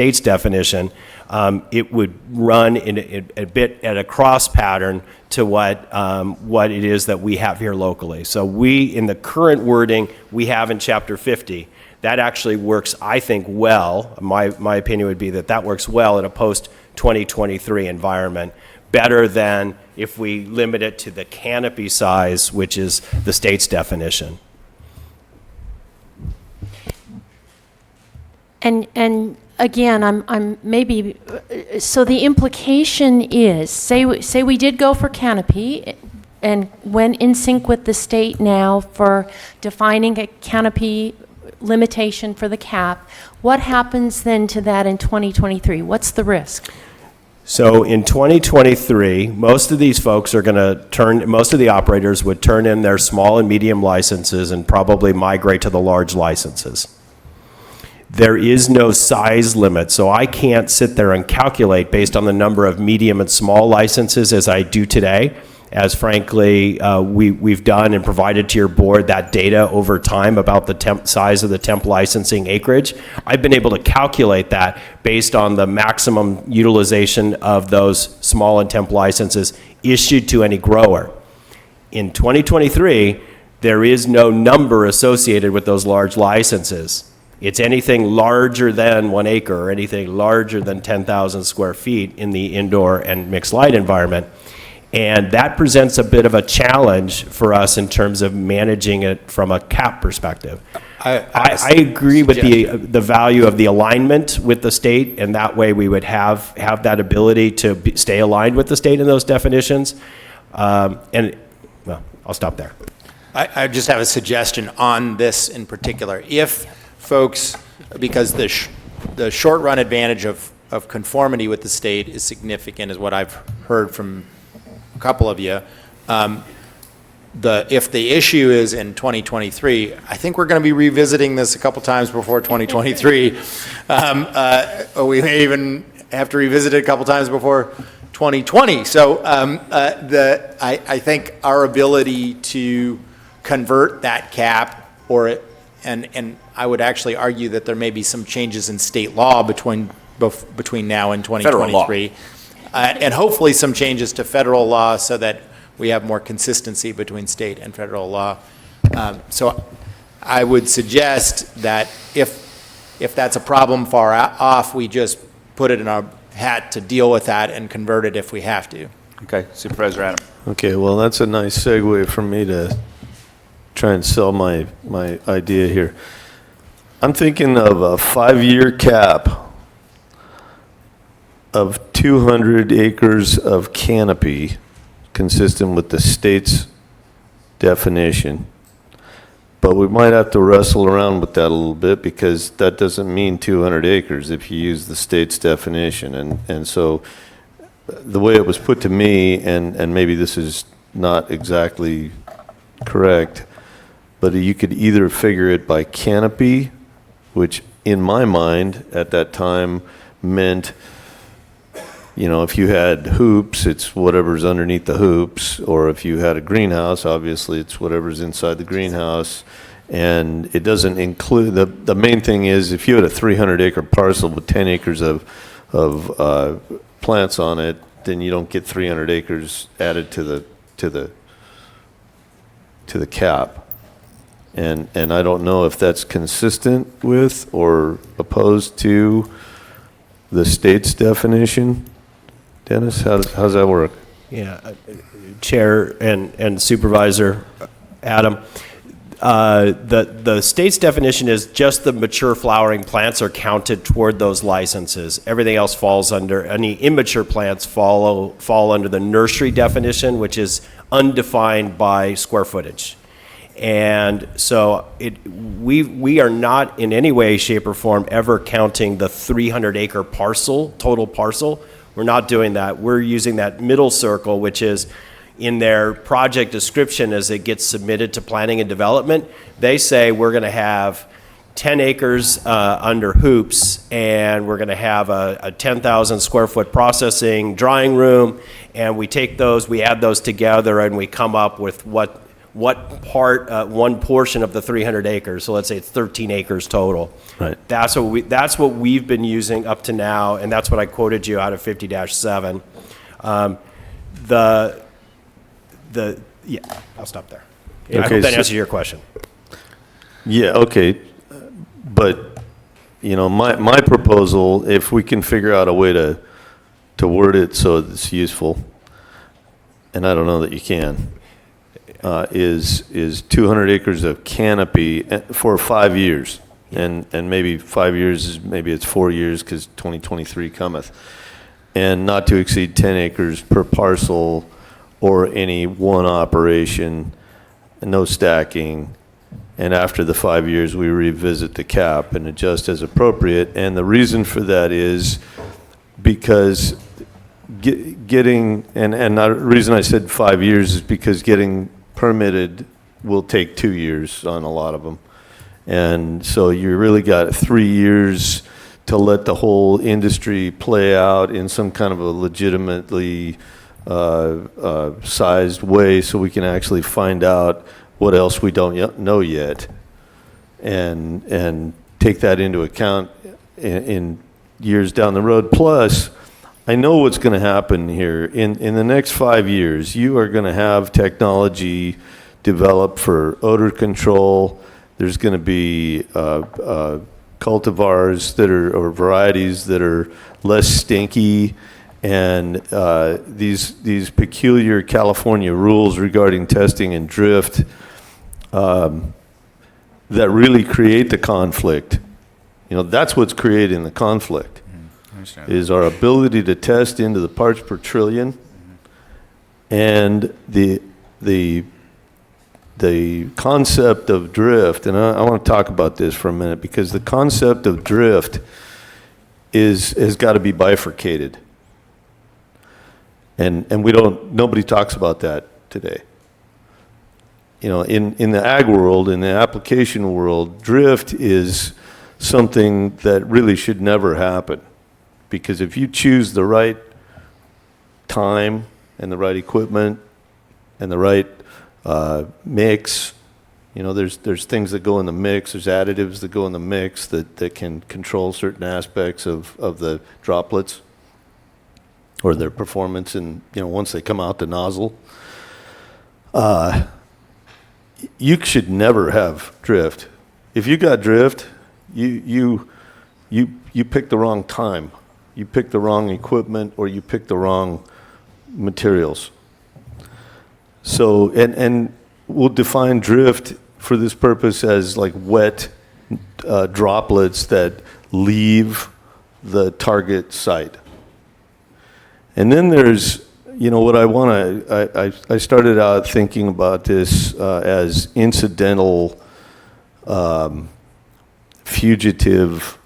state's definition, it would run in a bit at a cross pattern to what it is that we have here locally. So in the current wording we have in Chapter 50, that actually works, I think, well. My opinion would be that works well in a post-2023 environment, better than if we limit it to the canopy size, which is the state's definition. And again, I'm maybe, so the implication is, say we did go for canopy and went in sync with the state now for defining a canopy limitation for the cap. What happens then to that in 2023? What's the risk? So in 2023, most of these folks are going to most of the operators would turn in their small and medium licenses and probably migrate to the large licenses. There is no size limit, so I can't sit there and calculate based on the number of medium and small licenses as I do today, as frankly we've done and provided to your board that data over time about the size of the temp licensing acreage. I've been able to calculate that based on the maximum utilization of those small and temp licenses issued to any grower. In 2023, there is no number associated with those large licenses. It's anything larger than 1 acre or anything larger than 10,000 square feet in the indoor and mixed light environment. And that presents a bit of a challenge for us in terms of managing it from a cap perspective. I agree with the value of the alignment with the state, and that way we would have that ability to stay aligned with the state in those definitions. Well, I'll stop there. I just have a suggestion on this in particular. If folks, because the short run advantage of conformity with the state is significant, is what I've heard from a couple of you. If the issue is in 2023, I think we're going to be revisiting this a couple times before 2023. We may even have to revisit it a couple times before 2020. So I think our ability to convert that cap, and I would actually argue that there may be some changes in state law between now and 2023, and hopefully some changes to federal law so that we have more consistency between state and federal law. So I would suggest that if that's a problem far off, we just put it in our hat to deal with that and convert it if we have to. Okay, Supervisor Adam. Okay, well, that's a nice segue for me to try and sell my idea here. I'm thinking of a 5-year cap of 200 acres of canopy consistent with the state's definition. But we might have to wrestle around with that a little bit because that doesn't mean 200 acres if you use the state's definition. And so the way it was put to me, and maybe this is not exactly correct, but you could either figure it by canopy, which in my mind at that time meant, if you had hoops, it's whatever's underneath the hoops, or if you had a greenhouse, obviously it's whatever's inside the greenhouse. And it doesn't include, the main thing is if you had a 300-acre parcel with 10 acres of plants on it, then you don't get 300 acres added to the cap. And I don't know if that's consistent with or opposed to the state's definition. Dennis, how's that work? Yeah, Chair and Supervisor Adam, the state's definition is just the mature flowering plants are counted toward those licenses. Everything else falls under, any immature plants fall under the nursery definition, which is undefined by square footage. And so we are not in any way, shape, or form ever counting the 300-acre parcel, total parcel. We're not doing that. We're using that middle circle, which is in their project description as it gets submitted to planning and development. They say we're going to have 10 acres under hoops, and we're going to have a 10,000 square foot processing drying room, and we take those, we add those together, and we come up with what what part, one portion of the 300 acres, so let's say it's 13 acres total. Right. That's what we've been using up to now, and that's what I quoted you out of 50-7. Yeah, I'll stop there. I Okay, hope that so- answers your question. Yeah, okay, but, you know, my proposal, if we can figure out a way to word it so it's useful, and I don't know that you can, is 200 acres of canopy for 5 years. And maybe 5 years is, maybe it's 4 years because 2023 cometh. And not to exceed 10 acres per parcel or any one operation, no stacking. And after the 5 years, we revisit the cap and adjust as appropriate. And the reason for that is because getting, and the reason I said 5 years is because getting permitted will take 2 years on a lot of them. And so you really got 3 years to let the whole industry play out in some kind of a legitimately sized way so we can actually find out what else we don't know yet and take that into account in years down the road. Plus, I know what's going to happen here. In the next 5 years, you are going to have technology developed for odor control. There's going to be cultivars that are, or varieties that are less stinky, and these peculiar California rules regarding testing and drift that really create the conflict. You know, that's what's creating the conflict, is our ability to test into the parts per trillion, and the concept of drift. And I want to talk about this for a minute, because the concept of drift has got to be bifurcated. And nobody talks about that today. You know, in the ag world, in the application world, drift is something that really should never happen. Because if you choose the right time and the right equipment and the right mix, you know, there's things that go in the mix, there's additives that go in the mix that can control certain aspects of the droplets or their performance, and, you know, once they come out the nozzle. You should never have drift. If you got drift, you pick the wrong time. You pick the wrong equipment, or you pick the wrong materials. So, and we'll define drift for this purpose as like wet droplets that leave the target site. And then there's, you know, what I started out thinking about this as incidental fugitive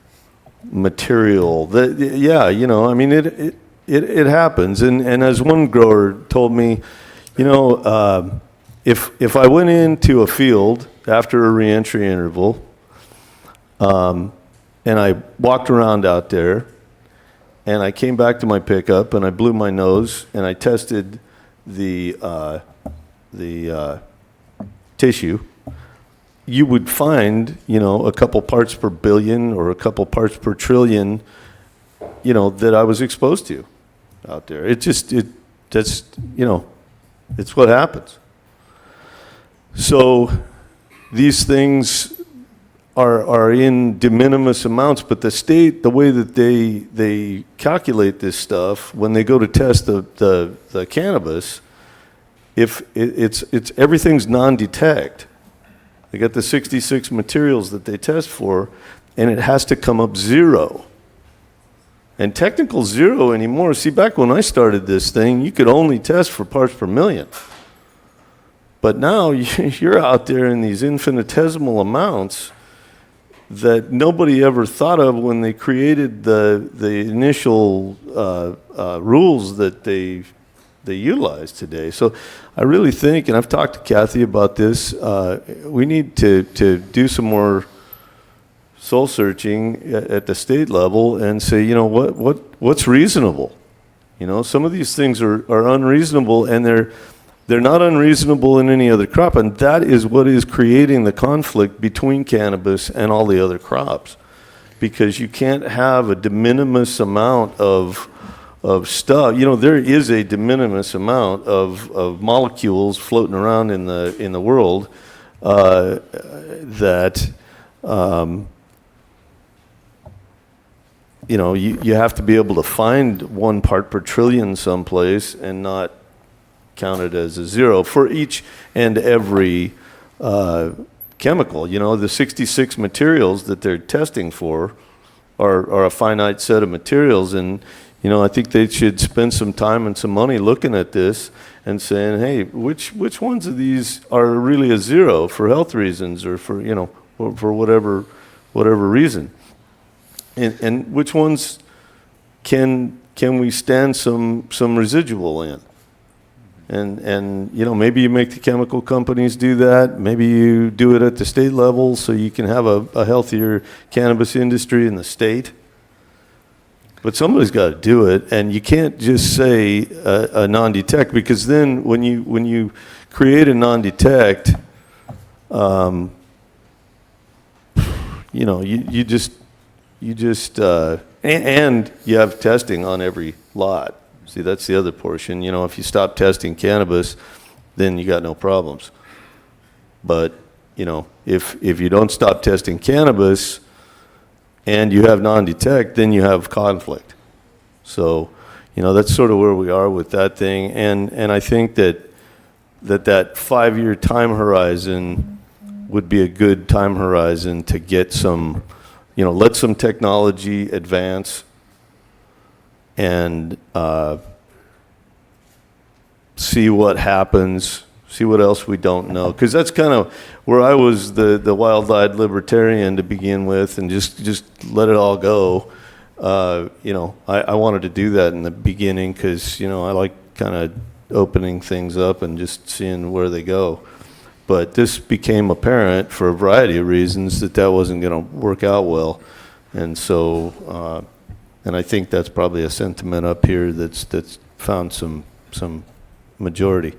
material. Yeah, you know, I mean, it happens. And as one grower told me, you know, if I went into a field after a reentry interval, and I walked around out there, and I came back to my pickup, and I blew my nose, and I tested the tissue, you would find, you know, a couple parts per billion or a couple parts per trillion, you know, that I was exposed to out there. That's, you know, it's what happens. So these things are in de minimis amounts, but the state, the way that they calculate this stuff when they go to test the cannabis, if it's everything's non-detect. They got the 66 materials that they test for, and it has to come up zero. And technical zero anymore. See, back when I started this thing, you could only test for parts per million. But now you're out there in these infinitesimal amounts that nobody ever thought of when they created the initial rules that they utilize today. So I really think, and I've talked to Kathy about this, we need to do some more soul searching at the state level and say, you know, what's reasonable? You know, some of these things are unreasonable, and They're not unreasonable in any other crop, and that is what is creating the conflict between cannabis and all the other crops. Because you can't have a de minimis amount of stuff. You know, there is a de minimis amount of molecules floating around in the world that you know, you have to be able to find 1 part per trillion someplace and not count it as a zero for each and every chemical. You know, the 66 materials that they're testing for are a finite set of materials, and you know, I think they should spend some time and some money looking at this and saying, hey, which ones of these are really a zero for health reasons or for, you know, or for whatever reason, and which ones can we stand some residual in. And you know, maybe you make the chemical companies do that. Maybe you do it at the state level so you can have a healthier cannabis industry in the state. But somebody's got to do it, and you can't just say a non-detect, because then when you create a non-detect, you know, you just and you have testing on every lot. See, that's the other portion. You know, if you stop testing cannabis, then you got no problems. But, you know, if you don't stop testing cannabis and you have non-detect, then you have conflict. So, you know, that's sort of where we are with that thing. And I think that 5-year time horizon would be a good time horizon to get some, you know, let some technology advance and see what happens, see what else we don't know. Because that's kind of where I was the wild-eyed libertarian to begin with, and just let it all go. You know, I wanted to do that in the beginning because, you know, I like kind of opening things up and just seeing where they go. But this became apparent for a variety of reasons that wasn't going to work out well. And so, and I think that's probably a sentiment up here that's found some majority.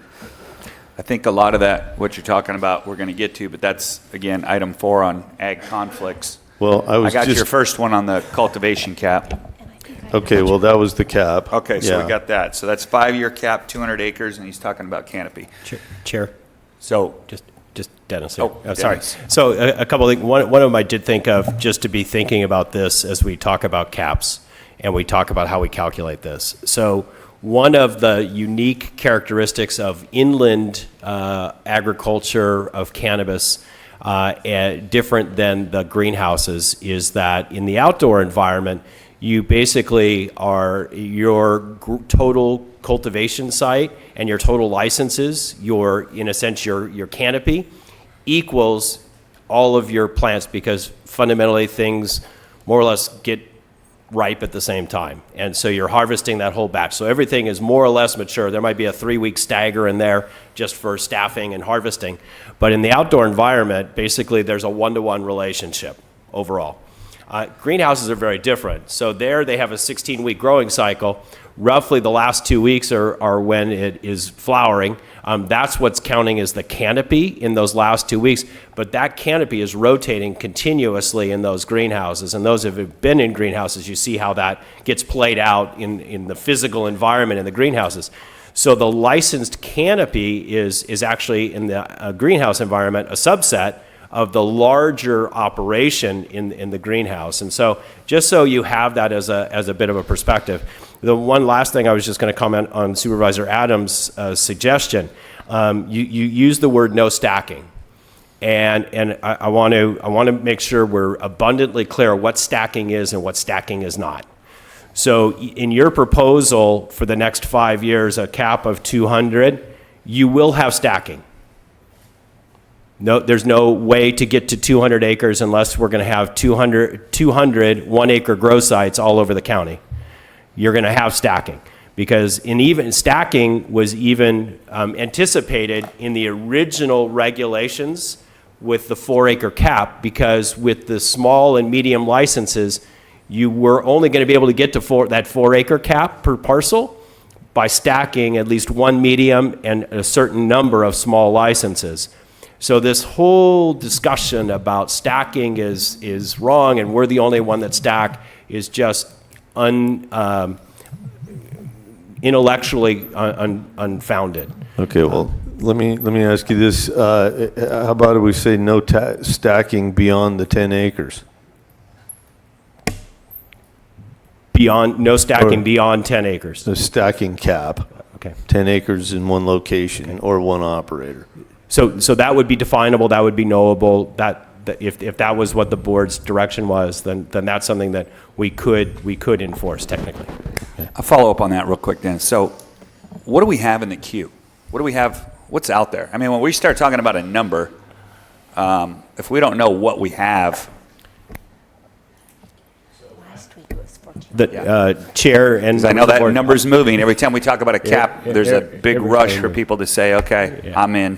I think a lot of that, what you're talking about, we're going to get to, but that's, again, item 4 on ag conflicts. Well, I got your first one on the cultivation cap. Okay, well, that was the cap. Okay, so Yeah. we got that. So that's 5-year cap, 200 acres, and he's talking about canopy. Chair, So, just Dennis here. Oh, Sorry. Dennis. So a couple of things. One of them I did think of just to be thinking about this as we talk about caps and we talk about how we calculate this. So one of the unique characteristics of inland agriculture of cannabis, different than the greenhouses, is that in the outdoor environment, you basically are your total cultivation site and your total licenses, in a sense, your canopy equals all of your plants, because fundamentally things more or less get ripe at the same time. And so you're harvesting that whole batch. So everything is more or less mature. There might be a 3-week stagger in there just for staffing and harvesting. But in the outdoor environment, basically there's a 1-to-1 relationship overall. Greenhouses are very different. So there they have a 16-week growing cycle. Roughly the last 2 weeks are when it is flowering. That's what's counting as the canopy in those last 2 weeks. But that canopy is rotating continuously in those greenhouses. And those who have been in greenhouses, you see how that gets played out in the physical environment in the greenhouses. So the licensed canopy is actually in the greenhouse environment a subset of the larger operation in the greenhouse. And so just so you have that as a bit of a perspective. The one last thing I was just going to comment on Supervisor Adams' suggestion. You use the word no stacking. And I want to make sure we're abundantly clear what stacking is and what stacking is not. So in your proposal for the next 5 years, a cap of 200, you will have stacking. No, there's no way to get to 200 acres unless we're going to have 200 1-acre grow sites all over the county. You're going to have stacking, because stacking was even anticipated in the original regulations with the 4-acre cap, because with the small and medium licenses, you were only going to be able to get to that 4-acre cap per parcel, by stacking at least one medium and a certain number of small licenses. So this whole discussion about stacking is wrong and we're the only one that stack is just intellectually unfounded. Okay, well, let me ask you this. How about if we say no stacking beyond the 10 acres? No stacking beyond 10 acres. The stacking cap. Okay. 10 acres in one location or one operator. So that would be definable, that would be knowable, that if that was what the board's direction was, then that's something that we could enforce technically. I'll follow up on that real quick, Dennis. So what do we have in the queue? What do we have? What's out there? I mean, when we start talking about a number, if we don't know what we have, The chair and. 'cause I know that board- number's moving. Every time we talk about a cap, there's a big rush for everything. people to say, okay, Yeah. I'm in.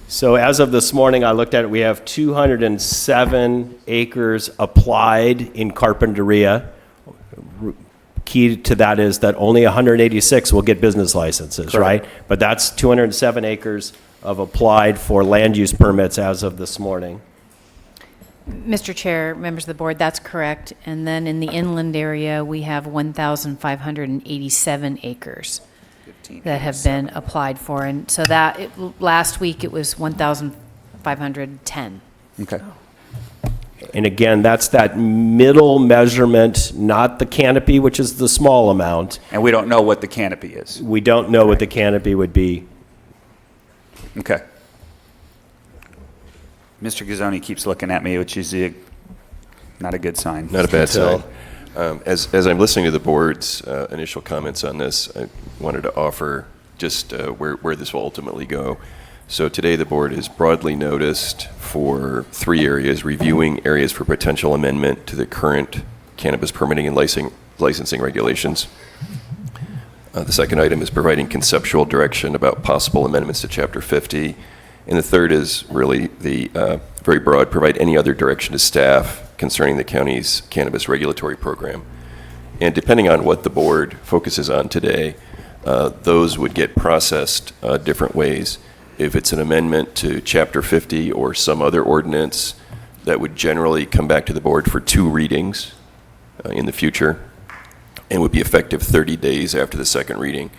So as of this morning, I looked at it, we have 207 acres applied in Carpinteria. Key to that is that only 186 will get business licenses, right? But that's 207 acres of applied for land use permits as of this morning. Mr. Chair, members of the board, that's correct. And then in the inland area, we have 1,587 acres that have been applied for. And so last week it was 1,510. Okay. And again, that's that middle measurement, not the canopy, which is the small amount. And we don't know what the canopy is. We don't know what the canopy would be. Okay. Mr. Gazzoni keeps looking at me, which is not a good sign. Not a bad sign. As I'm listening to the board's initial comments on this, I wanted to offer just where this will ultimately go. So today the board is broadly noticed for 3 areas, reviewing areas for potential amendment to the current cannabis permitting and licensing regulations. The second item is providing conceptual direction about possible amendments to Chapter 50. And the third is really the very broad, provide any other direction to staff concerning the county's cannabis regulatory program. And depending on what the board focuses on today, those would get processed different ways. If it's an amendment to Chapter 50 or some other ordinance, that would generally come back to the board for 2 readings in the future and would be effective 30 days after the second reading.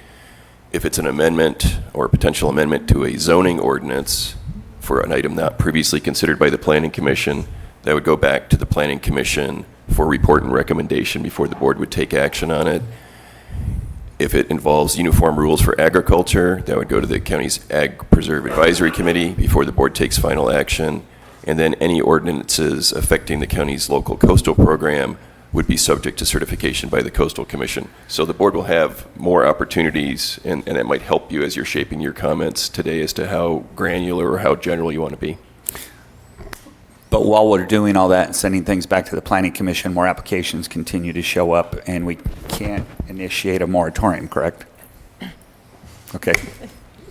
If it's an amendment or a potential amendment to a zoning ordinance for an item not previously considered by the Planning Commission, that would go back to the Planning Commission for report and recommendation before the board would take action on it. If it involves uniform rules for agriculture, that would go to the county's Ag Preserve Advisory Committee before the board takes final action. And then any ordinances affecting the county's local coastal program would be subject to certification by the Coastal Commission. So the board will have more opportunities, and that might help you as you're shaping your comments today as to how granular or how general you want to be. But while we're doing all that and sending things back to the Planning Commission, more applications continue to show up, and we can't initiate a moratorium, correct? Okay.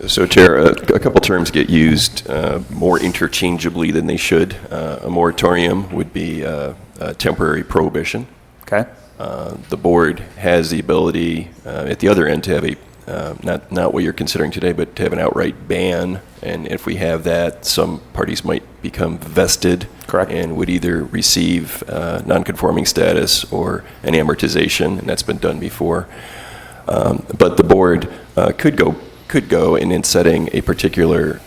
So, Chair, a couple terms get used more interchangeably than they should. A moratorium would be a temporary prohibition. Okay. The board has the ability at the other end to have a, not what you're considering today, but to have an outright ban. And if we have that, some parties might become vested. Correct. And would either receive non-conforming status or an amortization, and that's been done before. But the board could go and in setting a particular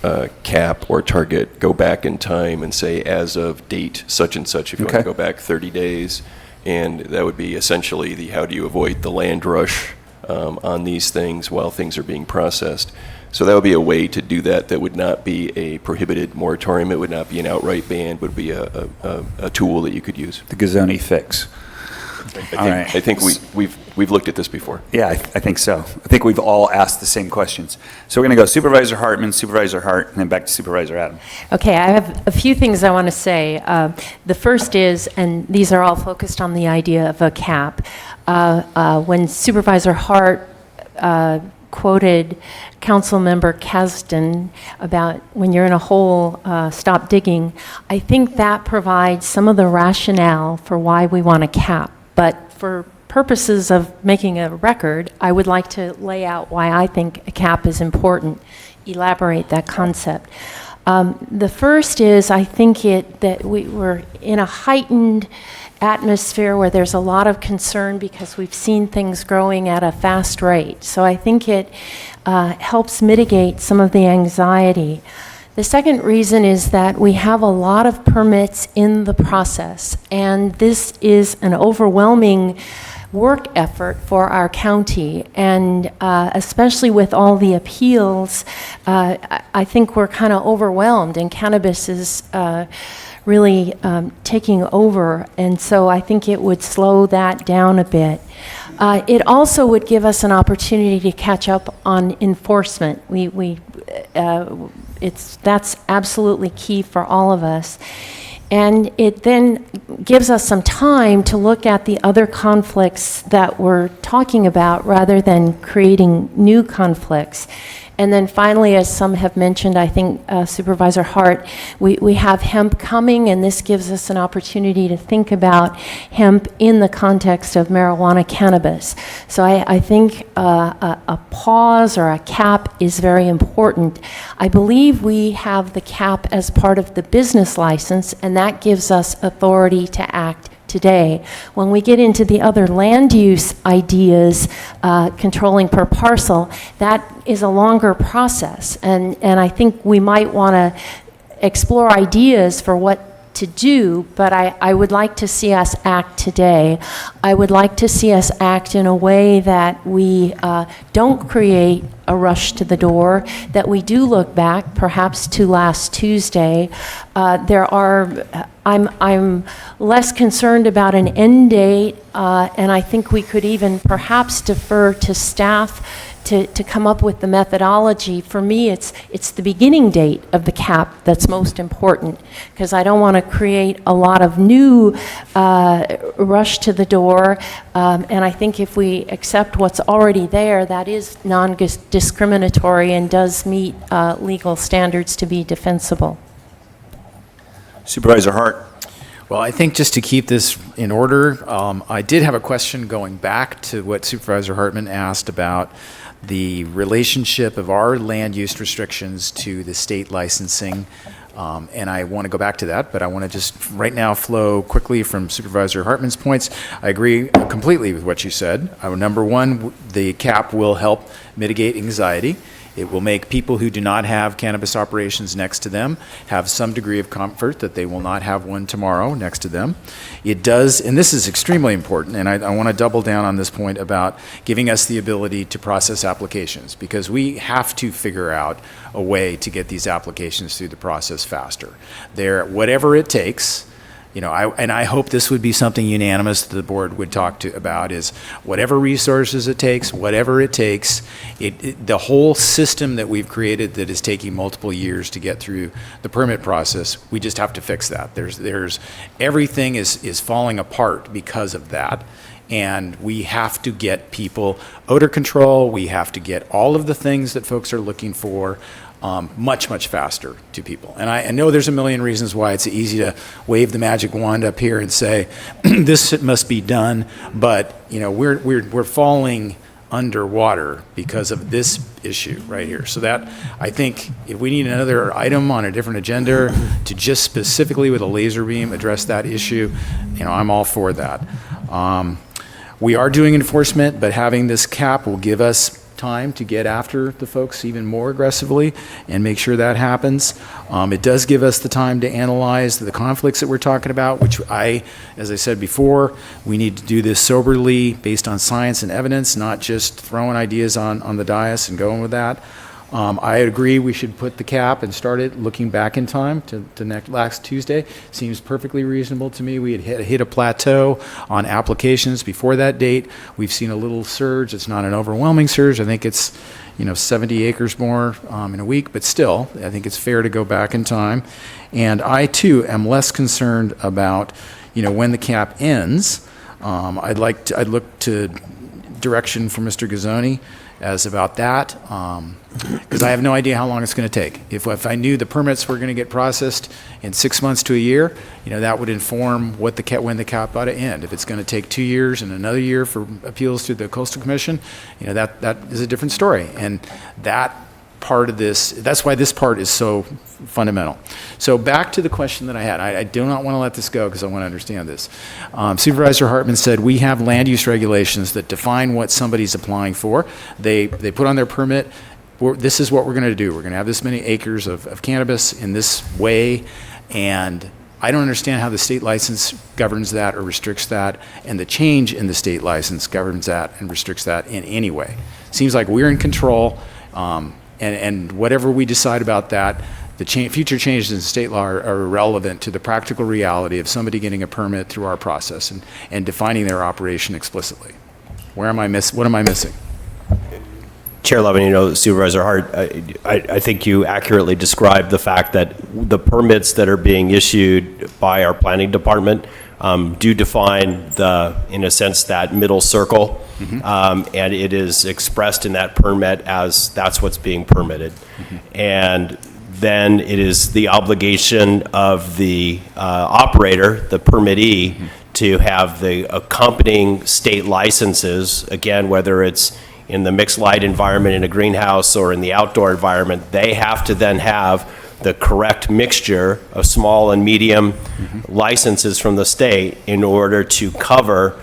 cap or target, go back in time and say as of date such and such, if you want to go back 30 days. And that would be essentially the how do you avoid the land rush on these things while things are being processed. So that would be a way to do that would not be a prohibited moratorium. It would not be an outright ban. It would be a tool that you could use. The Gazzoni fix. I think we've looked at this before. Yeah, I think so. I think we've all asked the same questions. So we're going to go Supervisor Hartman, Supervisor Hart, and then back to Supervisor Adam. Okay, I have a few things I want to say. The first is, and these are all focused on the idea of a cap. When Supervisor Hart quoted Councilmember Kasdan about when you're in a hole, stop digging, I think that provides some of the rationale for why we want a cap. But for purposes of making a record, I would like to lay out why I think a cap is important, elaborate that concept. The first is, I think that we're in a heightened atmosphere where there's a lot of concern because we've seen things growing at a fast rate. So I think it helps mitigate some of the anxiety. The second reason is that we have a lot of permits in the process, and this is an overwhelming work effort for our county, and especially with all the appeals, I think we're kind of overwhelmed, and cannabis is really taking over, and so I think it would slow that down a bit. It also would give us an opportunity to catch up on enforcement. That's absolutely key for all of us. And it then gives us some time to look at the other conflicts that we're talking about rather than creating new conflicts. And then finally, as some have mentioned, I think Supervisor Hart, we have hemp coming, and this gives us an opportunity to think about hemp in the context of marijuana cannabis. So I think a pause or a cap is very important. I believe we have the cap as part of the business license, and that gives us authority to act today. When we get into the other land use ideas, controlling per parcel, that is a longer process. And I think we might want to explore ideas for what to do, but I would like to see us act today. I would like to see us act in a way that we don't create a rush to the door, that we do look back, perhaps to last Tuesday. I'm less concerned about an end date, and I think we could even perhaps defer to staff to come up with the methodology. For me, it's the beginning date of the cap that's most important, because I don't want to create a lot of new rush to the door. And I think if we accept what's already there, that is non-discriminatory and does meet legal standards to be defensible. Supervisor Hart. Well, I think just to keep this in order, I did have a question going back to what Supervisor Hartman asked about the relationship of our land use restrictions to the state licensing. And I want to go back to that, but I want to just right now flow quickly from Supervisor Hartman's points. I agree completely with what you said. Number one, the cap will help mitigate anxiety. It will make people who do not have cannabis operations next to them have some degree of comfort that they will not have one tomorrow next to them. It does, and this is extremely important, and I want to double down on this point about giving us the ability to process applications, because we have to figure out a way to get these applications through the process faster. Whatever it takes. I hope this would be something unanimous that the board would talk about, is whatever resources it takes, whatever it takes, the whole system that we've created that is taking multiple years to get through the permit process, we just have to fix that. Everything is falling apart because of that. And we have to get people odor control. We have to get all of the things that folks are looking for much, much faster to people. And I know there's a million reasons why it's easy to wave the magic wand up here and say, this must be done, but we're falling underwater because of this issue right here. So that, I think, if we need another item on a different agenda to just specifically with a laser beam address that issue, I'm all for that. We are doing enforcement, but having this cap will give us time to get after the folks even more aggressively and make sure that happens. It does give us the time to analyze the conflicts that we're talking about, which as I said before, we need to do this soberly based on science and evidence, not just throwing ideas on the dais and going with that. I agree we should put the cap and start it looking back in time to last Tuesday. Seems perfectly reasonable to me. We had hit a plateau on applications before that date. We've seen a little surge. It's not an overwhelming surge. I think it's 70 acres more in a week, but still, I think it's fair to go back in time. And I too am less concerned about when the cap ends. I'd look to direction from Mr. Gazzoni as about that, because I have no idea how long it's going to take. If I knew the permits were going to get processed in 6 months to a year, that would inform when the cap ought to end. If it's going to take 2 years and another year for appeals to the Coastal Commission, that is a different story. And that part of this, that's why this part is so fundamental. So back to the question that I had. I do not want to let this go because I want to understand this. Supervisor Hartman said we have land use regulations that define what somebody's applying for. They put on their permit, this is what we're going to do. We're going to have this many acres of cannabis in this way, and I don't understand how the state license governs that or restricts that, and the change in the state license governs that and restricts that in any way. Seems like we're in control, and whatever we decide about that, the future changes in state law are irrelevant to the practical reality of somebody getting a permit through our process and defining their operation explicitly. What am I missing? Chair Levin, Supervisor Hart, I think you accurately described the fact that the permits that are being issued by our planning department do define in a sense, that middle circle, and it is expressed in that permit as that's what's being permitted. And then it is the obligation of the operator, the permittee, to have the accompanying state licenses, again, whether it's in the mixed light environment in a greenhouse or in the outdoor environment, they have to then have the correct mixture of small and medium licenses from the state in order to cover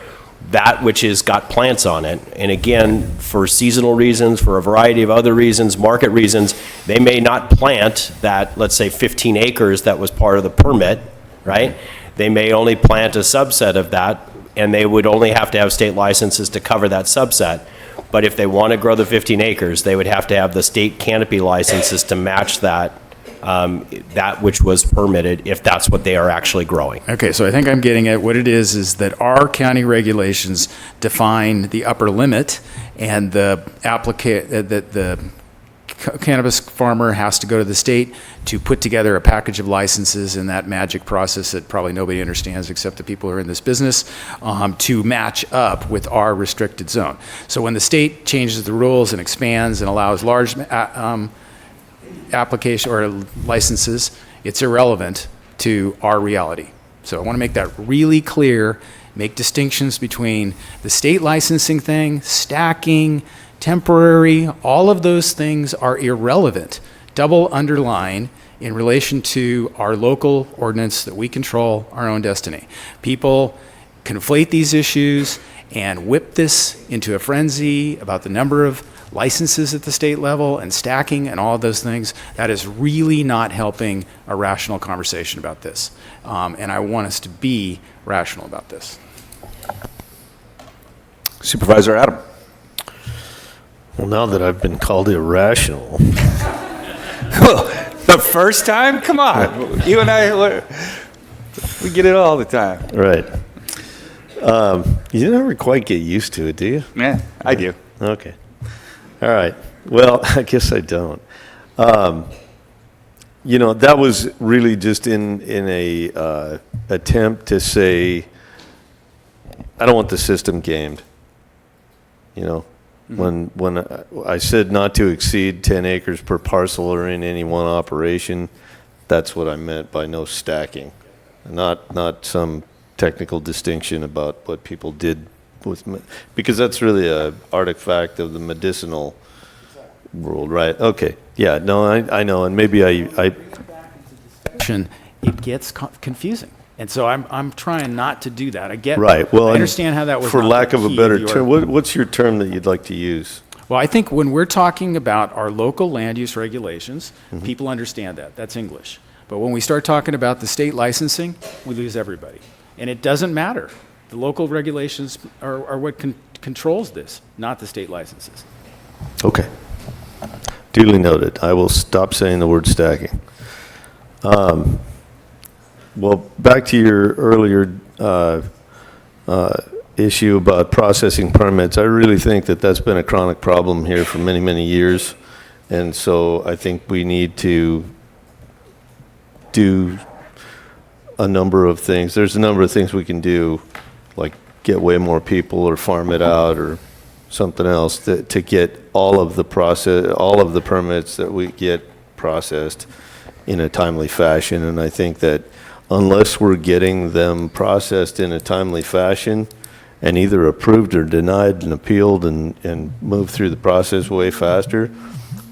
that which has got plants on it. And again, for seasonal reasons, for a variety of other reasons, market reasons, they may not plant that, let's say, 15 acres that was part of the permit, right? They may only plant a subset of that, and they would only have to have state licenses to cover that subset. But if they want to grow the 15 acres, they would have to have the state canopy licenses to match that which was permitted, if that's what they are actually growing. Okay, so I think I'm getting at what it is that our county regulations define the upper limit, and the cannabis farmer has to go to the state to put together a package of licenses in that magic process that probably nobody understands except the people who are in this business, to match up with our restricted zone. So when the state changes the rules and expands and allows large application or licenses, it's irrelevant to our reality. So I want to make that really clear, make distinctions between the state licensing thing, stacking, temporary, all of those things are irrelevant. Double underline in relation to our local ordinance that we control our own destiny. People conflate these issues and whip this into a frenzy about the number of licenses at the state level and stacking and all of those things. That is really not helping a rational conversation about this. And I want us to be rational about this. Supervisor Adam. Well, now that I've been called irrational. The first time? Come on. You and I, we get it all the time. Right. You never quite get used to it, do you? Yeah, I do. Okay. All right. Well, I guess I don't. That was really just in a attempt to say, I don't want the system gamed. When I said not to exceed 10 acres per parcel or in any one operation, that's what I meant by no stacking, not some technical distinction about what people did because that's really a artifact of the medicinal world, right? Okay, yeah, no, I know, and maybe I it gets confusing. And so I'm trying not to do that. I get right. Well, I understand how that was. For not lack the of a key better your- term, what's your term that you'd like to use? Well, I think when we're talking about our local land use regulations, people understand that. That's English. But when we start talking about the state licensing, we lose everybody. And it doesn't matter. The local regulations are what controls this, not the state licenses. Okay. Duly noted. I will stop saying the word stacking. Well, back to your earlier issue about processing permits, I really think that that's been a chronic problem here for many, many years. And so I think we need to do a number of things. There's a number of things we can do, like get way more people or farm it out or something else to get all of the permits that we get processed in a timely fashion. And I think that unless we're getting them processed in a timely fashion and either approved or denied and appealed and moved through the process way faster,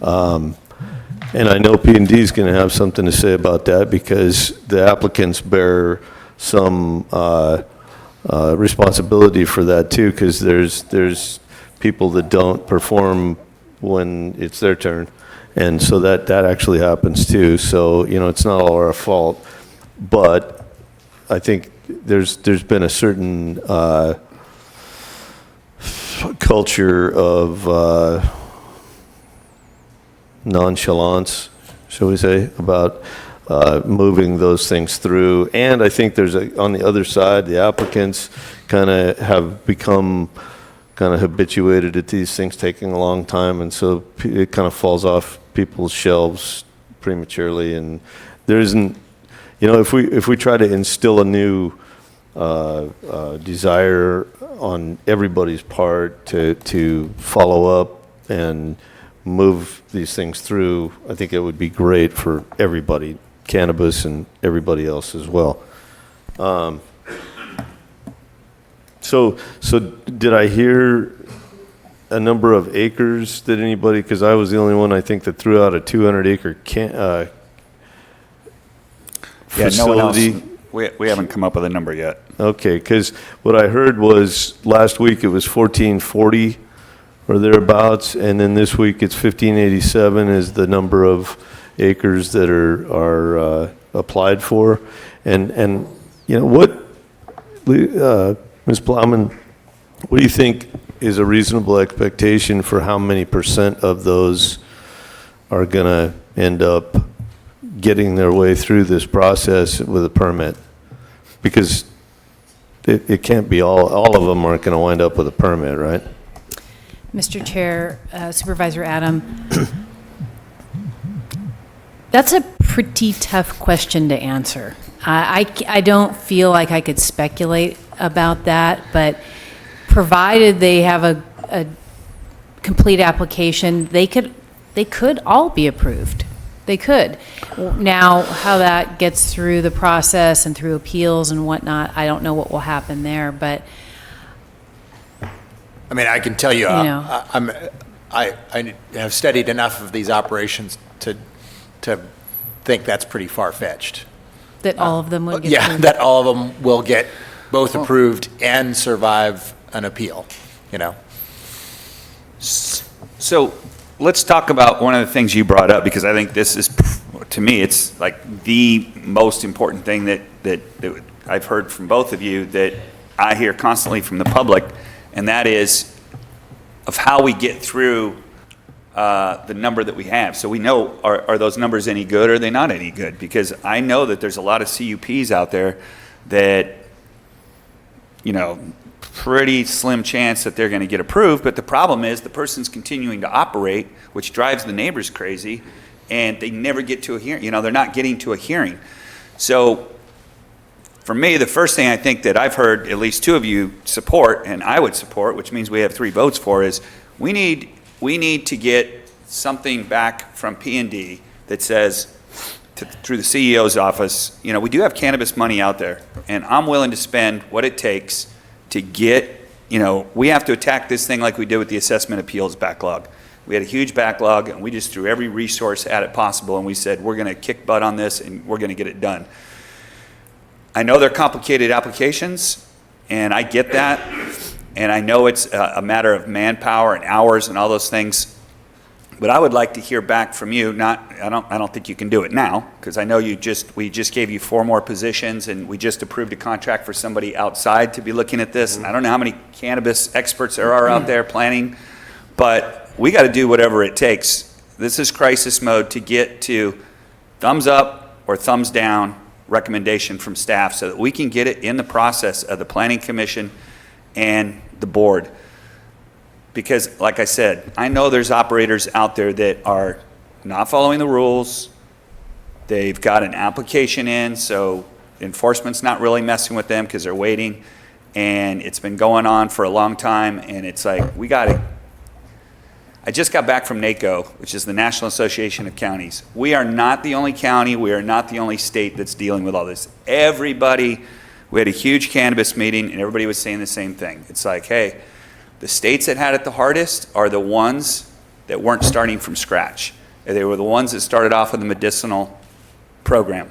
and I know P&D is going to have something to say about that because the applicants bear some responsibility for that too, because there's people that don't perform when it's their turn. And so that actually happens too. So, it's not all our fault. But I think there's been a certain culture of nonchalance, shall we say, about moving those things through. And I think on the other side, the applicants kind of have become kind of habituated at these things taking a long time, and so it kind of falls off people's shelves prematurely. And there isn't, if we try to instill a new desire on everybody's part to follow up and move these things through, I think it would be great for everybody, cannabis and everybody else as well. So did I hear a number of acres that anybody, because I was the only one I think that threw out a 200-acre facility? No one else, we haven't come up with a number yet. Okay, because what I heard was last week it was 1440 or thereabouts, and then this week it's 1587 is the number of acres that are applied for. And what, Ms. Plowman, what do you think is a reasonable expectation for how many % of those are going to end up getting their way through this process with a permit? Because it can't be all of them aren't going to wind up with a permit, right? Mr. Chair, Supervisor Adam, that's a pretty tough question to answer. I don't feel like I could speculate about that, but provided they have a complete application, they could all be approved. They could. Now, how that gets through the process and through appeals and whatnot, I don't know what will happen there, but I mean, I can tell you, know. I have studied enough of these operations to think that's pretty far-fetched. that all of them would get Yeah, approved. that all of them will get both approved and survive an appeal, So let's talk about one of the things you brought up, because I think this is, to me, it's like the most important thing that I've heard from both of you, that I hear constantly from the public, and that is of how we get through the number that we have. So we know, are those numbers any good, or are they not any good? Because I know that there's a lot of CUPs out there that, pretty slim chance that they're going to get approved, but the problem is the person's continuing to operate, which drives the neighbors crazy, and they never get to a hearing. They're not getting to a hearing. So for me, the first thing I think that I've heard at least two of you support, and I would support, which means we have 3 votes for, is we need to get something back from P&D that says, through the CEO's office, we do have cannabis money out there, and I'm willing to spend what it takes to get, we have to attack this thing like we did with the assessment appeals backlog. We had a huge backlog, and we just threw every resource at it possible, and we said, we're going to kick butt on this, and we're going to get it done. I know they're complicated applications, and I get that, and I know it's a matter of manpower and hours and all those things, but I would like to hear back from you. I don't think you can do it now, because I know we just gave you 4 more positions, and we just approved a contract for somebody outside to be looking at this, and I don't know how many cannabis experts there are out there planning, but we got to do whatever it takes. This is crisis mode to get to thumbs up or thumbs down recommendation from staff, so that we can get it in the process of the Planning Commission and the board. Because, like I said, I know there's operators out there that are not following the rules. They've got an application in, so enforcement's not really messing with them because they're waiting. and it's been going on for a long time, and it's like, I just got back from NACO, which is the National Association of Counties. We are not the only county, we are not the only state that's dealing with all this. We had a huge cannabis meeting, and everybody was saying the same thing. It's like, hey, the states that had it the hardest are the ones that weren't starting from scratch. They were the ones that started off with the medicinal program.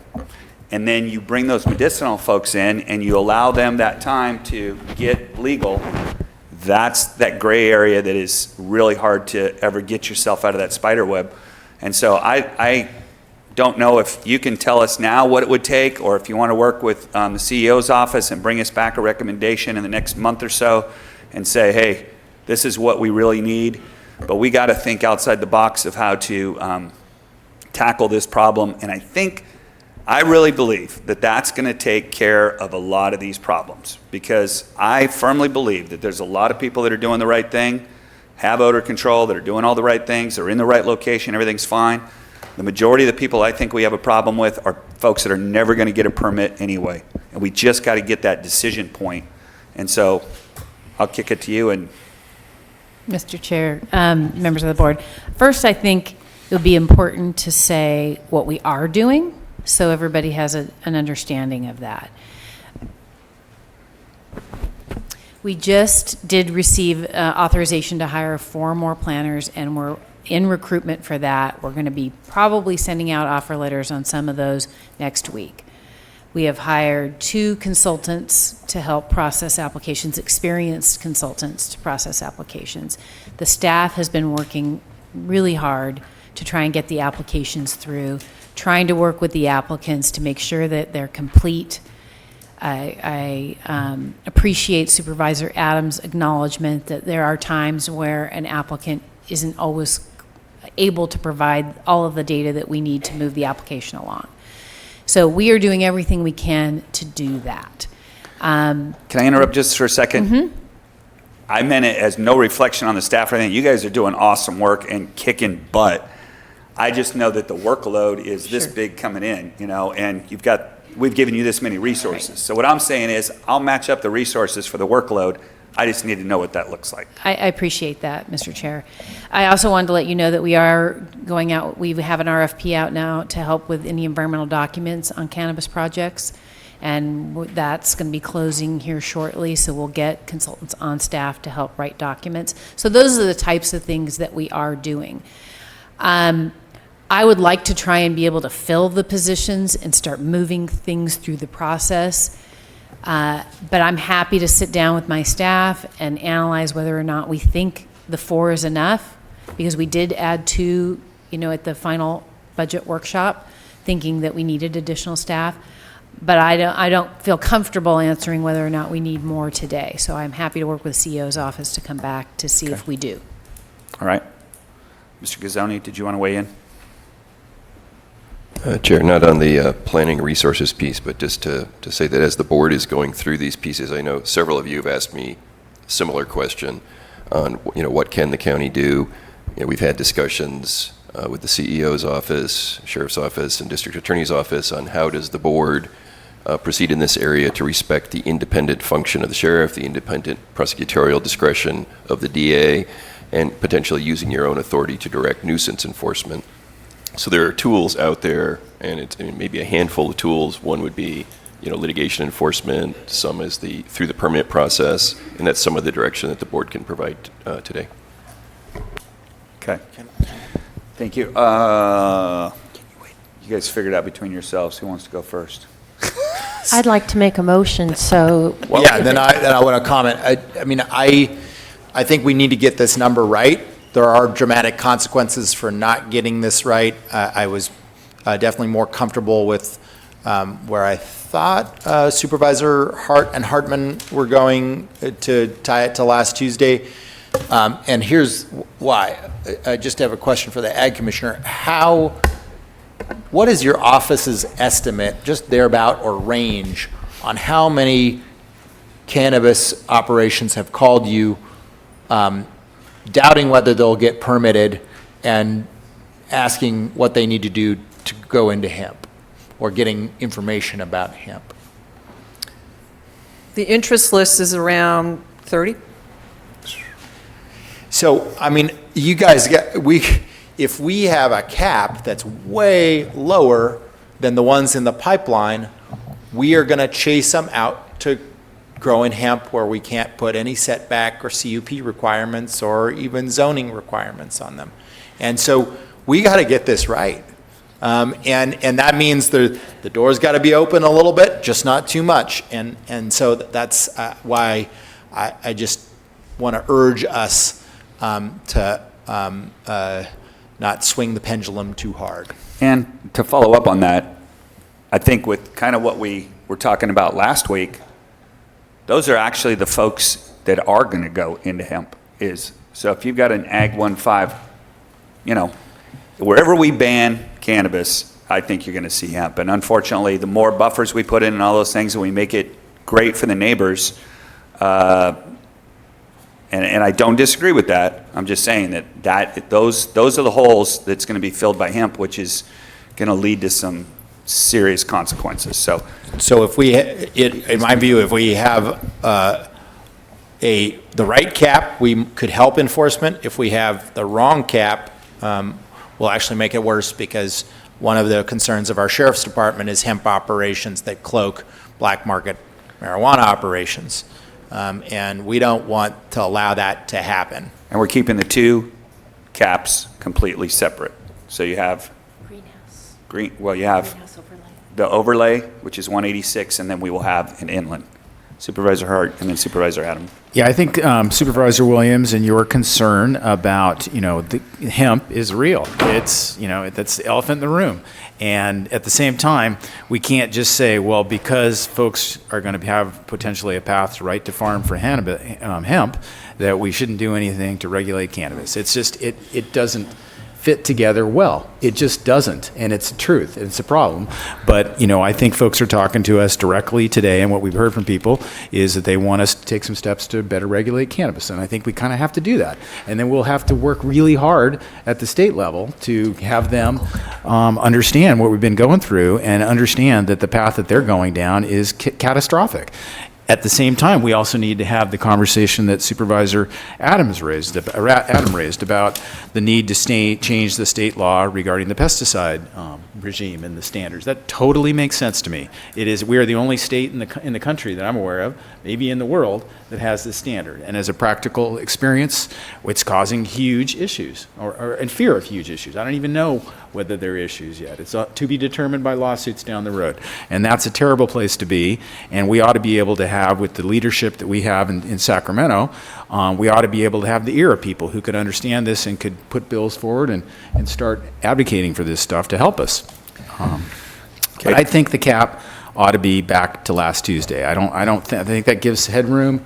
And then you bring those medicinal folks in, and you allow them that time to get legal. That's that gray area that is really hard to ever get yourself out of that spider web. And so I don't know if you can tell us now what it would take, or if you want to work with the CEO's office and bring us back a recommendation in the next month or so and say, hey, this is what we really need. But we got to think outside the box of how to tackle this problem. And I really believe that that's going to take care of a lot of these problems, because I firmly believe that there's a lot of people that are doing the right thing, have odor control, that are doing all the right things, they're in the right location, everything's fine. The majority of the people I think we have a problem with are folks that are never going to get a permit anyway. And we just got to get that decision point. And so I'll kick it to you. And Mr. Chair, members of the board, first I think it would be important to say what we are doing so everybody has an understanding of that. We just did receive authorization to hire 4 more planners, and we're in recruitment for that. We're going to be probably sending out offer letters on some of those next week. We have hired 2 consultants to help process applications, experienced consultants to process applications. The staff has been working really hard to try and get the applications through, trying to work with the applicants to make sure that they're complete. I appreciate Supervisor Adams' acknowledgement that there are times where an applicant isn't always able to provide all of the data that we need to move the application along. So we are doing everything we can to do that. can I interrupt just for a second? Mm-hmm. I meant it as no reflection on the staff or anything. You guys are doing awesome work and kicking butt. I just know that the workload is this Sure. big coming in, and we've given you this many resources. Right. So what I'm saying is, I'll match up the resources for the workload. I just need to know what that looks like. I appreciate that, Mr. Chair. I also wanted to let you know that we are going out, we have an RFP out now to help with any environmental documents on cannabis projects, and that's going to be closing here shortly, so we'll get consultants on staff to help write documents. So those are the types of things that we are doing. I would like to try and be able to fill the positions and start moving things through the process. But I'm happy to sit down with my staff and analyze whether or not we think the 4 is enough, because we did add 2, at the final budget workshop, thinking that we needed additional staff. But I don't feel comfortable answering whether or not we need more today. So I'm happy to work with the CEO's office to come back to see if we do. All right. Mr. Gazzoni, did you want to weigh in? Chair, not on the planning resources piece, but just to say that as the board is going through these pieces, I know several of you have asked me a similar question on, what can the county do? We've had discussions with the CEO's office, sheriff's office, and district attorney's office on how does the board proceed in this area to respect the independent function of the sheriff, the independent prosecutorial discretion of the DA, and potentially using your own authority to direct nuisance enforcement. So there are tools out there, and it's maybe a handful of tools. One would be, litigation enforcement. Some is through the permit process, and that's some of the direction that the board can provide today. Okay. Thank you. You guys figured out between yourselves who wants to go first. I'd like to make a motion, so. Yeah, then I want to comment. I think we need to get this number right. There are dramatic consequences for not getting this right. I was definitely more comfortable with where I thought Supervisor Hart and Hartman were going to tie it to last Tuesday. And here's why. I just have a question for the Ag Commissioner. What is your office's estimate, just thereabout or range, on how many cannabis operations have called you doubting whether they'll get permitted and asking what they need to do to go into hemp, or getting information about hemp? The interest list is around 30? So, I mean, you guys if we have a cap that's way lower than the ones in the pipeline, we are going to chase them out to grow in hemp where we can't put any setback or CUP requirements or even zoning requirements on them. And so we got to get this right. And that means the door's got to be open a little bit, just not too much. And so that's why I just want to urge us to not swing the pendulum too hard. And to follow up on that, I think with kind of what we were talking about last week, those are actually the folks that are going to go into hemp. So if you've got an Ag 1.5, wherever we ban cannabis, I think you're going to see hemp. And unfortunately, the more buffers we put in and all those things, and we make it great for the neighbors, and I don't disagree with that. I'm just saying that those are the holes that's going to be filled by hemp, which is going to lead to some serious consequences. So if we, in my view, if we have the right cap, we could help enforcement. If we have the wrong cap, we'll actually make it worse, because one of the concerns of our sheriff's department is hemp operations that cloak black market marijuana operations. And we don't want to allow that to happen. And we're keeping the two caps completely separate. So you have Greenhouse. you have Greenhouse overlay. the overlay, which is 186, and then we will have an inland. Supervisor Hart and then Supervisor Adam. Yeah, I think Supervisor Williams and your concern about, the hemp is real. It's, that's the elephant in the room. And at the same time, we can't just say, well, because folks are going to have potentially a path to right to farm for hemp, that we shouldn't do anything to regulate cannabis. It's just, it doesn't fit together well. It just doesn't, and it's the truth. It's a problem. But, I think folks are talking to us directly today, and what we've heard from people is that they want us to take some steps to better regulate cannabis, and I think we kind of have to do that. And then we'll have to work really hard at the state level to have them understand what we've been going through and understand that the path that they're going down is catastrophic. At the same time, we also need to have the conversation that Supervisor Adam raised about the need to change the state law regarding the pesticide regime and the standards. That totally makes sense to me. We are the only state in the country that I'm aware of, maybe in the world, that has this standard. And as a practical experience, it's causing huge issues, and fear of huge issues. I don't even know whether there are issues yet. It's to be determined by lawsuits down the road. And that's a terrible place to be. And we ought to be able to have, with the leadership that we have in Sacramento, we ought to be able to have the ear of people who could understand this and could put bills forward and start advocating for this stuff to help us. But I think the cap ought to be back to last Tuesday. I think that gives headroom.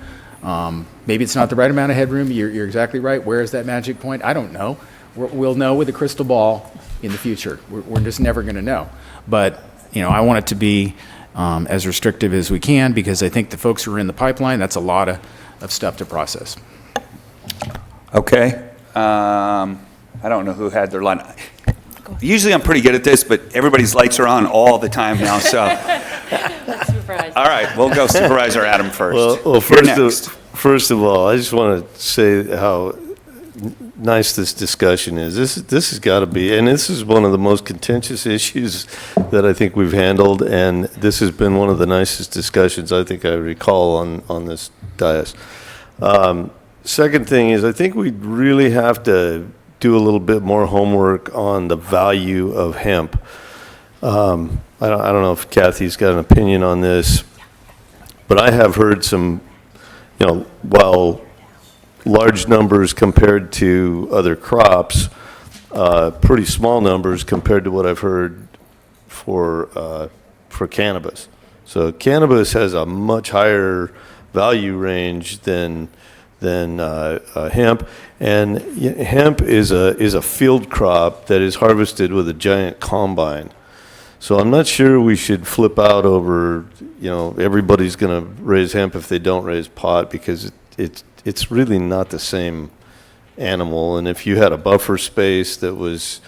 Maybe it's not the right amount of headroom. You're exactly right. Where is that magic point? I don't know. We'll know with a crystal ball in the future. We're just never going to know. But, I want it to be as restrictive as we can, because I think the folks who are in the pipeline, that's a lot of stuff to process. Okay. I don't know who had their line. Usually I'm pretty good at this, but everybody's lights are on all the time now, so. All right, we'll go Supervisor Adam first. Well, You're next. first of all, I just want to say how nice this discussion is. This has got to be, and this is one of the most contentious issues that I think we've handled, and this has been one of the nicest discussions I think I recall on this dais. Second thing is, I think we really have to do a little bit more homework on the value of hemp. I don't know if Kathy's got an opinion on this, but I have heard some, while large numbers compared to other crops, pretty small numbers compared to what I've heard for cannabis. So cannabis has a much higher value range than hemp, and hemp is a field crop that is harvested with a giant combine. So I'm not sure we should flip out over, everybody's going to raise hemp if they don't raise pot, because it's really not the same animal. And if you had a buffer space that was,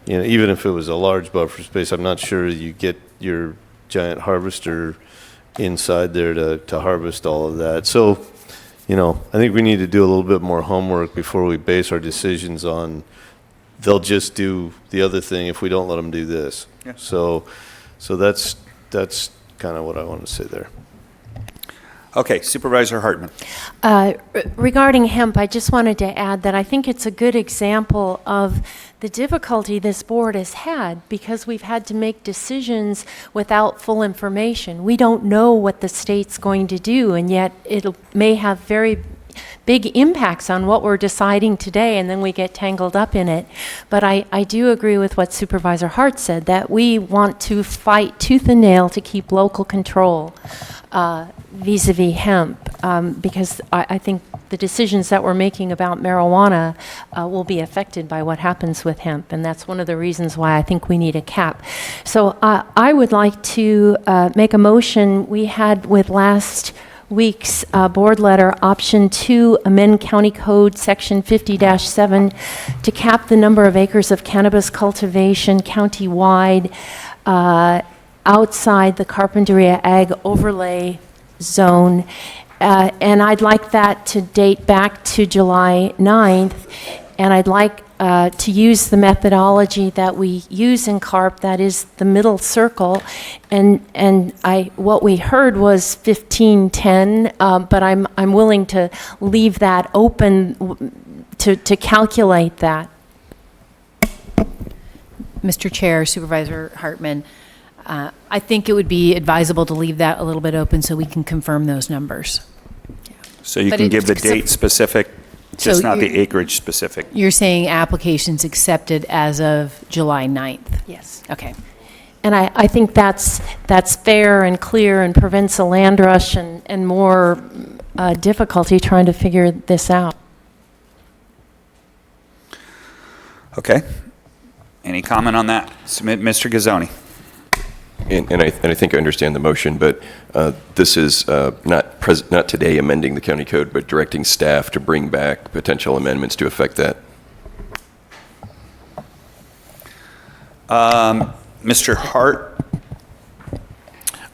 even if it was a large buffer space, I'm not sure you get your giant harvester inside there to harvest all of that. So, I think we need to do a little bit more homework before we base our decisions on they'll just do the other thing if we don't let them do this. Yeah. So that's kind of what I want to say there. Okay, Supervisor Hartman. Regarding hemp, I just wanted to add that I think it's a good example of the difficulty this board has had because we've had to make decisions without full information. We don't know what the state's going to do, and yet it may have very big impacts on what we're deciding today, and then we get tangled up in it. But I do agree with what Supervisor Hart said, that we want to fight tooth and nail to keep local control vis-a-vis hemp, because I think the decisions that we're making about marijuana will be affected by what happens with hemp, and that's one of the reasons why I think we need a cap. So I would like to make a motion. We had with last week's board letter, option 2, amend County Code Section 50-7 to cap the number of acres of cannabis cultivation county-wide outside the Carpinteria Ag Overlay Zone. And I'd like that to date back to July 9th. And I'd like to use the methodology that we use in CARP, that is the middle circle. And what we heard was 1510, but I'm willing to leave that open to calculate that. Mr. Chair, Supervisor Hartman, I think it would be advisable to leave that a little bit open so we can confirm those numbers. So you But can it's give the except- date specific, just So not the you- acreage specific. You're saying applications accepted as of July 9th? Yes. Okay. And I think that's fair and clear and prevents a land rush and more difficulty trying to figure this out. Okay. Any comment on that? Submit, Mr. Gazzoni. And I think I understand the motion, but this is not today amending the county code, but directing staff to bring back potential amendments to affect that. Mr. Hart?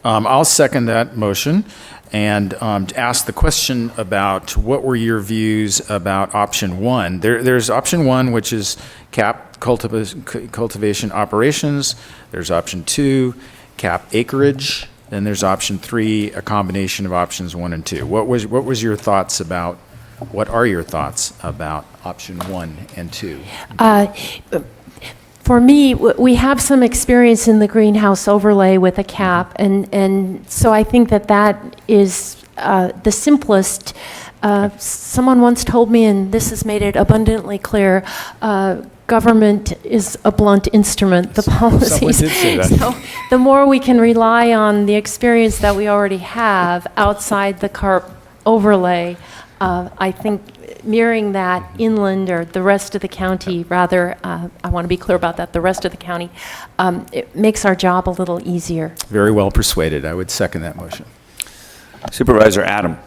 I'll second that motion and to ask the question about what were your views about option 1. There's option 1, which is cap cultivation operations. There's option 2, cap acreage. Then there's option 3, a combination of options 1 and 2. What are your thoughts about option 1 and 2? For me, we have some experience in the greenhouse overlay with a cap, and so I think that is the simplest. Someone once told me, and this has made it abundantly clear, government is a blunt instrument, the policies. Someone did say that. So the more we can rely on the experience that we already have outside the CARP overlay, I think mirroring that inland or the rest of the county, rather, I want to be clear about that, the rest of the county, it makes our job a little easier. Very well persuaded. I would second that motion. Supervisor Adam?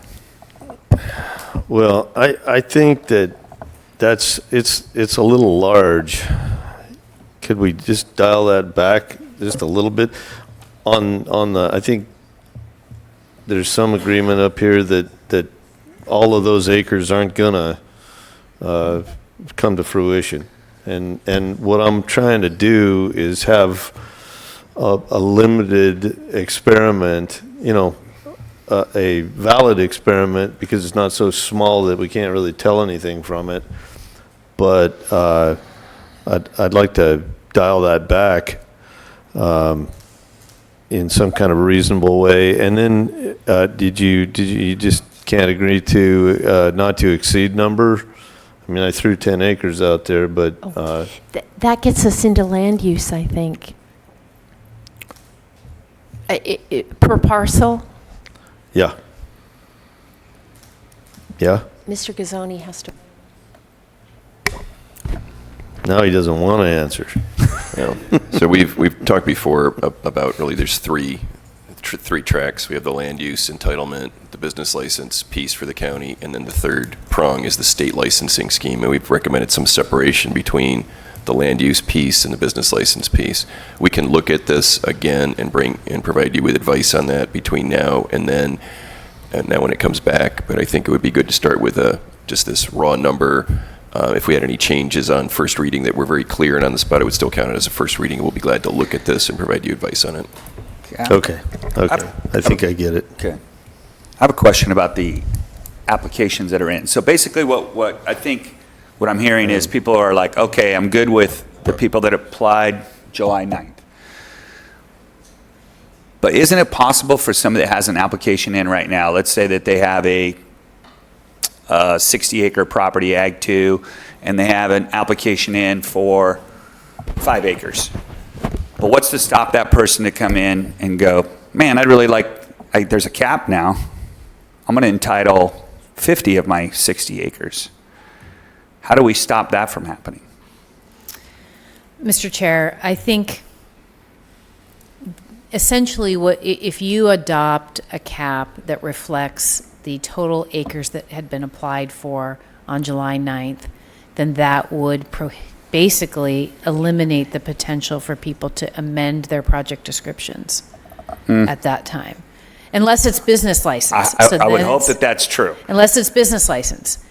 Well, I think it's a little large. Could we just dial that back just a little bit? I think there's some agreement up here that all of those acres aren't gonna come to fruition. And what I'm trying to do is have a limited experiment, a valid experiment, because it's not so small that we can't really tell anything from it. But I'd like to dial that back in some kind of reasonable way. And then did you just can't agree to not to exceed number? I mean, I threw 10 acres out there, but That gets us into land use, I think. Per parcel, yeah. Mr. Gazzoni has to. Now he doesn't want to answer. Yeah. So we've talked before about really there's three tracks. We have the land use entitlement, the business license piece for the county, and then the third prong is the state licensing scheme. And we've recommended some separation between the land use piece and the business license piece. We can look at this again and provide you with advice on that between now and then, and now when it comes back. But I think it would be good to start with just this raw number. If we had any changes on first reading that were very clear and on the spot, it would still count it as a first reading. We'll be glad to look at this and provide you advice on it. Okay. I think I get it. Okay. I have a question about the applications that are in. So basically what I think, what I'm hearing is people are like, okay, I'm good with the people that applied July 9th. But isn't it possible for somebody that has an application in right now, let's say that they have a 60-acre property, Ag 2, and they have an application in for 5 acres. But what's to stop that person to come in and go, man, I'd really there's a cap now. I'm going to entitle 50 of my 60 acres. How do we stop that from happening? Mr. Chair, I think essentially if you adopt a cap that reflects the total acres that had been applied for on July 9th, then that would basically eliminate the potential for people to amend their project descriptions at that time. Unless it's business license. I would hope that that's true. Unless it's business license.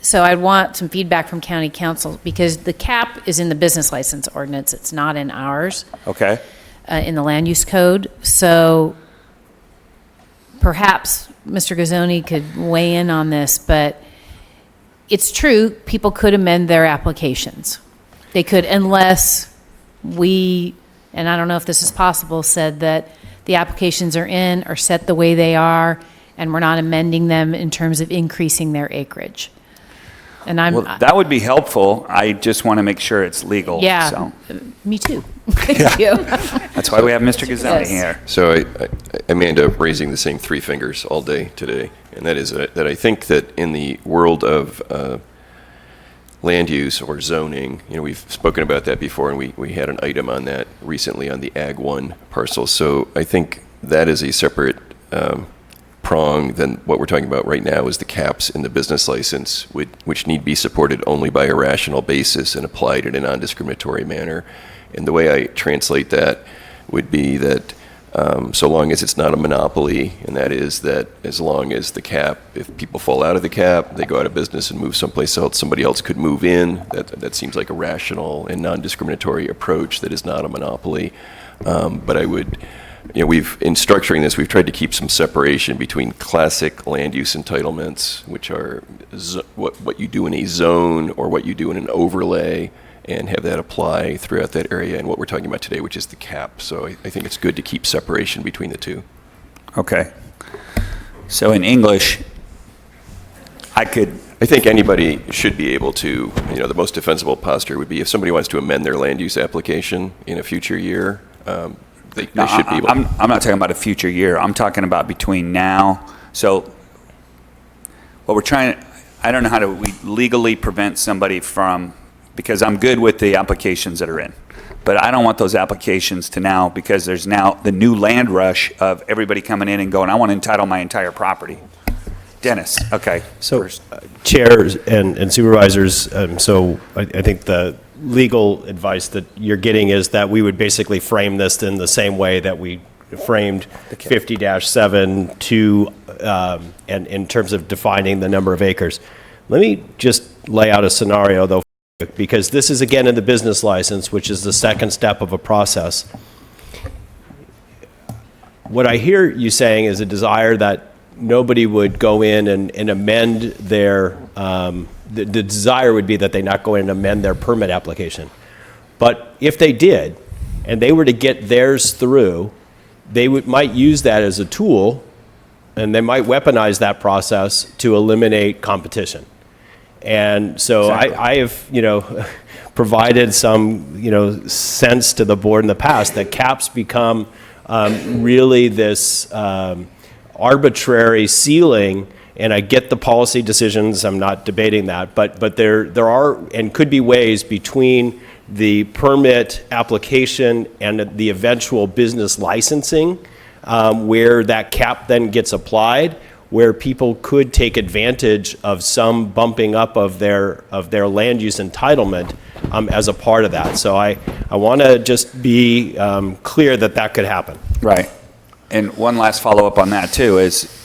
So I'd want some feedback from county council, because the cap is in the business license ordinance. It's not in ours. Okay. In the land use code. So perhaps Mr. Gazzoni could weigh in on this, but it's true, people could amend their applications. They could, unless we, and I don't know if this is possible, said that the applications are in or set the way they are, and we're not amending them in terms of increasing their acreage. And Well, that would be helpful. I just want to make sure it's legal. Yeah, So me too. Thank you. that's why we have Mr. Gazzoni Yes. here. So I may end up raising the same 3 fingers all day today, and that is that I think that in the world of land use or zoning, we've spoken about that before, and we had an item on that recently on the Ag 1 parcel. So I think that is a separate prong than what we're talking about right now is the caps in the business license, which need be supported only by a rational basis and applied in a non-discriminatory manner. And the way I translate that would be that so long as it's not a monopoly, and that is that as long as the cap, if people fall out of the cap, they go out of business and move someplace else, somebody else could move in. That seems like a rational and non-discriminatory approach that is not a monopoly. But I would, in structuring this, we've tried to keep some separation between classic land use entitlements, which are what you do in a zone or what you do in an overlay, and have that apply throughout that area, and what we're talking about today, which is the cap. So I think it's good to keep separation between the two. Okay. So in English, I think anybody should be able to, the most defensible posture would be if somebody wants to amend their land use application in a future year, they should be able to. I'm not talking about a future year. I'm talking about between now. So what we're I don't know how to legally prevent somebody from, because I'm good with the applications that are in. But I don't want those applications to now, because there's now the new land rush of everybody coming in and going, I want to entitle my entire property. Dennis, okay. So, chairs and supervisors, so I think the legal advice that you're getting is that we would basically frame this in the same way that we framed 50-7 to, and in terms of defining the number of acres. Let me just lay out a scenario, though, because this is, again, in the business license, which is the second step of a process. What I hear you saying is a desire that nobody would go in and amend their, the desire would be that they not go in and amend their permit application. But if they did, and they were to get theirs through, they might use that as a tool, and they might weaponize that process to eliminate competition. And so exactly. I have, provided some, sense to the board in the past that caps become really this arbitrary ceiling, and I get the policy decisions, I'm not debating that, but there are and could be ways between the permit application and the eventual business licensing where that cap then gets applied, where people could take advantage of some bumping up of their land use entitlement as a part of that. So I want to just be clear that that could happen. Right. And one last follow-up on that, too, is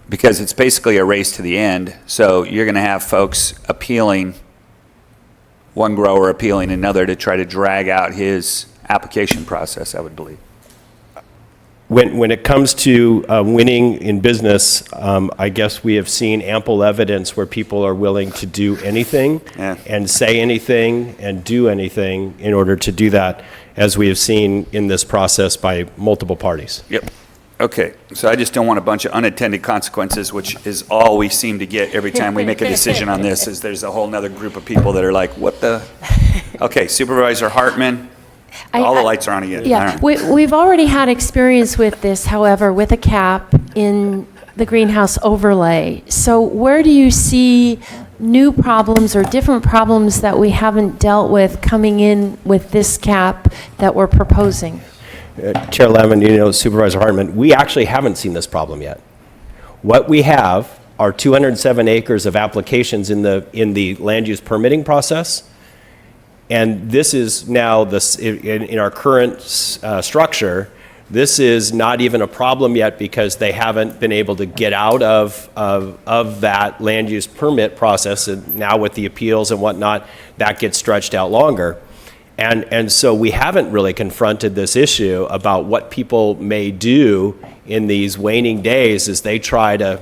because it's basically a race to the end, so you're going to have folks appealing, one grower appealing another to try to drag out his application process, I would believe. When it comes to winning in business, I guess we have seen ample evidence where people are willing to do anything and say anything and do anything in order to do that, as we have seen in this process by multiple parties. Yep. Okay, so I just don't want a bunch of unintended consequences, which is all we seem to get every time we make a decision on this, is there's a whole nother group of people that are like, what the? Okay, Supervisor Hartman, all the lights are on again. Yeah, All right. we've already had experience with this, however, with a cap in the greenhouse overlay. So where do you see new problems or different problems that we haven't dealt with coming in with this cap that we're proposing? Chair Lemon, Supervisor Hartman, we actually haven't seen this problem yet. What we have are 207 acres of applications in the land use permitting process. And this is now, in our current structure, this is not even a problem yet because they haven't been able to get out of that land use permit process. And now with the appeals and whatnot, that gets stretched out longer. And so we haven't really confronted this issue about what people may do in these waning days as they try to,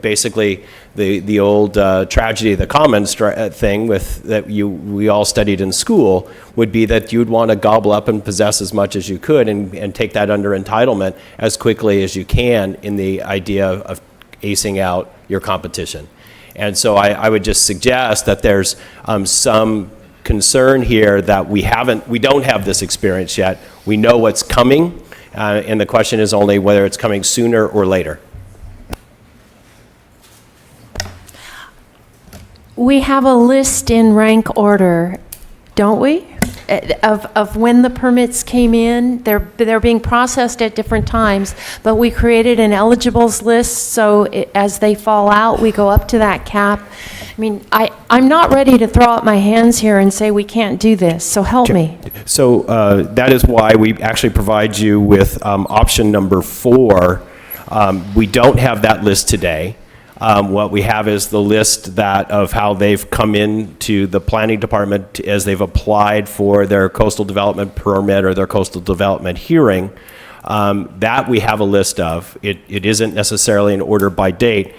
basically the old tragedy of the commons thing we all studied in school would be that you'd want to gobble up and possess as much as you could and take that under entitlement as quickly as you can in the idea of acing out your competition. And so I would just suggest that there's some concern here that we don't have this experience yet. We know what's coming, and the question is only whether it's coming sooner or later. We have a list in rank order, don't we? Of when the permits came in. They're being processed at different times, but we created an eligibles list, so as they fall out, we go up to that cap. I mean, I'm not ready to throw up my hands here and say we can't do this, so help me. So that is why we actually provide you with option number 4. We don't have that list today. What we have is the list of how they've come into the planning department as they've applied for their coastal development permit or their coastal development hearing. That we have a list of. It isn't necessarily in order by date.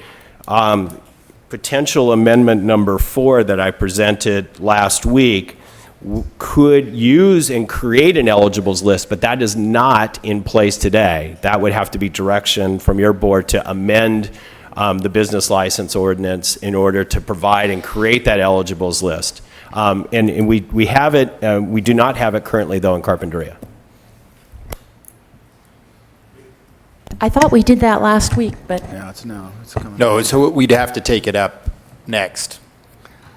Potential amendment number 4 that I presented last week could use and create an eligibles list, but that is not in place today. That would have to be direction from your board to amend the business license ordinance in order to provide and create that eligibles list. And we have it, we do not have it currently though in Carpinteria. I thought we did that last week, but Yeah, it's coming. No, so we'd have to take it up next.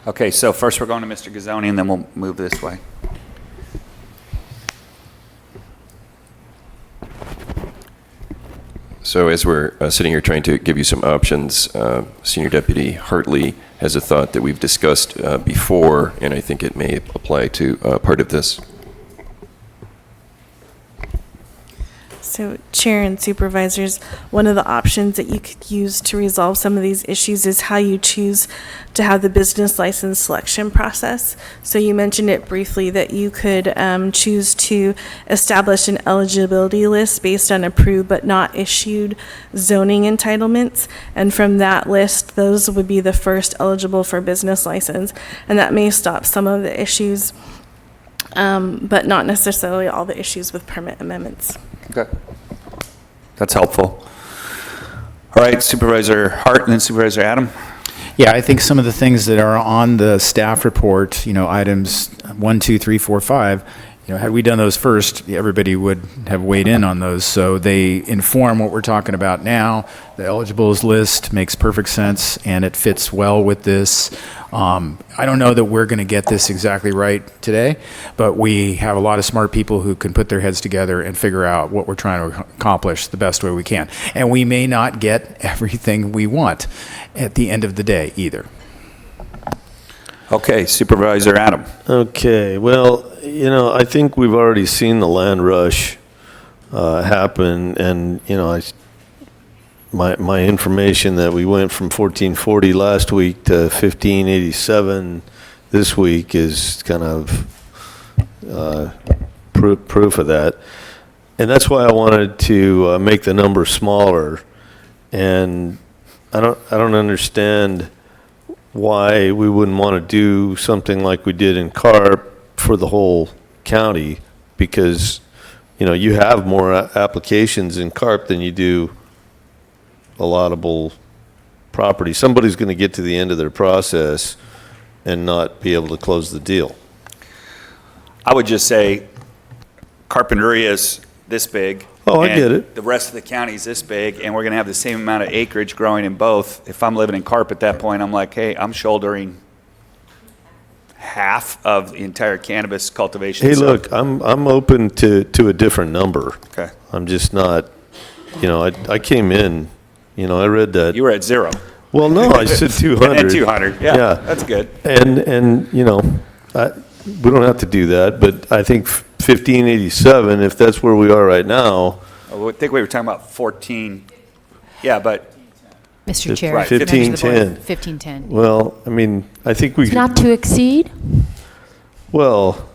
Okay, so first we're going to Mr. Gazzoni, and then we'll move this way. So as we're sitting here trying to give you some options, Senior Deputy Hartley has a thought that we've discussed before, and I think it may apply to part of this. So, Chair and Supervisors, one of the options that you could use to resolve some of these issues is how you choose to have the business license selection process. So you mentioned it briefly that you could choose to establish an eligibility list based on approved but not issued zoning entitlements. And from that list, those would be the first eligible for business license. And that may stop some of the issues, but not necessarily all the issues with permit amendments. Okay. That's helpful. All right, Supervisor Hart and then Supervisor Adam. Yeah, I think some of the things that are on the staff report, items 1, 2, 3, 4, 5, had we done those first, everybody would have weighed in on those. So they inform what we're talking about now. The eligibles list makes perfect sense, and it fits well with this. I don't know that we're going to get this exactly right today, but we have a lot of smart people who can put their heads together and figure out what we're trying to accomplish the best way we can. And we may not get everything we want at the end of the day either. Okay, Supervisor Adam. Okay, well, I think we've already seen the land rush happen, and, my information that we went from 1440 last week to 1587 this week is kind of proof of that. And that's why I wanted to make the number smaller. And I don't understand why we wouldn't want to do something like we did in Carp for the whole county, because you have more applications in Carp than you do allotable property. Somebody's going to get to the end of their process and not be able to close the deal. I would just say Carpinteria is this big. Oh, I and get it. The rest of the county is this big, and we're going to have the same amount of acreage growing in both. If I'm living in Carp at that point, I'm like, hey, I'm shouldering half of the entire cannabis cultivation. Hey, So- look, I'm open to a different number. Okay. I'm just not, I came in, I read that. You were at 0. Well, no, I said 200. And 200, yeah, that's good. And we don't have to do that, but I think 1587, if that's where we are right now. I think we were talking about 14. Yeah, but Mr. Chair. right, members of the board, 1510. 1510. Well, I think we could. Not to exceed? Well,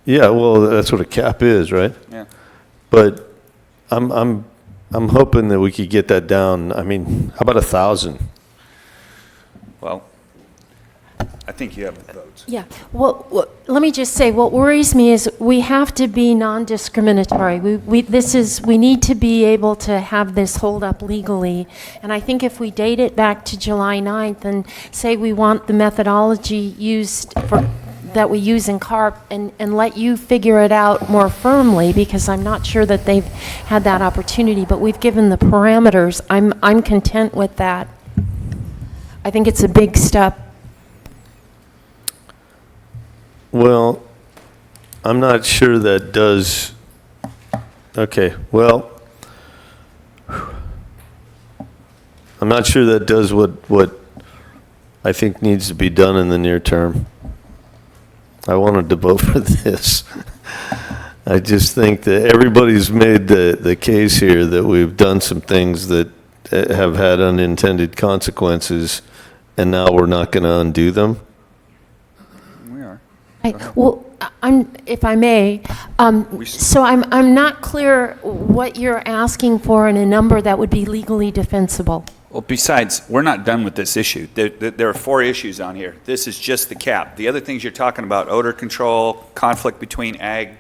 yeah, that's what a cap is, right? yeah. But I'm hoping that we could get that down. How about 1,000? Well, I think you have the votes. Yeah, well, let me just say, what worries me is we have to be non-discriminatory. We need to be able to have this hold up legally. And I think if we date it back to July 9th and say we want the methodology that we use in CARP and let you figure it out more firmly, because I'm not sure that they've had that opportunity, but we've given the parameters. I'm content with that. I think it's a big step. Well, I'm not sure that does. Okay, well, I'm not sure that does what I think needs to be done in the near term. I wanted to vote for this. I just think that everybody's made the case here that we've done some things that have had unintended consequences, and now we're not going to undo them. We are. Well, if I may, so I'm not clear what you're asking for in a number that would be legally defensible. Well, besides, we're not done with this issue. There are 4 issues on here. This is just the cap. The other things you're talking about, odor control, conflict between ag,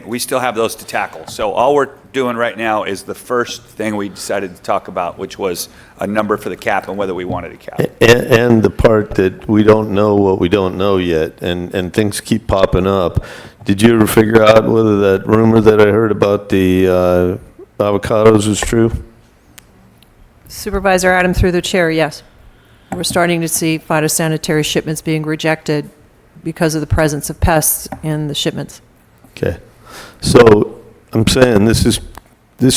we still have those to tackle. So all we're doing right now is the first thing we decided to talk about, which was a number for the cap and whether we wanted a cap. And the part that we don't know what we don't know yet, and things keep popping up. Did you ever figure out whether that rumor that I heard about the avocados was true? Supervisor Adam, through the chair, yes. We're starting to see phytosanitary shipments being rejected because of the presence of pests in the shipments. Okay. So I'm saying this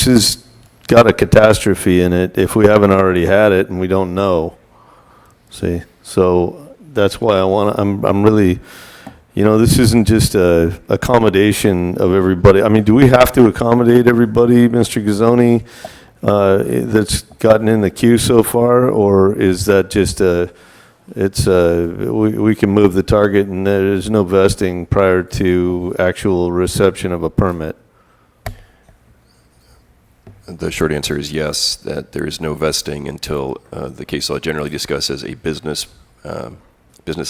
is got a catastrophe in it if we haven't already had it and we don't know. See? So that's why I'm really, this isn't just a accommodation of everybody. Do we have to accommodate everybody, Mr. Gazzoni, that's gotten in the queue so far, or is that just we can move the target and there's no vesting prior to actual reception of a permit? The short answer is yes, that there is no vesting until the case law generally discusses a business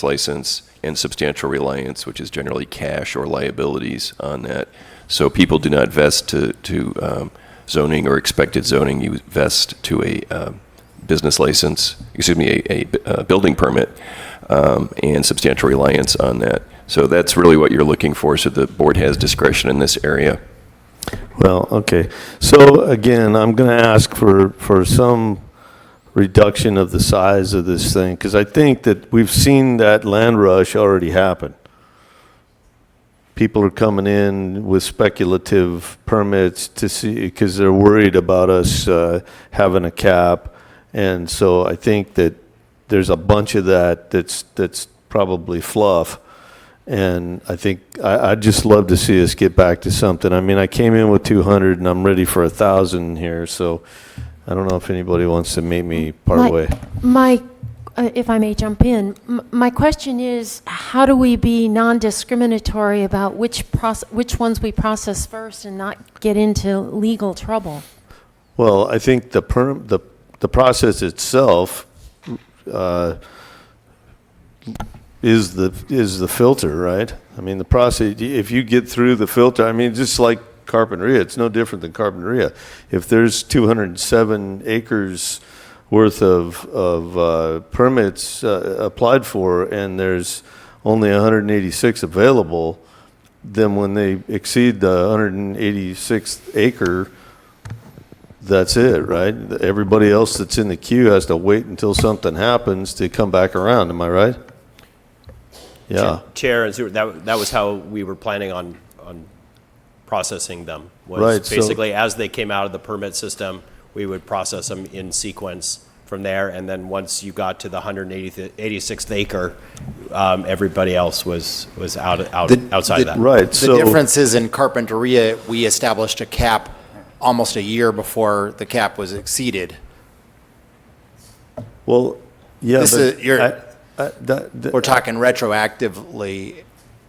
license and substantial reliance, which is generally cash or liabilities on that. So people do not vest to zoning or expected zoning. You vest to a business license, a building permit, and substantial reliance on that. So that's really what you're looking for. So the board has discretion in this area. Well, okay. So again, I'm going to ask for some reduction of the size of this thing, because I think that we've seen that land rush already happen. People are coming in with speculative permits to see, because they're worried about us having a cap. And so I think that there's a bunch of that's probably fluff. And I think I'd just love to see us get back to something. I mean, I came in with 200 and I'm ready for 1,000 here. So I don't know if anybody wants to meet me part way. If I may jump in, my question is, how do we be non-discriminatory about which ones we process first and not get into legal trouble? Well, I think the process itself is the filter, right? I mean, the process, if you get through the filter, I mean, just like Carpinteria, it's no different than Carpinteria. If there's 207 acres worth of permits applied for and there's only 186 available, then when they exceed the 186th acre, that's it, right? Everybody else that's in the queue has to wait until something happens to come back around. Am I right? Yeah. Chair and Super, that was how we were planning on processing them. Was Right, so- basically, as they came out of the permit system, we would process them in sequence from there, and then once you got to the 186th acre, everybody else was outside of that. Right, The so. difference is in Carpinteria, we established a cap almost a year before the cap was exceeded. Well, yeah, This but is- you're- that- We're talking retroactively.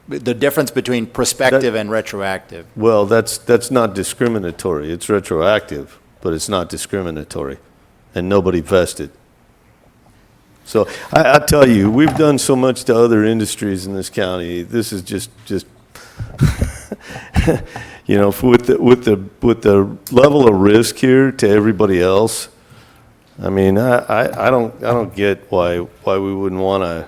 The difference between prospective and retroactive. well, that's not discriminatory. It's retroactive, but it's not discriminatory, and nobody vested. So I tell you, we've done so much to other industries in this county. This is just you know, with the level of risk here to everybody else. I mean, I don't get why we wouldn't want to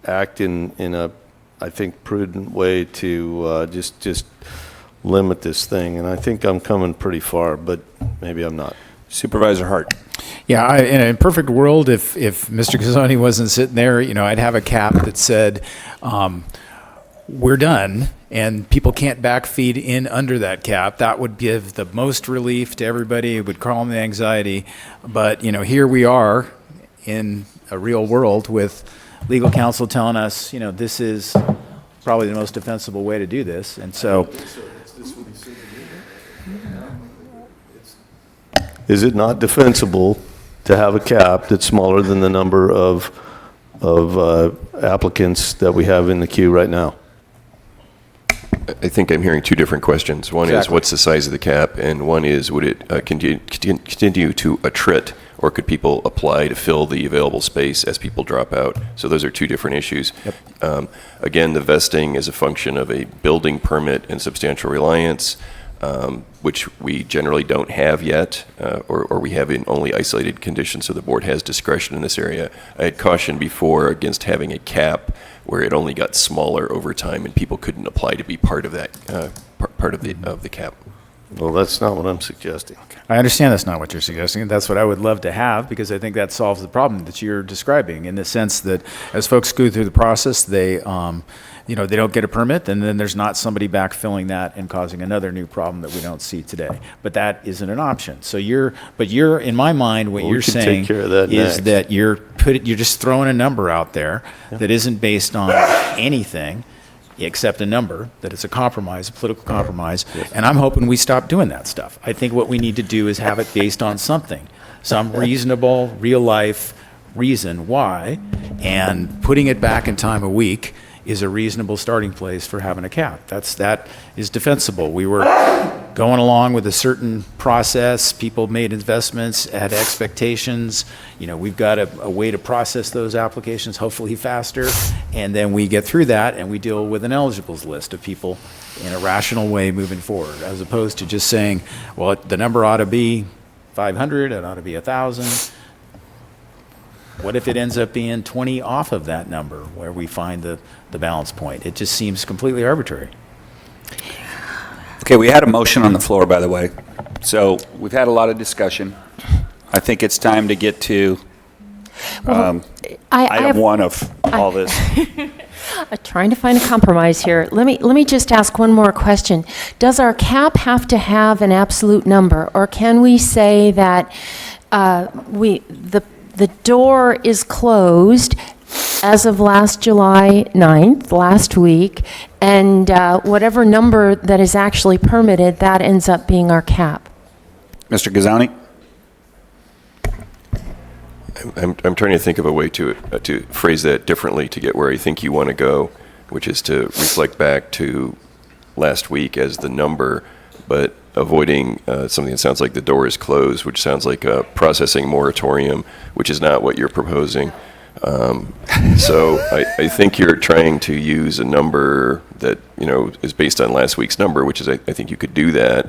act in a, I think, prudent way to just limit this thing. And I think I'm coming pretty far, but maybe I'm not. Supervisor Hart. Yeah, in a perfect world, if Mr. Cazzoni wasn't sitting there, I'd have a cap that said, we're done, and people can't backfeed in under that cap. That would give the most relief to everybody. It would calm the anxiety. But, here we are in a real world with legal counsel telling us, this is probably the most defensible way to do this. And so, Is it not defensible to have a cap that's smaller than the number of applicants that we have in the queue right now? I think I'm hearing two different questions. One is, Exactly. what's the size of the cap? And one is, would it continue to attrit, or could people apply to fill the available space as people drop out? So those are two different issues. Again, the vesting is a function of a building permit and substantial reliance, which we generally don't have yet, or we have in only isolated conditions, so the board has discretion in this area. I had cautioned before against having a cap where it only got smaller over time and people couldn't apply to be part of that, part of the cap. Well, that's not what I'm suggesting. I understand that's not what you're suggesting. That's what I would love to have, because I think that solves the problem that you're describing, in the sense that as folks go through the process, they don't get a permit, and then there's not somebody backfilling that and causing another new problem that we don't see today. But that isn't an option. So you're in my mind, what Well, we you're can take saying care of that is next. that you're just throwing a number out there that isn't based on anything except a number, that it's a compromise, a political compromise, and I'm hoping we stop doing that stuff. I think what we need to do is have it based on something, some reasonable, real-life reason why, and putting it back in time a week is a reasonable starting place for having a cap. That is defensible. We were going along with a certain process. People made investments, had expectations. We've got a way to process those applications, hopefully faster, and then we get through that and we deal with an eligibles list of people in a rational way moving forward, as opposed to just saying, well, the number ought to be 500, it ought to be 1,000. What if it ends up being 20 off of that number, where we find the balance point? It just seems completely arbitrary. Okay, we had a motion on the floor, by the way. So we've had a lot of discussion. I think it's time to get to I item have, one of all this. trying to find a compromise here. Let me just ask one more question. Does our cap have to have an absolute number, or can we say that the door is closed as of last July 9th, last week, and whatever number that is actually permitted, that ends up being our cap? Mr. Gazani? I'm trying to think of a way to phrase that differently to get where I think you want to go, which is to reflect back to last week as the number, but avoiding something that sounds like the door is closed, which sounds like a processing moratorium, which is not what you're proposing. So I think you're trying to use a number that, is based on last week's number, which is, I think you could do that,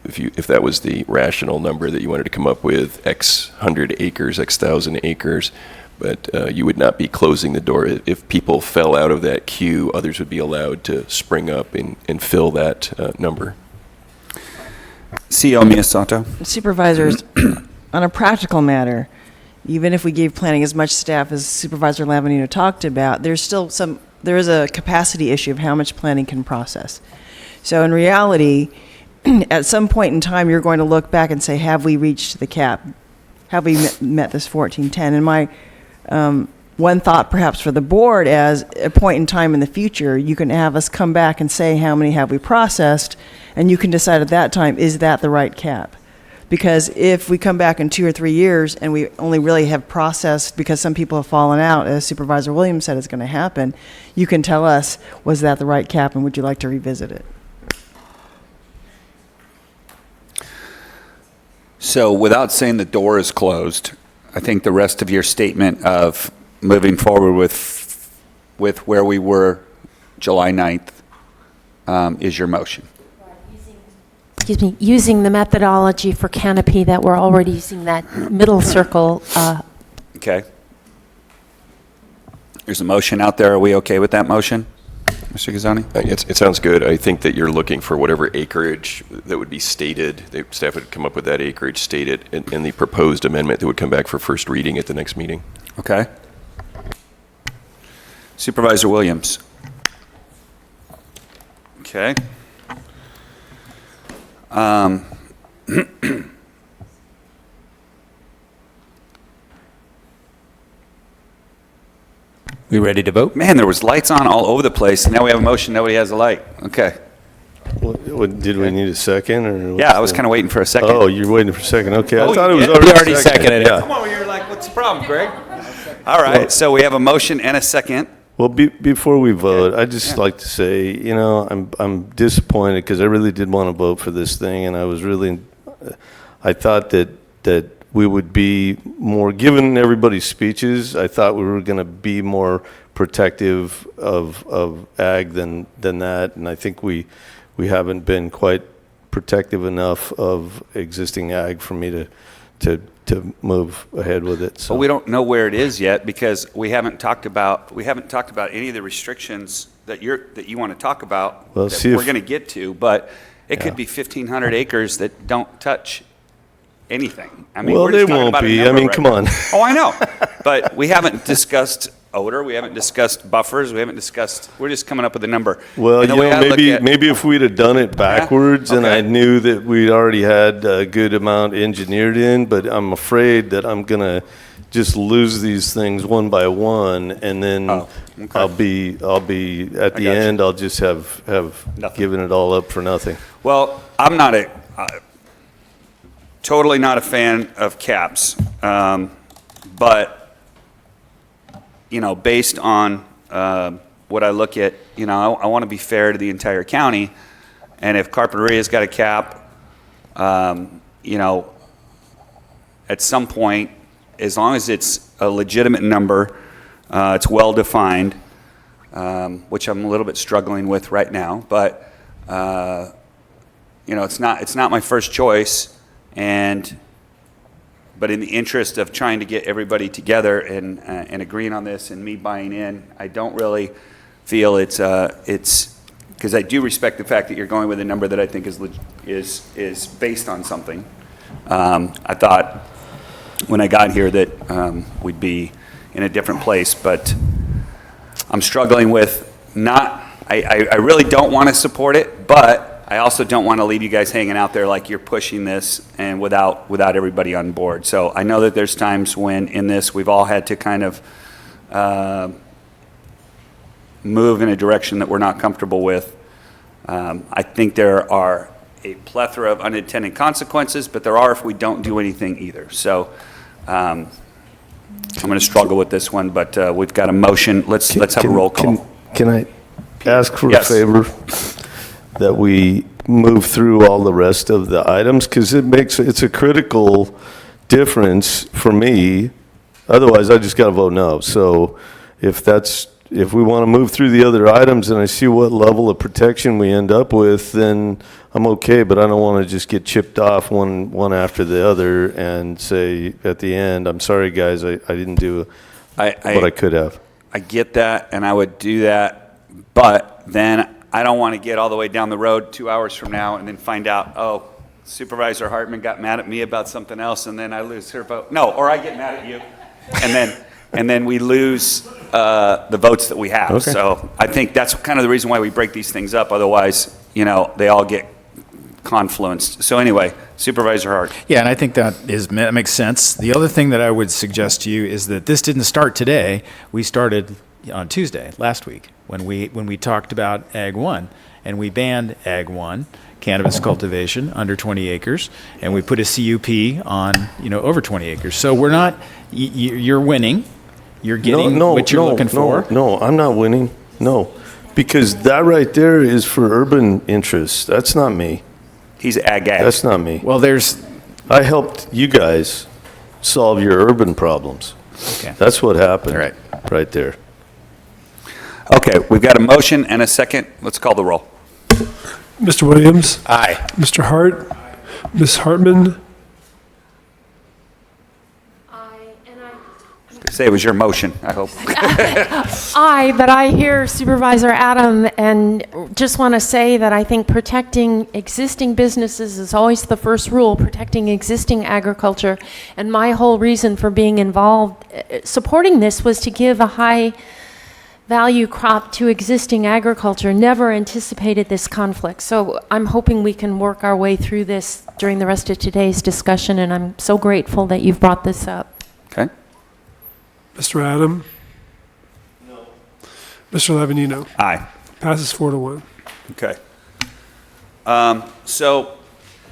if that was the rational number that you wanted to come up with, X hundred acres, X thousand acres, but you would not be closing the door. If people fell out of that queue, others would be allowed to spring up and fill that number. CEO Miyasato? Supervisors, on a practical matter, even if we gave planning as much staff as Supervisor Lavanino talked about, there is a capacity issue of how much planning can process. So in reality, at some point in time, you're going to look back and say, have we reached the cap? Have we met this 1410? And my one thought perhaps for the board, as a point in time in the future, you can have us come back and say, how many have we processed? And you can decide at that time, is that the right cap? Because if we come back in 2 or 3 years and we only really have processed because some people have fallen out, as Supervisor Williams said is going to happen, you can tell us, was that the right cap and would you like to revisit it? So without saying the door is closed, I think the rest of your statement of moving forward with where we were July 9th is your motion. Excuse me, using the methodology for canopy that we're already using, that middle circle. Okay. There's a motion out there. Are we okay with that motion, Mr. Gazani? It sounds good. I think that you're looking for whatever acreage that would be stated. The staff would come up with that acreage stated in the proposed amendment that would come back for first reading at the next meeting. Okay. Supervisor Williams. Okay. We ready to vote? Man, there was lights on all over the place, and now we have a motion, nobody has a light. Okay. Did we need a second, or? Yeah, I was kind of waiting for a second. Oh, you're waiting for a second, okay. I Oh, thought it was yeah, already we already seconded it. Yeah. Come on, you're like, what's the problem, Greg? All right, so we have a motion and a second. Well, before we vote, I'd just like to say, I'm disappointed because I really did want to vote for this thing, and I thought that we would be more, given everybody's speeches, I thought we were going to be more protective of ag than that, and I think we haven't been quite protective enough of existing ag for me to move ahead with it. So But we don't know where it is yet because we haven't talked about any of the restrictions that you want to talk about Well, that see we're if- going to get to, but it Yeah. could be 1,500 acres that don't touch anything. I mean, Well, we're just they talking won't about a be. I number mean, right come now. on. Oh, I know, but we haven't discussed odor. We haven't discussed buffers. We haven't discussed. We're just coming up with a number. Well, And the way I look at- maybe if we'd have done it backwards and I Okay. knew that we'd already had a good amount engineered in, but I'm afraid that I'm going to just lose these things one by one, and then Oh, okay. I'll be at the got you. end, I'll just have Nothing. given it all up for nothing. Well, I'm not totally not a fan of caps, but based on what I look at, I want to be fair to the entire county, and if Carpinteria's got a cap, at some point, as long as it's a legitimate number, it's well defined, which I'm a little bit struggling with right now, but it's not my first choice, but in the interest of trying to get everybody together and agreeing on this and me buying in, I don't really feel it's because I do respect the fact that you're going with a number that I think is based on something. I thought when I got here that we'd be in a different place, but I'm struggling with I really don't want to support it, but I also don't want to leave you guys hanging out there like you're pushing this and without everybody on board. So I know that there's times when in this we've all had to kind of move in a direction that we're not comfortable with. I think there are a plethora of unintended consequences, but there are if we don't do anything either. So I'm going to struggle with this one, but we've got a motion. Let's have a roll call. Can I ask for Yes. a favor? That we move through all the rest of the items, because it's a critical difference for me. Otherwise, I just got to vote no. So if we want to move through the other items and I see what level of protection we end up with, then I'm okay, but I don't want to just get chipped off one after the other and say at the end, I'm sorry, guys, I didn't do what I could have. I get that, and I would do that, but then I don't want to get all the way down the road 2 hours from now and then find out, oh, Supervisor Hartman got mad at me about something else, and then I lose her vote. No, or I get mad at you, and then we lose the votes that we have. Okay. So I think that's kind of the reason why we break these things up. Otherwise, they all get confluenced. So anyway, Supervisor Hart. Yeah, and I think that makes sense. The other thing that I would suggest to you is that this didn't start today. We started on Tuesday, last week, when we talked about Ag 1, and we banned Ag 1, cannabis cultivation under 20 acres, and we put a CUP on, over 20 acres. So we're not, you're winning. You're getting what you're looking for. No, I'm not winning. No, because that right there is for urban interests. That's not me. He's Ag. That's not me. Well, I helped you guys solve your urban problems. Okay. That's what happened. All right. Right there. Okay, we've got a motion and a second. Let's call the roll. Mr. Williams? Aye. Mr. Hart? Ms. Hartman? Say it was your motion, I hope. But I hear Supervisor Adam, and just want to say that I think protecting existing businesses is always the first rule, protecting existing agriculture. And my whole reason for being involved, supporting this, was to give a high value crop to existing agriculture. Never anticipated this conflict. So I'm hoping we can work our way through this during the rest of today's discussion, and I'm so grateful that you've brought this up. Okay. Mr. Adam? No. Mr. Lavanino? Aye. Passes 4-1. Okay. So,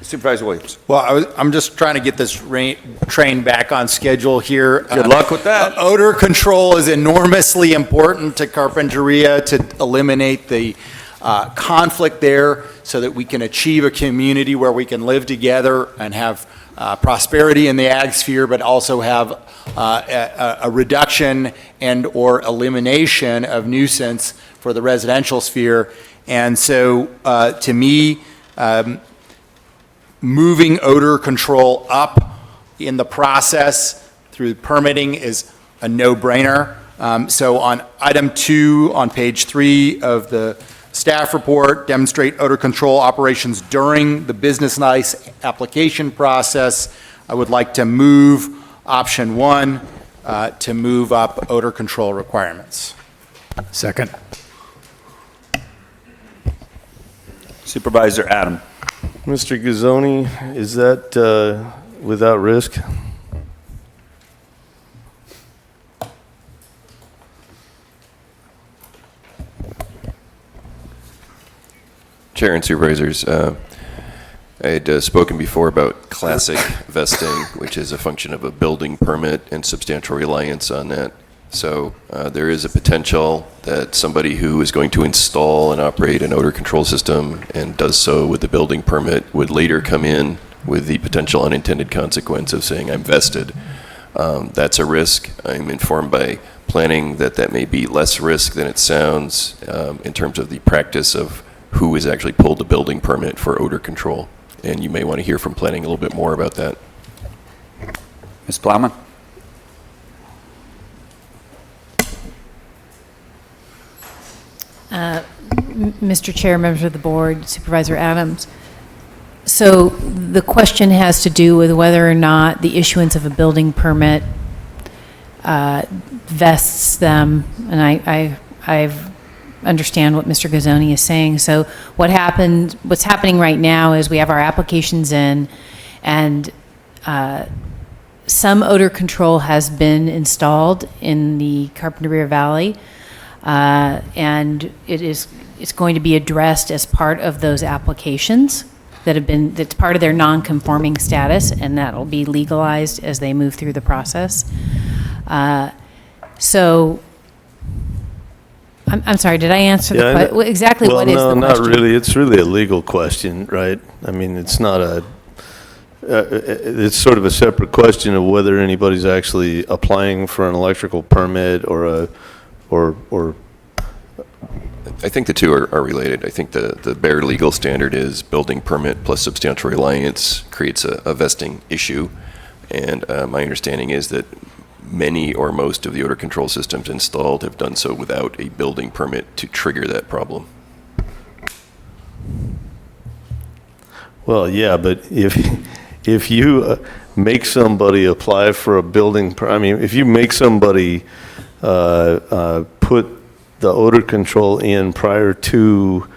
Supervisor Williams. Well, I'm just trying to get this train back on schedule here. Good luck with that. Odor control is enormously important to Carpinteria to eliminate the conflict there so that we can achieve a community where we can live together and have prosperity in the ag sphere, but also have a reduction and or elimination of nuisance for the residential sphere. And so to me, moving odor control up in the process through permitting is a no-brainer. So on item 2 on page 3 of the staff report, demonstrate odor control operations during the business license application process, I would like to move option 1 to move up odor control requirements. second. Supervisor Adam. Mr. Gazzoni, is that without risk? Chair and Supervisors, I had spoken before about classic vesting, which is a function of a building permit and substantial reliance on that. So there is a potential that somebody who is going to install and operate an odor control system and does so with the building permit would later come in with the potential unintended consequence of saying, I'm vested. That's a risk. I'm informed by planning that that may be less risk than it sounds in terms of the practice of who has actually pulled the building permit for odor control. And you may want to hear from planning a little bit more about that. Ms. Plowman. Mr. Chair, members of the board, Supervisor Adams. So the question has to do with whether or not the issuance of a building permit vests them, and I understand what Mr. Gazzoni is saying. So what's happening right now is we have our applications in, and some odor control has been installed in the Carpenter Valley, and it's going to be addressed as part of those applications that's part of their non-conforming status, and that'll be legalized as they move through the process. So, I'm sorry, did I answer the question? Exactly what is the question? Well, no, not really. It's really a legal question, right? I mean, it's not it's sort of a separate question of whether anybody's actually applying for an electrical permit or I think the two are related. I think the bare legal standard is building permit plus substantial reliance creates a vesting issue. And my understanding is that many or most of the odor control systems installed have done so without a building permit to trigger that problem. Well, yeah, but if you make somebody apply for a building, I mean, if you make somebody put the odor control in prior to,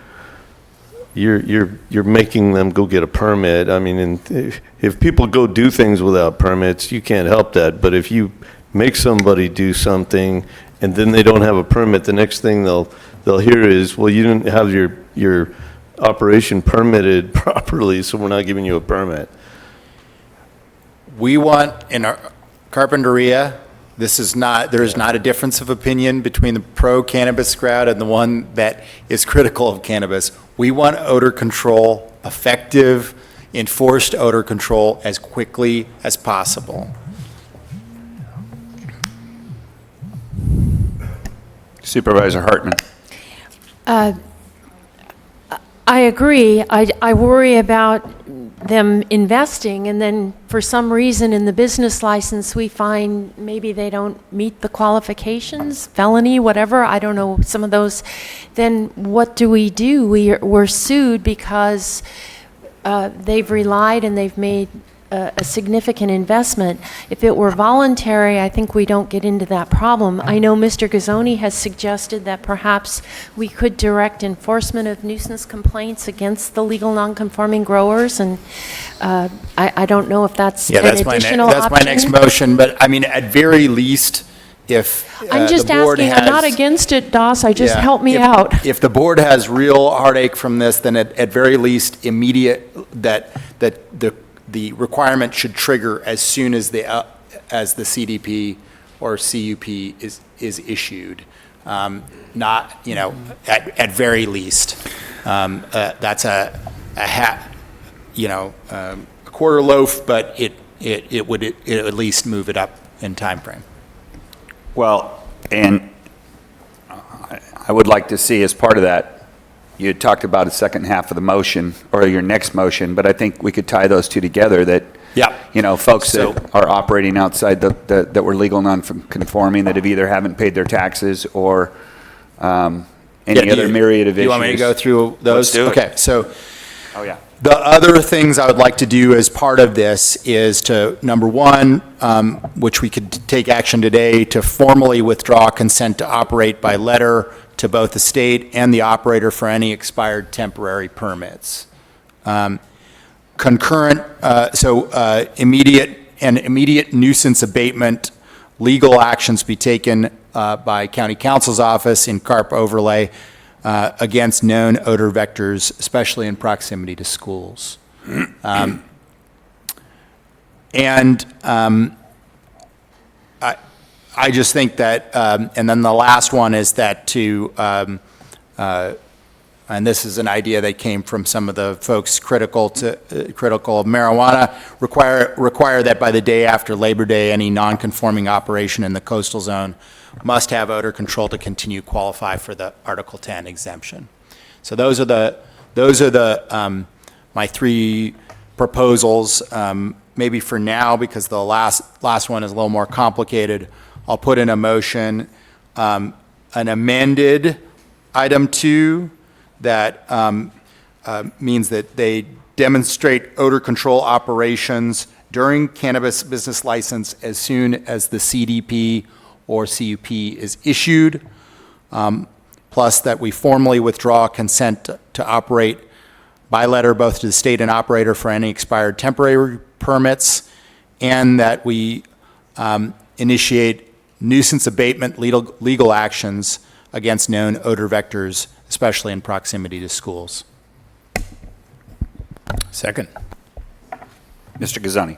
you're making them go get a permit. I mean, if people go do things without permits, you can't help that. But if you make somebody do something and then they don't have a permit, the next thing they'll hear is, well, you didn't have your operation permitted properly, so we're not giving you a permit. We want, in our Carpinteria, there is not a difference of opinion between the pro-cannabis crowd and the one that is critical of cannabis. We want odor control, effective, enforced odor control as quickly as possible. Supervisor Hartman. I agree. I worry about them investing, and then for some reason in the business license, we find maybe they don't meet the qualifications, felony, whatever, I don't know, some of those. Then what do? We're sued because they've relied and they've made a significant investment. If it were voluntary, I think we don't get into that problem. I know Mr. Gazzoni has suggested that perhaps we could direct enforcement of nuisance complaints against the legal non-conforming growers, and I don't know if that's an additional option. That's my next motion, but I mean, at very least, if I'm just the board asking, I'm not against it, Doss, help me out. If the board has real heartache from this, then at very least, immediate, that the requirement should trigger as soon as the CDP or CUP is issued. Not, at very least. That's a quarter loaf, but it would at least move it up in time frame. Well, and I would like to see as part of that, you had talked about a second half of the motion, or your next motion, but I think we could tie those two together, that, folks that are operating outside that were legal non-conforming, that have either haven't paid their taxes or any other myriad of issues. You want me to go through those? Let's do it. Okay, so. Oh, yeah. The other things I would like to do as part of this is to, number one, which we could take action today, to formally withdraw consent to operate by letter to both the state and the operator for any expired temporary permits. Immediate nuisance abatement, legal actions be taken by County Counsel's office in CARP overlay against known odor vectors, especially in proximity to schools. I just think that, and then the last one is that and this is an idea that came from some of the folks critical of marijuana, require that by the day after Labor Day, any non-conforming operation in the coastal zone must have odor control to continue qualify for the Article 10 exemption. So those are my three proposals. Maybe for now, because the last one is a little more complicated, I'll put in a motion an amended item 2 that means that they demonstrate odor control operations during cannabis business license as soon as the CDP or CUP is issued, plus that we formally withdraw consent to operate by letter both to the state and operator for any expired temporary permits, and that we initiate nuisance abatement legal actions against known odor vectors, especially in proximity to schools. Second. Mr. Ghazzani.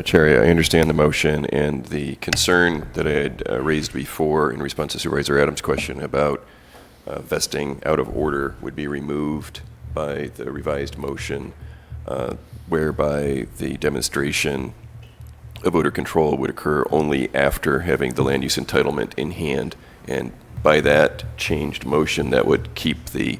Chair, I understand the motion and the concern that I had raised before in response to Supervisor Adams' question about vesting out of order would be removed by the revised motion, whereby the demonstration of odor control would occur only after having the land use entitlement in hand. And by that changed motion, that would keep the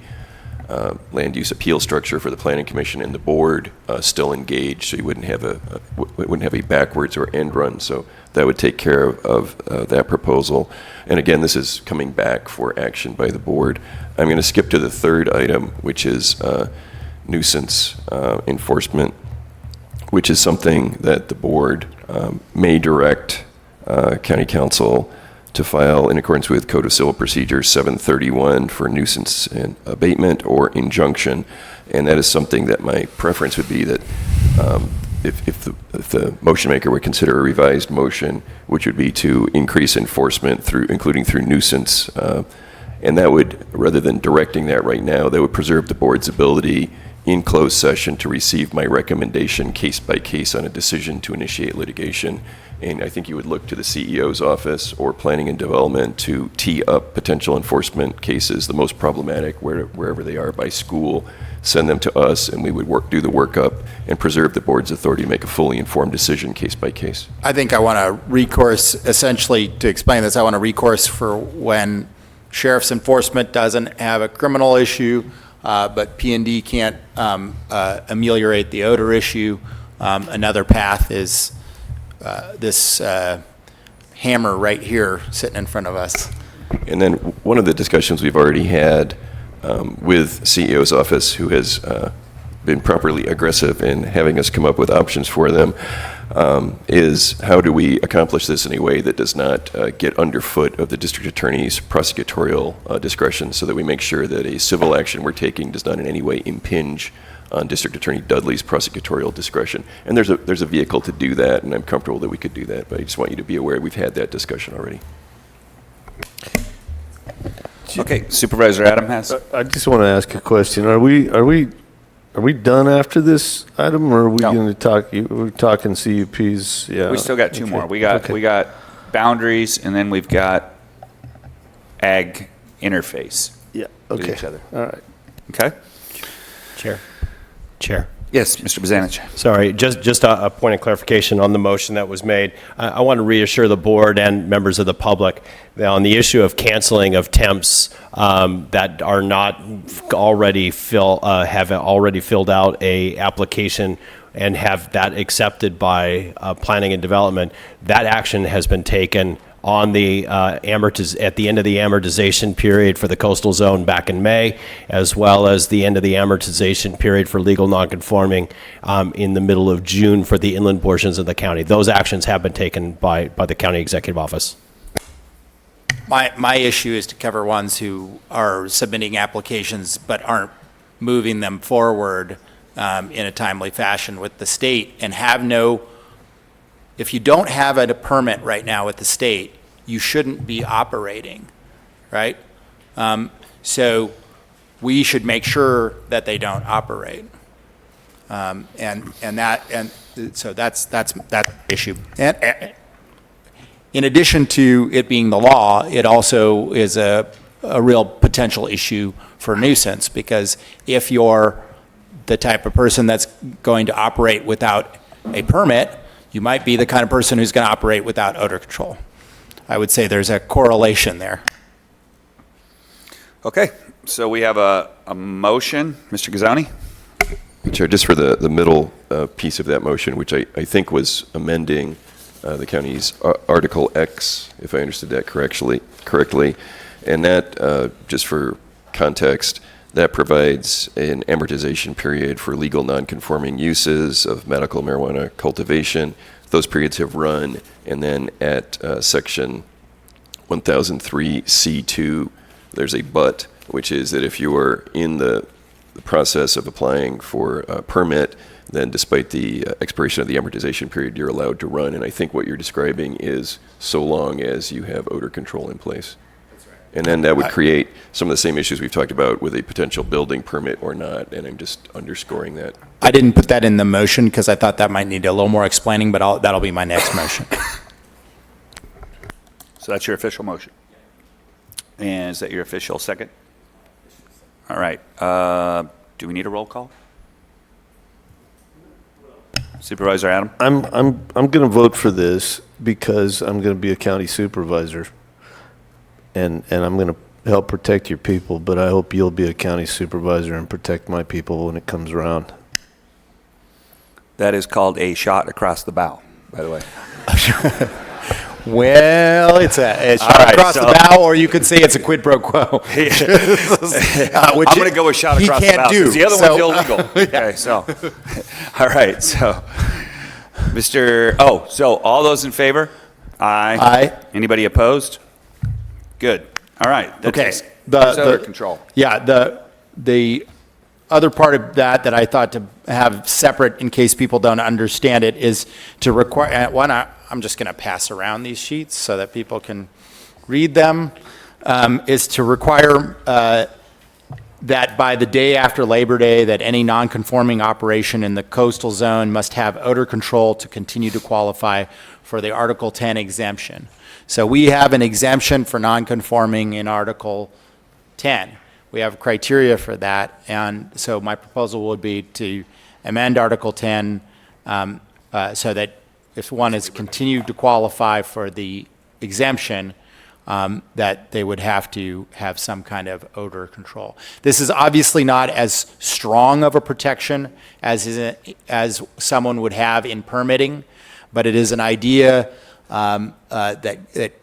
land use appeal structure for the Planning Commission and the board still engaged, so you wouldn't have a backwards or end run. So that would take care of that proposal. And again, this is coming back for action by the board. I'm going to skip to the third item, which is nuisance enforcement, which is something that the board may direct county council to file in accordance with Code of Civil Procedure 731 for nuisance and abatement or injunction. And that is something that my preference would be that if the motion maker would consider a revised motion, which would be to increase enforcement including through nuisance, and that would, rather than directing that right now, that would preserve the board's ability in closed session to receive my recommendation case by case on a decision to initiate litigation. And I think you would look to the CEO's office or planning and development to tee up potential enforcement cases, the most problematic, wherever they are by school, send them to us, and we would do the workup and preserve the board's authority to make a fully informed decision case by case. I think I want to recourse, essentially, to explain this, I want to recourse for when sheriff's enforcement doesn't have a criminal issue, but P&D can't ameliorate the odor issue. Another path is this hammer right here sitting in front of us. And then one of the discussions we've already had with CEO's office, who has been properly aggressive in having us come up with options for them, is how do we accomplish this in a way that does not get underfoot of the district attorney's prosecutorial discretion, so that we make sure that a civil action we're taking does not in any way impinge on District Attorney Dudley's prosecutorial discretion. And there's a vehicle to do that, and I'm comfortable that we could do that, but I just want you to be aware we've had that discussion already. Okay, Supervisor Adam has. I just want to ask a question. Are we done after this item, or are we No. going to talk? We're talking CUPs. Yeah. We still got two Okay. more. We got boundaries, and then we've got ag interface Yeah. with Okay. each other. All right. Okay? Chair. Yes, Mr. Bozanich. Sorry, just a point of clarification on the motion that was made. I want to reassure the board and members of the public that on the issue of canceling of temps that are not already have already filled out a application and have that accepted by planning and development, that action has been taken on the at the end of the amortization period for the coastal zone back in May, as well as the end of the amortization period for legal nonconforming in the middle of June for the inland portions of the county. Those actions have been taken by the county executive office. My issue is to cover ones who are submitting applications but aren't moving them forward in a timely fashion with the state and have no. If you don't have a permit right now with the state, you shouldn't be operating, right? So we should make sure that they don't operate, so that's that issue. And in addition to it being the law, it also is a real potential issue for nuisance, because if you're the type of person that's going to operate without a permit, you might be the kind of person who's going to operate without odor control. I would say there's a correlation there. Okay, so we have a motion. Mr. Ghazzani? Chair, just for the middle piece of that motion, which I think was amending the county's Article X, if I understood that correctly. And that, just for context, that provides an amortization period for legal non-conforming uses of medical marijuana cultivation. Those periods have run, and then at section 1003C2, there's a but, which is that if you are in the process of applying for a permit, then despite the expiration of the amortization period, you're allowed to run. And I think what you're describing is so long as you have odor control in place. That's right. And then that would create some of the same issues we've talked about with a potential building permit or not, and I'm just underscoring that. I didn't put that in the motion because I thought that might need a little more explaining, but that'll be my next motion. So that's your official motion? And is that your official second? All right. Do we need a roll call? Supervisor Adam? I'm going to vote for this because I'm going to be a county supervisor, and I'm going to help protect your people, but I hope you'll be a county supervisor and protect my people when it comes around. That is called a shot across the bow, by the way. Well, it's a shot right, across so- the bow, or you could say it's a quid pro quo. Which I'm going to go with shot he across the can't bow. do, 'Cause the other so- one's illegal. Okay, so, all right, so, so all those in favor? Aye. Aye. Anybody opposed? Good. All right. That Okay. takes odor control. Yeah, the other part of that I thought to have separate in case people don't understand it is to require, I'm just going to pass around these sheets so that people can read them, is to require that by the day after Labor Day, that any non-conforming operation in the coastal zone must have odor control to continue to qualify for the Article 10 exemption. So we have an exemption for non-conforming in Article 10. We have criteria for that, and so my proposal would be to amend Article 10 so that if one is continued to qualify for the exemption, that they would have to have some kind of odor control. This is obviously not as strong of a protection as someone would have in permitting, but it is an idea that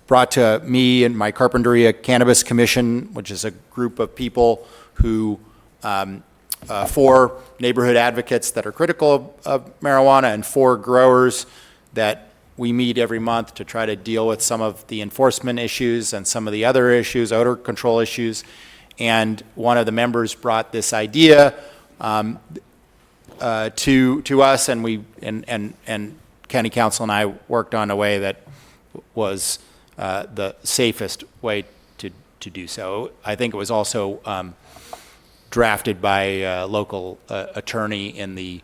brought to me and my Carpinteria Cannabis Commission, which is a group of people who, 4 neighborhood advocates that are critical of marijuana and 4 growers that we meet every month to try to deal with some of the enforcement issues and some of the other issues, odor control issues. And one of the members brought this idea to us, and County Council and I worked on a way that was the safest way to do so. I think it was also drafted by a local attorney in the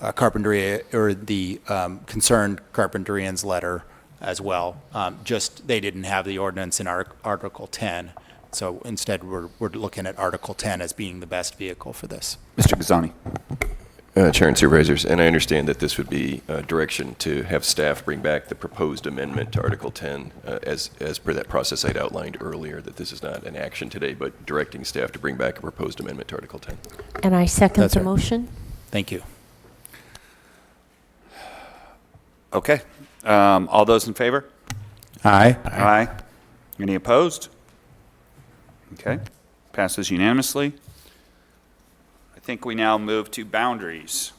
Carpinteria, or the concerned Carpinterians letter as well. Just they didn't have the ordinance in Article 10. So instead, we're looking at Article 10 as being the best vehicle for this. Mr. Ghazzani? Chair and Supervisors, and I understand that this would be direction to have staff bring back the proposed amendment to Article 10 as per that process I'd outlined earlier, that this is not an action today, but directing staff to bring back a proposed amendment to Article 10. And I second That's the right. motion. Thank you. Okay. All those in favor? Aye. Aye. Any opposed? Okay. Passes unanimously. I think we now move to boundaries.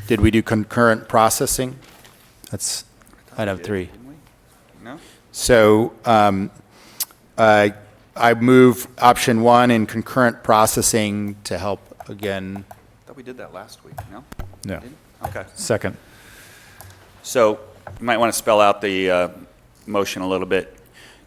Did we do concurrent processing? That's item 3. No? So I move option 1 in concurrent processing to help again. I thought we did that last week, no? No. Didn't? Okay. Second. So you might want to spell out the motion a little bit.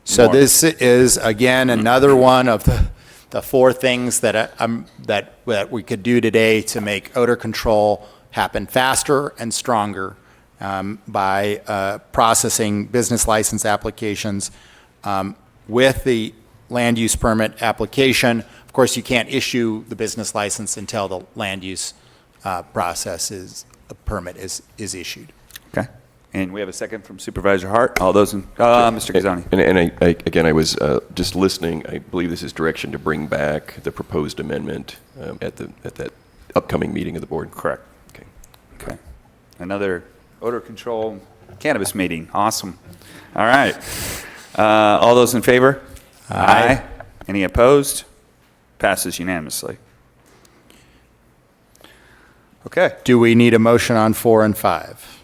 So more. this is, again, another one of the 4 things that that we could do today to make odor control happen faster and stronger by processing business license applications with the land use permit application. Of course, you can't issue the business license until the land use permit is issued. Okay. And we have a second from Supervisor Hart. All those in, Mr. Ghazzani. And I was just listening. I believe this is direction to bring back the proposed amendment at that upcoming meeting of the board. Correct. Okay. Okay. Another odor control cannabis meeting. Awesome. All right. All those in favor? Aye. Any opposed? Passes unanimously. Okay. Do we need a motion on 4 and 5?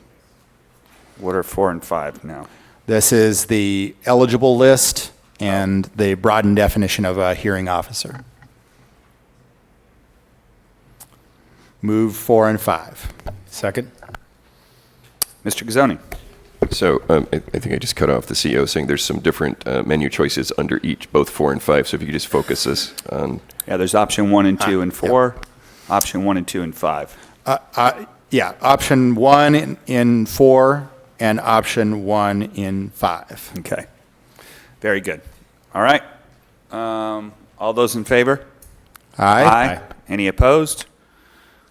What are 4 and 5 now? This is the eligible list and the broadened definition of a hearing officer. Move 4 and 5. Second? Mr. Gazzoni? So I think I just cut off the CEO saying there's some different menu choices under each, both 4 and 5. So if you could just focus us on. Yeah, there's option 1 and 2 and 4, option 1 and 2 and 5. Yeah, option 1 in 4 and option 1 in 5. Okay. Very good. All right. All those in favor? Aye. Any opposed?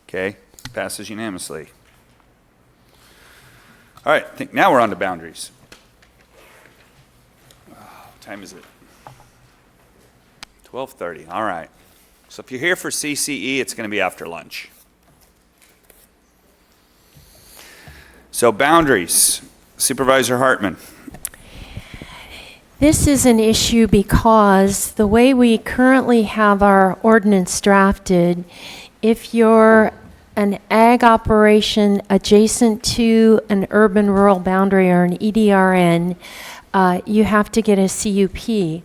Okay. Passes unanimously. All right. I think now we're on to boundaries. What time is it? 12:30. All right. So if you're here for CCE, it's going to be after lunch. So boundaries. Supervisor Hartman. This is an issue because the way we currently have our ordinance drafted, if you're an ag operation adjacent to an urban-rural boundary or an EDRN, you have to get a CUP.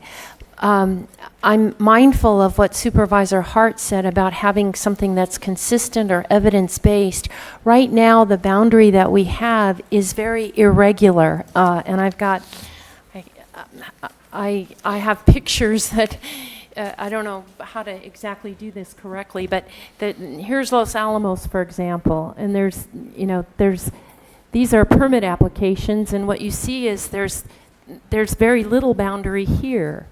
I'm mindful of what Supervisor Hart said about having something that's consistent or evidence-based. Right now, the boundary that we have is very irregular, and I've got, I have pictures that, I don't know how to exactly do this correctly, but here's Los Alamos, for example, and these are permit applications, and what you see is there's very little boundary here.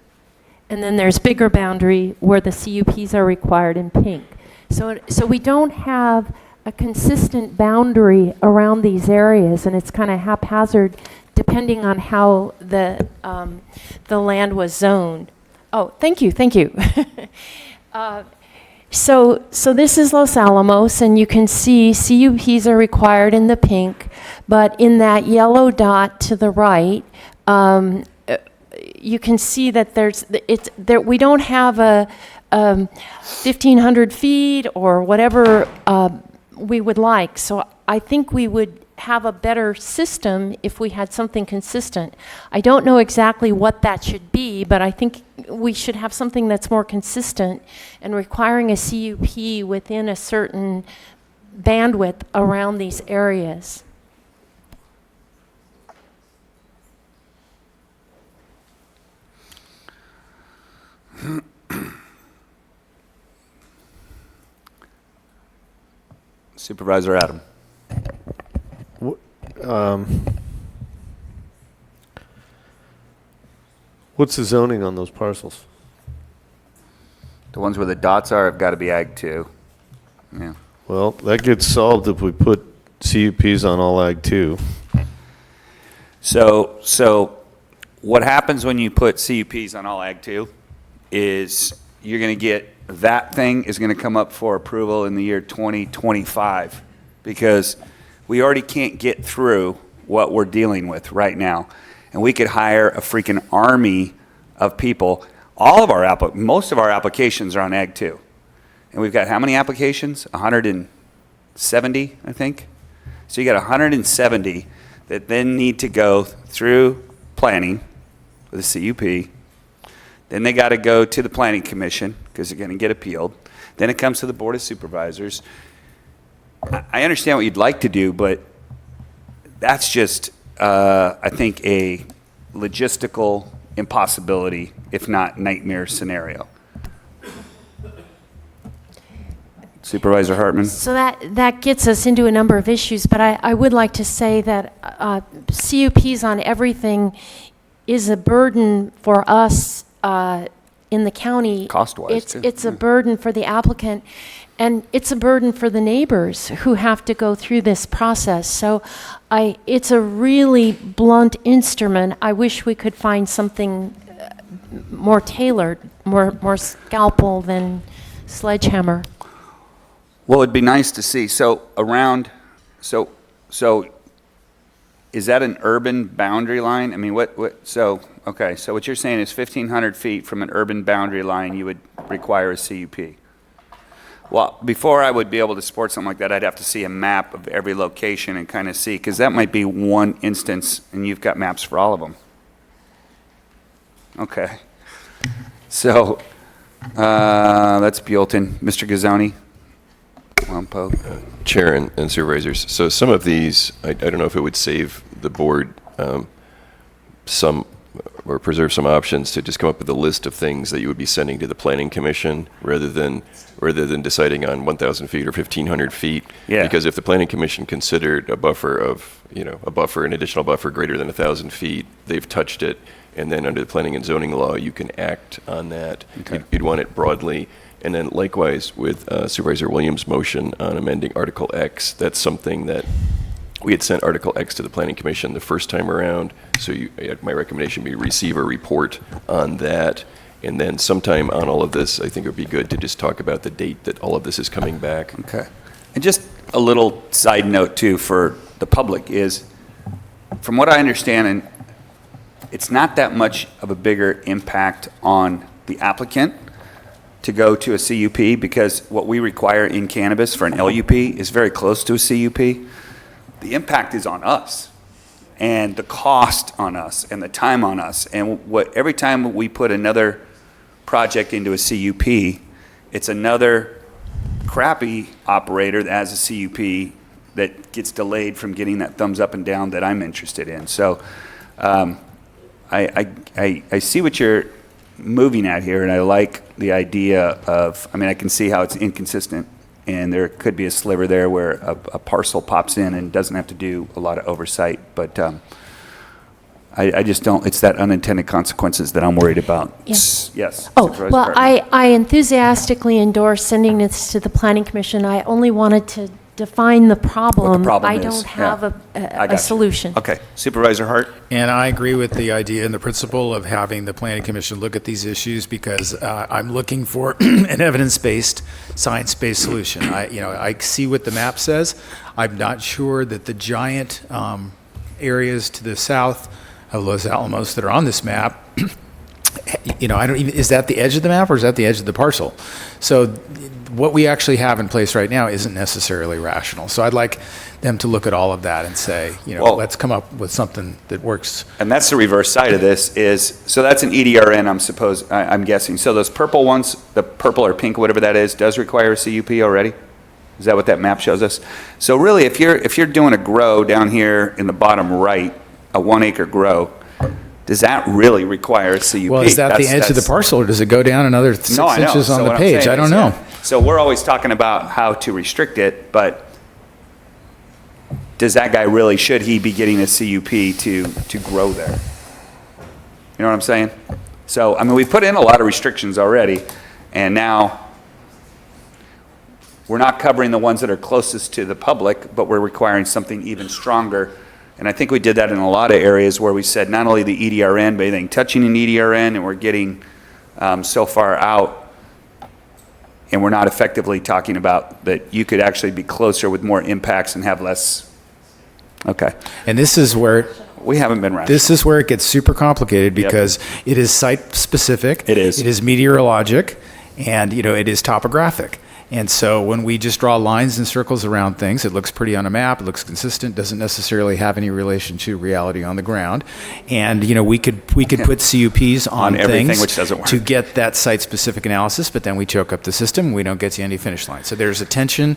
And then there's bigger boundary where the CUPs are required in pink. So we don't have a consistent boundary around these areas, and it's kind of haphazard depending on how the land was zoned. Oh, thank you. So this is Los Alamos, and you can see CUPs are required in the pink, but in that yellow dot to the right, you can see that we don't have a 1,500 feet or whatever we would like. So I think we would have a better system if we had something consistent. I don't know exactly what that should be, but I think we should have something that's more consistent and requiring a CUP within a certain bandwidth around these areas. Supervisor Adam. What's the zoning on those parcels? The ones where the dots are have got to be Ag 2. Yeah. Well, that gets solved if we put CUPs on all Ag 2. So what happens when you put CUPs on all Ag 2 is you're going to get, that thing is going to come up for approval in the year 2025 because we already can't get through what we're dealing with right now. And we could hire a freaking army of people. Most of our applications are on Ag 2. And we've got how many applications? 170, I think. So you got 170 that then need to go through planning with a CUP. Then they got to go to the Planning Commission because they're going to get appealed. Then it comes to the Board of Supervisors. I understand what you'd like to do, but that's just, I think, a logistical impossibility, if not nightmare scenario. Supervisor Hartman? So that gets us into a number of issues, but I would like to say that CUPs on everything is a burden for us in the county. Cost-wise, too. It's a burden for the applicant, and it's a burden for the neighbors who have to go through this process. So it's a really blunt instrument. I wish we could find something more tailored, more scalpel than sledgehammer. Well, it'd be nice to see. So is that an urban boundary line? I mean, so what you're saying is 1,500 feet from an urban boundary line, you would require a CUP. Well, before I would be able to support something like that, I'd have to see a map of every location and kind of see, because that might be one instance, and you've got maps for all of them. Okay. So, that's Buellton. Mr. Gazzoni? Wampo? Chair and supervisors, so some of these, I don't know if it would save the board some, or preserve some options to just come up with a list of things that you would be sending to the planning commission rather than deciding on 1,000 feet or 1,500 feet. Yeah. Because if the planning commission considered a buffer of, an additional buffer greater than 1,000 feet, they've touched it, and then under the planning and zoning law, you can act on that. Okay. You'd want it broadly. And then likewise with Supervisor Williams' motion on amending Article X, that's something that we had sent Article X to the Planning Commission the first time around, so my recommendation would be receive a report on that. And then sometime on all of this, I think it would be good to just talk about the date that all of this is coming back. Okay. And just a little side note too for the public is, from what I understand, and it's not that much of a bigger impact on the applicant to go to a CUP, because what we require in cannabis for an LUP is very close to a CUP. The impact is on us, and the cost on us, and the time on us. And every time we put another project into a CUP, it's another crappy operator that has a CUP that gets delayed from getting that thumbs up and down that I'm interested in. So I see what you're moving at here, and I like the idea of, I can see how it's inconsistent, and there could be a sliver there where a parcel pops in and doesn't have to do a lot of oversight, but I just don't, it's that unintended consequences that I'm worried about. Yeah. Yes. Oh, Supervisor well, Hartman. I enthusiastically endorse sending this to the Planning Commission. I only wanted to define the problem. What the problem I is, don't have I a got you. solution. Okay. Supervisor Hart? And I agree with the idea and the principle of having the planning commission look at these issues, because I'm looking for an evidence-based, science-based solution. I see what the map says. I'm not sure that the giant areas to the south of Los Alamos that are on this map, is that the edge of the map, or is that the edge of the parcel? So what we actually have in place right now isn't necessarily rational. So I'd like them to look at all of that and say, Well, let's come up with something that works. And that's the reverse side of this is, so that's an EDRN, I'm guessing. So those purple ones, the purple or pink, whatever that is, does require a CUP already? Is that what that map shows us? So really, if you're doing a grow down here in the bottom right, a 1 acre grow, does that really require a CUP? Well, is that the edge of the parcel, or does it go down another 6 No, I know. inches on So the what I'm page? saying I don't is, know. yeah. So we're always talking about how to restrict it, but does that guy really, should he be getting a CUP to grow there? You know what I'm saying? So, we put in a lot of restrictions already, and now we're not covering the ones that are closest to the public, but we're requiring something even stronger. And I think we did that in a lot of areas where we said not only the EDRN, but anything touching an EDRN, and we're getting so far out, and we're not effectively talking about that you could actually be closer with more impacts and have less. Okay. And this is where We haven't been rational. this is where it gets super complicated, because it is site specific. It is. It is meteorologic, and it is topographic. And so when we just draw lines and circles around things, it looks pretty on a map, it looks consistent, doesn't necessarily have any relation to reality on the ground. And, we could put CUPs on everything, things which doesn't work. to get that site-specific analysis, but then we choke up the system, and we don't get to any finish line. So there's a tension,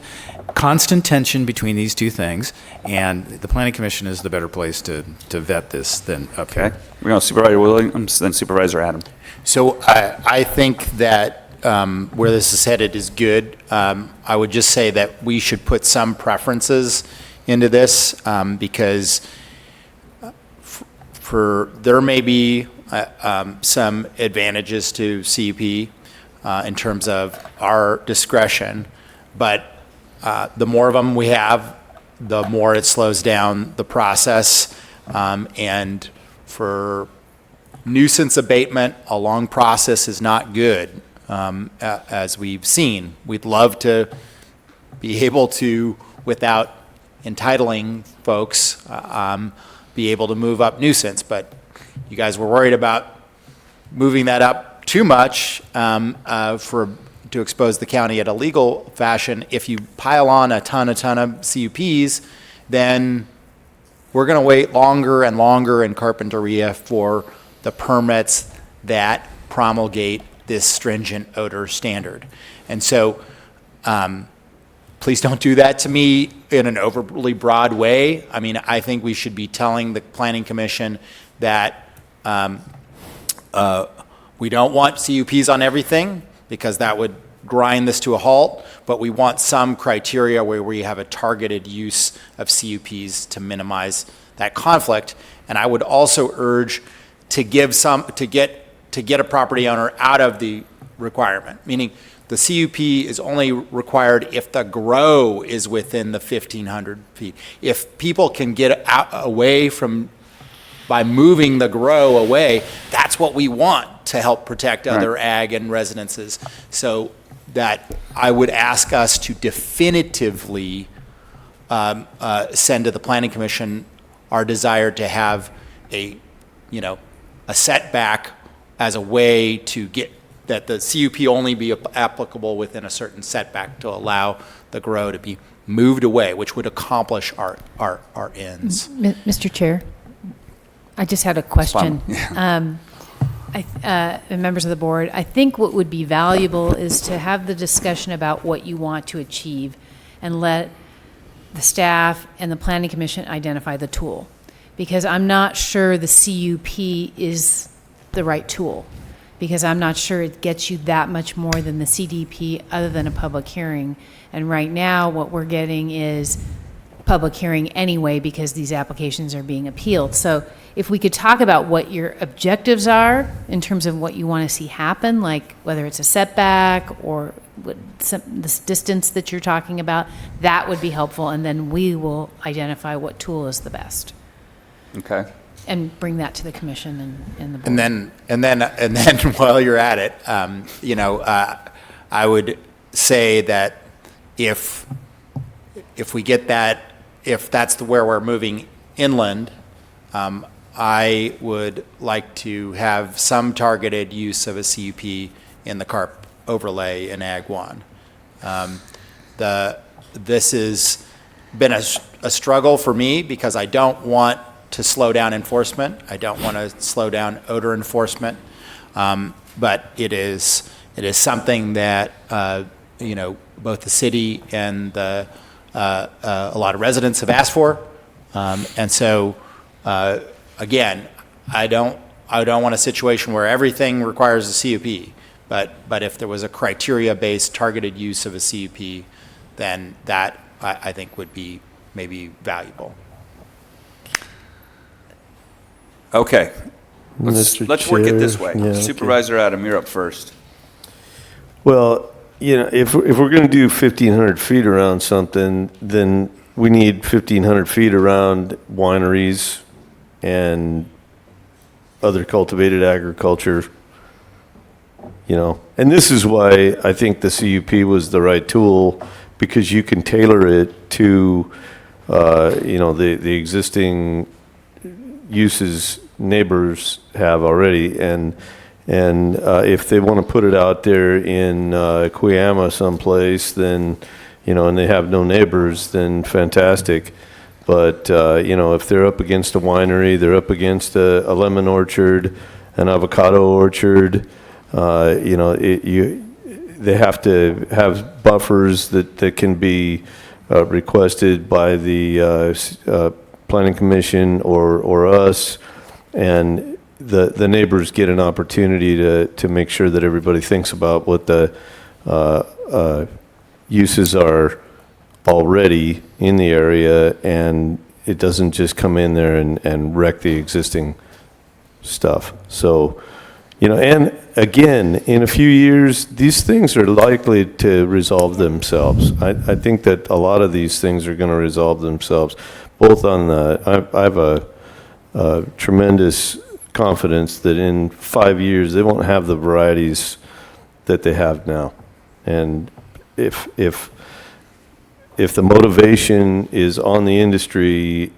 constant tension between these two things, and the Planning Commission is the better place to vet this than up here. Okay. We're going to Supervisor Williams, then Supervisor Adam. So I think that where this is headed is good. I would just say that we should put some preferences into this, because there may be some advantages to CUP in terms of our discretion, but the more of them we have, the more it slows down the process, and for nuisance abatement, a long process is not good. As we've seen, we'd love to be able to, without entitling folks, be able to move up nuisance, but you guys were worried about moving that up too much to expose the county at a legal fashion. If you pile on a ton of CUPs, then we're going to wait longer and longer in Carpinteria for the permits that promulgate this stringent odor standard. And so please don't do that to me in an overly broad way. I mean, I think we should be telling the Planning Commission that we don't want CUPs on everything, because that would grind this to a halt, but we want some criteria where we have a targeted use of CUPs to minimize that conflict. And I would also urge to give to get a property owner out of the requirement, meaning the CUP is only required if the grow is within the 1,500 feet. If people can get away from, by moving the grow away, that's what we want to help protect other ag and residences. So that I would ask us to definitively send to the Planning Commission our desire to have a setback as a way to get that the CUP only be applicable within a certain setback to allow the grow to be moved away, which would accomplish our ends. Mr. Chair, I just had a question. Members of the board, I think what would be valuable is to have the discussion about what you want to achieve and let the staff and the Planning Commission identify the tool. Because I'm not sure the CUP is the right tool, because I'm not sure it gets you that much more than the CDP other than a public hearing. And right now, what we're getting is public hearing anyway, because these applications are being appealed. So if we could talk about what your objectives are in terms of what you want to see happen, like whether it's a setback or this distance that you're talking about, that would be helpful. And then we will identify what tool is the best. Okay. And bring that to the commission and the board. And then while you're at it, I would say that if we get that, if that's where we're moving inland, I would like to have some targeted use of a CUP in the CARP overlay in Ag 1. This has been a struggle for me because I don't want to slow down enforcement. I don't want to slow down odor enforcement, but it is something that both the city and a lot of residents have asked for, and so again, I don't want a situation where everything requires a CUP, but if there was a criteria-based targeted use of a CUP, then that I think would be maybe valuable. Okay, let's work it this way. Yeah, okay. Supervisor Adam, you're up first. Well, if we're going to do 1,500 feet around something, then we need 1,500 feet around wineries and other cultivated agriculture, And this is why I think the CUP was the right tool, because you can tailor it to, the existing uses neighbors have already, and if they want to put it out there in Cuyama someplace, then and they have no neighbors, then fantastic. But if they're up against a winery, they're up against a lemon orchard, an avocado orchard, they have to have buffers that can be requested by the Planning Commission or us, and the neighbors get an opportunity to make sure that everybody thinks about what the uses are already in the area, and it doesn't just come in there and wreck the existing stuff. So, and again, in a few years, these things are likely to resolve themselves. I think that a lot of these things are going to resolve themselves, both on I have a tremendous confidence that in 5 years, they won't have the varieties that they have now. And if the motivation is on the industry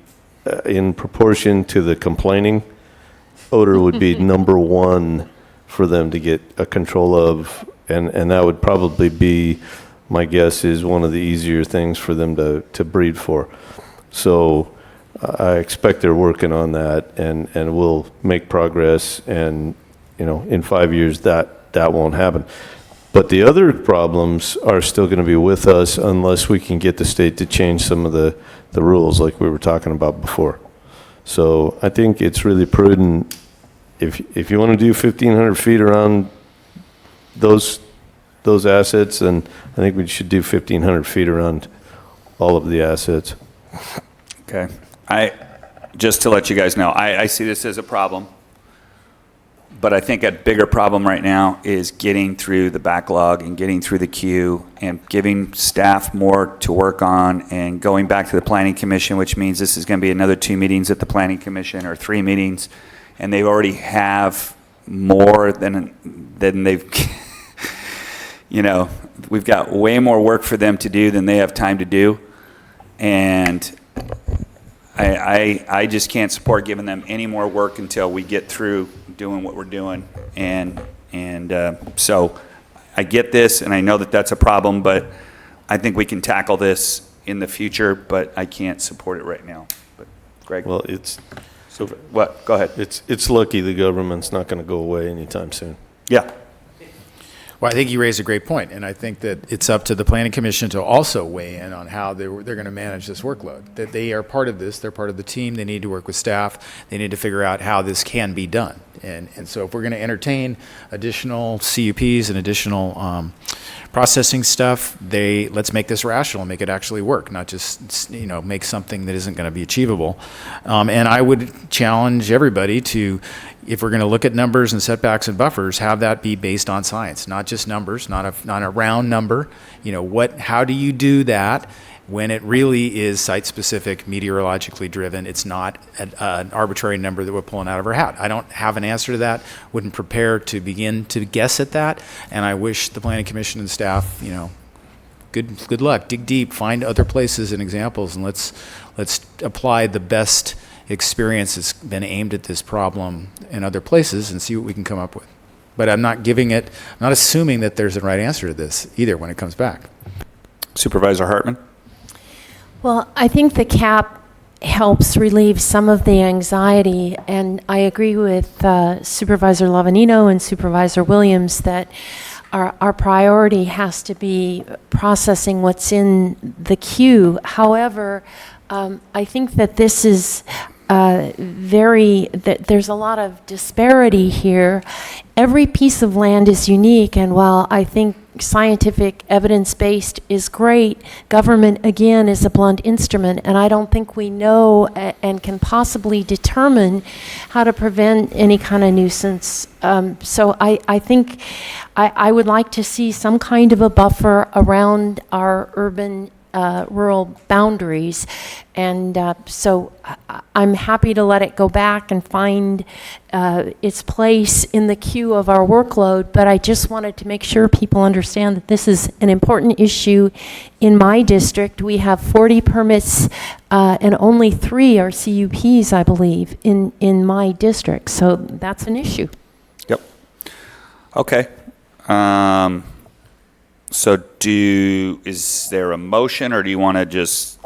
in proportion to the complaining, odor would be number one for them to get a control of, and that would probably be, my guess is, one of the easier things for them to breed for. So I expect they're working on that, and we'll make progress, and, in 5 years, that won't happen. But the other problems are still going to be with us unless we can get the state to change some of the rules like we were talking about before. So I think it's really prudent, if you want to do 1,500 feet around those assets, then I think we should do 1,500 feet around all of the assets. Okay. Just to let you guys know, I see this as a problem, but I think a bigger problem right now is getting through the backlog and getting through the queue and giving staff more to work on and going back to the Planning Commission, which means this is going to be another 2 meetings at the Planning Commission or 3 meetings, and they already have more than they've, we've got way more work for them to do than they have time to do. And I just can't support giving them any more work until we get through doing what we're doing. And so I get this, and I know that that's a problem, but I think we can tackle this in the future, but I can't support it right now. But Greg? Well, What? Go ahead. it's lucky the government's not going to go away anytime soon. Yeah. Well, I think you raised a great point, and I think that it's up to the Planning Commission to also weigh in on how they're going to manage this workload. That they are part of this, they're part of the team, they need to work with staff, they need to figure out how this can be done. And so if we're going to entertain additional CUPs and additional processing stuff, let's make this rational and make it actually work, not just make something that isn't going to be achievable. And I would challenge everybody to, if we're going to look at numbers and setbacks and buffers, have that be based on science, not just numbers, not a round number. How do you do that when it really is site-specific, meteorologically driven? It's not an arbitrary number that we're pulling out of our hat. I don't have an answer to that, wouldn't prepare to begin to guess at that, and I wish the Planning Commission and staff, good luck, dig deep, find other places and examples, and let's apply the best experience that's been aimed at this problem in other places and see what we can come up with. But I'm not assuming that there's a right answer to this either when it comes back. Supervisor Hartman? Well, I think the cap helps relieve some of the anxiety, and I agree with Supervisor Lavanino and Supervisor Williams that our priority has to be processing what's in the queue. However, I think that this is that there's a lot of disparity here. Every piece of land is unique, and while I think scientific evidence-based is great, government, again, is a blunt instrument, and I don't think we know and can possibly determine how to prevent any kind of nuisance. So I think I would like to see some kind of a buffer around our urban rural boundaries, and so I'm happy to let it go back and find its place in the queue of our workload, but I just wanted to make sure people understand that this is an important issue in my district. We have 40 permits and only 3 are CUPs, I believe, in my district, so that's an issue. Yep. Okay. So is there a motion, or do you want to just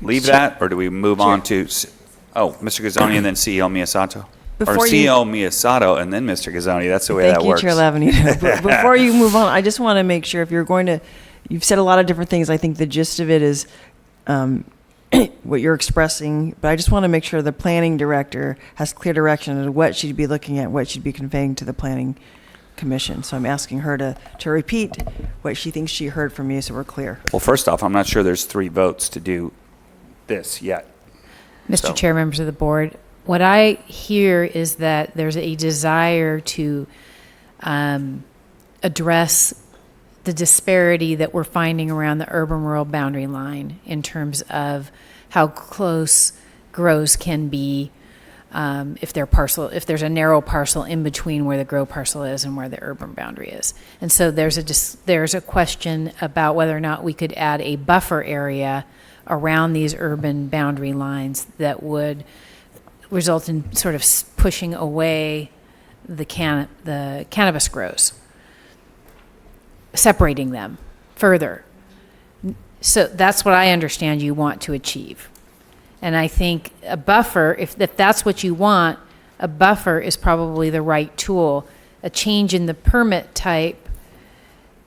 leave that, or do we move on to, Mr. Gazzoni and then CEO Miyasato? Or CEO Miyasato and then Mr. Gazzoni, that's the way that works. Thank you, Chair Lavanino. Before you move on, I just want to make sure, if you're going to, you've said a lot of different things, I think the gist of it is what you're expressing, but I just want to make sure the planning director has clear direction as to what she'd be looking at, what she'd be conveying to the planning commission. So I'm asking her to repeat what she thinks she heard from you so we're clear. Well, first off, I'm not sure there's 3 votes to do this yet. Mr. Chair, members of the board, what I hear is that there's a desire to address the disparity that we're finding around the urban-rural boundary line in terms of how close grows can be if there's a narrow parcel in between where the grow parcel is and where the urban boundary is. And so there's a question about whether or not we could add a buffer area around these urban boundary lines that would result in sort of pushing away the cannabis grows, separating them further. So that's what I understand you want to achieve. And I think a buffer, if that's what you want, a buffer is probably the right tool. A change in the permit type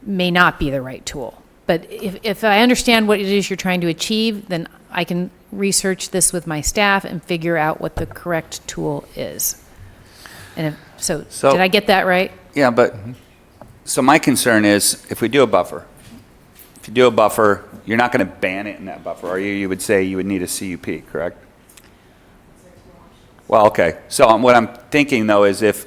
may not be the right tool. But if I understand what it is you're trying to achieve, then I can research this with my staff and figure out what the correct tool is. And so did I get that right? Yeah, but, so my concern is, if we do a buffer, you're not going to ban it in that buffer, are you? You would say you would need a CUP, correct? Well, okay. So what I'm thinking, though, is if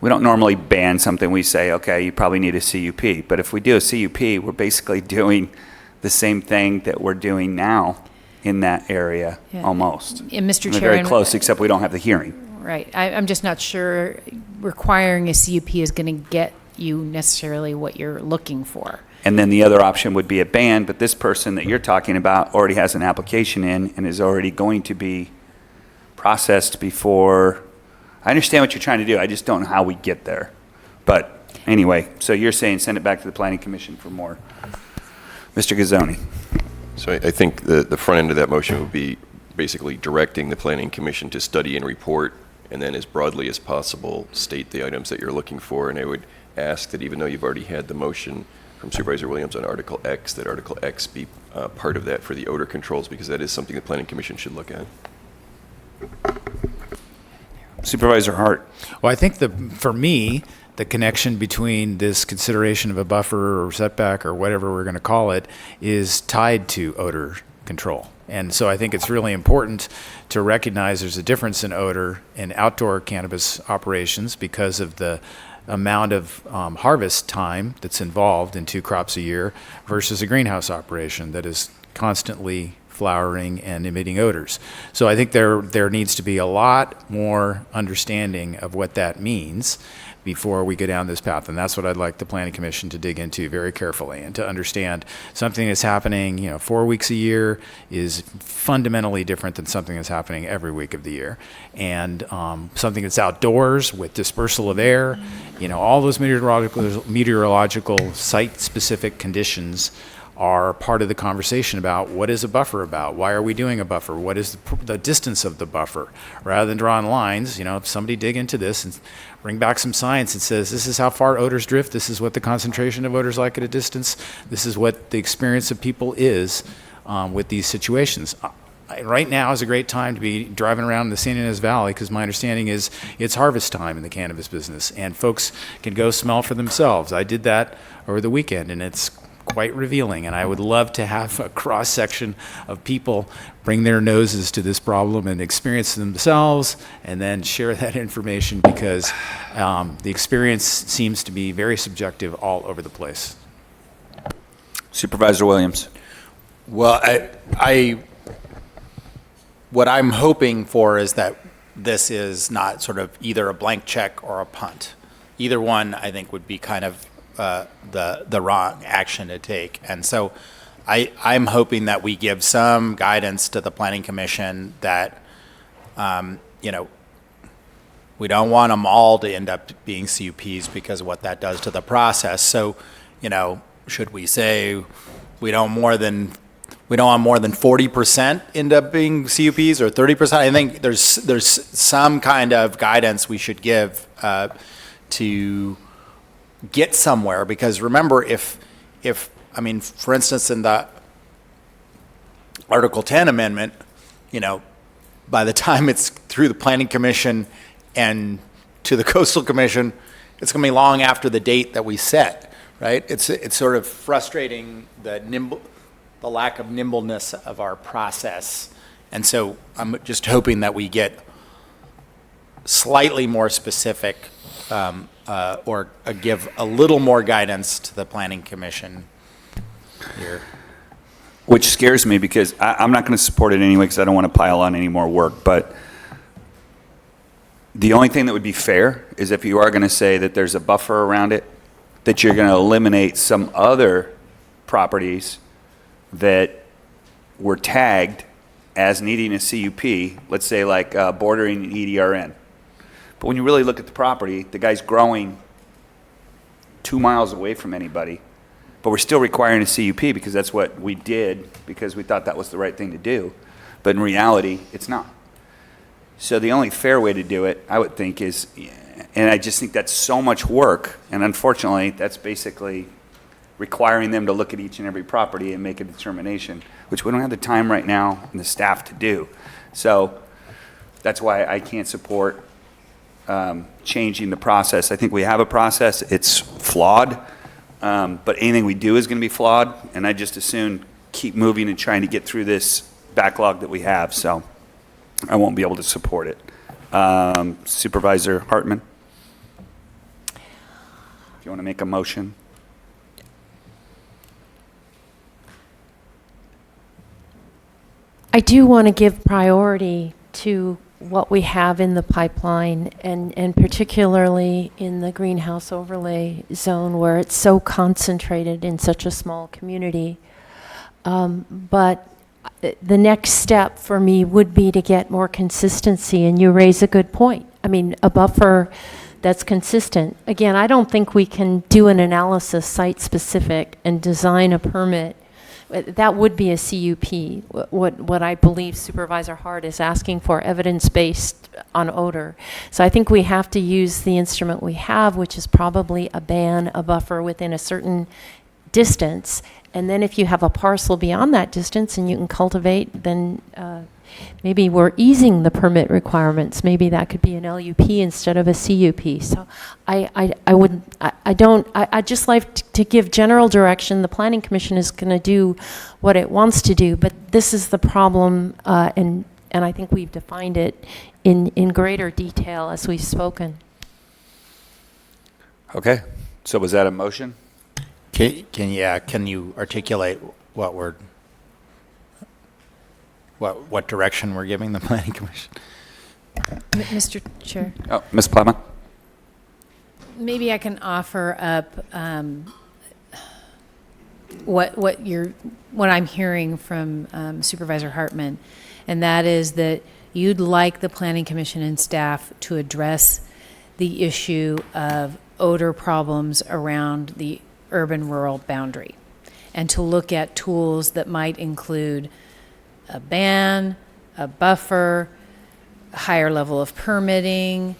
we don't normally ban something, we say, okay, you probably need a CUP. But if we do a CUP, we're basically doing the same thing that we're doing now in that area, almost. And Mr. We're Chair, very close, except we don't have the hearing. Right. I'm just not sure requiring a CUP is going to get you necessarily what you're looking for. And then the other option would be a ban, but this person that you're talking about already has an application in and is already going to be processed before. I understand what you're trying to do. I just don't know how we get there. But anyway, so you're saying send it back to the Planning Commission for more. Mr. Gazzoni. So I think the front end of that motion would be basically directing the Planning Commission to study and report, and then as broadly as possible, state the items that you're looking for. And I would ask that even though you've already had the motion from Supervisor Williams on Article X, that Article X be part of that for the odor controls, because that is something the Planning Commission should look at. Supervisor Hart. Well, I think for me, the connection between this consideration of a buffer or setback or whatever we're going to call it is tied to odor control. And so I think it's really important to recognize there's a difference in odor in outdoor cannabis operations because of the amount of harvest time that's involved in 2 crops a year versus a greenhouse operation that is constantly flowering and emitting odors. So I think there needs to be a lot more understanding of what that means before we go down this path. And that's what I'd like the Planning Commission to dig into very carefully and to understand something that's happening, 4 weeks a year is fundamentally different than something that's happening every week of the year. And something that's outdoors with dispersal of air, all those meteorological site-specific conditions are part of the conversation about what is a buffer about? Why are we doing a buffer? What is the distance of the buffer? Rather than drawing lines, if somebody dig into this and bring back some science that says this is how far odors drift, this is what the concentration of odors like at a distance, this is what the experience of people is with these situations. Right now is a great time to be driving around the San Ynez Valley because my understanding is it's harvest time in the cannabis business and folks can go smell for themselves. I did that over the weekend and it's quite revealing, and I would love to have a cross-section of people bring their noses to this problem and experience it themselves and then share that information because the experience seems to be very subjective all over the place. Supervisor Williams. Well, what I'm hoping for is that this is not sort of either a blank check or a punt. Either one, I think, would be kind of the wrong action to take. And so I'm hoping that we give some guidance to the Planning Commission that, we don't want them all to end up being CUPs because of what that does to the process. So, should we say we don't want more than 40% end up being CUPs or 30%? I think there's some kind of guidance we should give to get somewhere, because remember, if for instance, in the Article 10 amendment, by the time it's through the Planning Commission and to the Coastal Commission, it's going to be long after the date that we set, right? It's sort of frustrating the lack of nimbleness of our process. And so I'm just hoping that we get slightly more specific or give a little more guidance to the Planning Commission here. Which scares me because I'm not going to support it anyway because I don't want to pile on any more work. But the only thing that would be fair is if you are going to say that there's a buffer around it, that you're going to eliminate some other properties that were tagged as needing a CUP, let's say like bordering an EDRN. But when you really look at the property, the guy's growing 2 miles away from anybody, but we're still requiring a CUP because that's what we did because we thought that was the right thing to do. But in reality, it's not. So the only fair way to do it, I would think, is, and I just think that's so much work, and unfortunately, that's basically requiring them to look at each and every property and make a determination, which we don't have the time right now and the staff to do. So that's why I can't support changing the process. I think we have a process. It's flawed, but anything we do is going to be flawed, and I just as soon keep moving and trying to get through this backlog that we have. So I won't be able to support it. Supervisor Hartman, if you want to make a motion. I do want to give priority to what we have in the pipeline, and particularly in the greenhouse overlay zone where it's so concentrated in such a small community. But the next step for me would be to get more consistency, and you raise a good point. I mean, a buffer that's consistent. Again, I don't think we can do an analysis site-specific and design a permit. That would be a CUP, what I believe Supervisor Hart is asking for, evidence-based on odor. So I think we have to use the instrument we have, which is probably a ban, a buffer within a certain distance. And then if you have a parcel beyond that distance and you can cultivate, then maybe we're easing the permit requirements. Maybe that could be an LUP instead of a CUP. So I'd just like to give general direction. The Planning Commission is going to do what it wants to do, but this is the problem, and I think we've defined it in greater detail as we've spoken. Okay, so was that a motion? Can you articulate what direction we're giving the Planning Commission? Mr. Chair, Oh, Ms. Plama? maybe I can offer up what I'm hearing from Supervisor Hartman, and that is that you'd like the Planning Commission and staff to address the issue of odor problems around the urban-rural boundary, and to look at tools that might include a ban, a buffer, a higher level of permitting,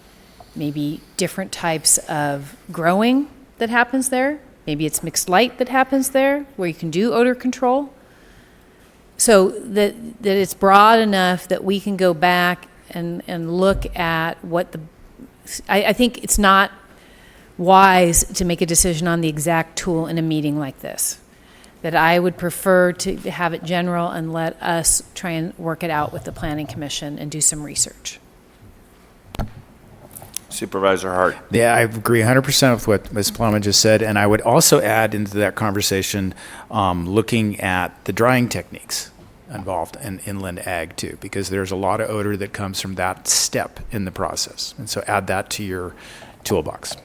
maybe different types of growing that happens there. Maybe it's mixed light that happens there, where you can do odor control. So that it's broad enough that we can go back and look at what the... I think it's not wise to make a decision on the exact tool in a meeting like this. That I would prefer to have it general and let us try and work it out with the Planning Commission and do some research. Supervisor Hart. Yeah, I agree 100% with what Ms. Plama just said, and I would also add into that conversation looking at the drying techniques involved in inland ag too, because there's a lot of odor that comes from that step in the process, and so add that to your toolbox.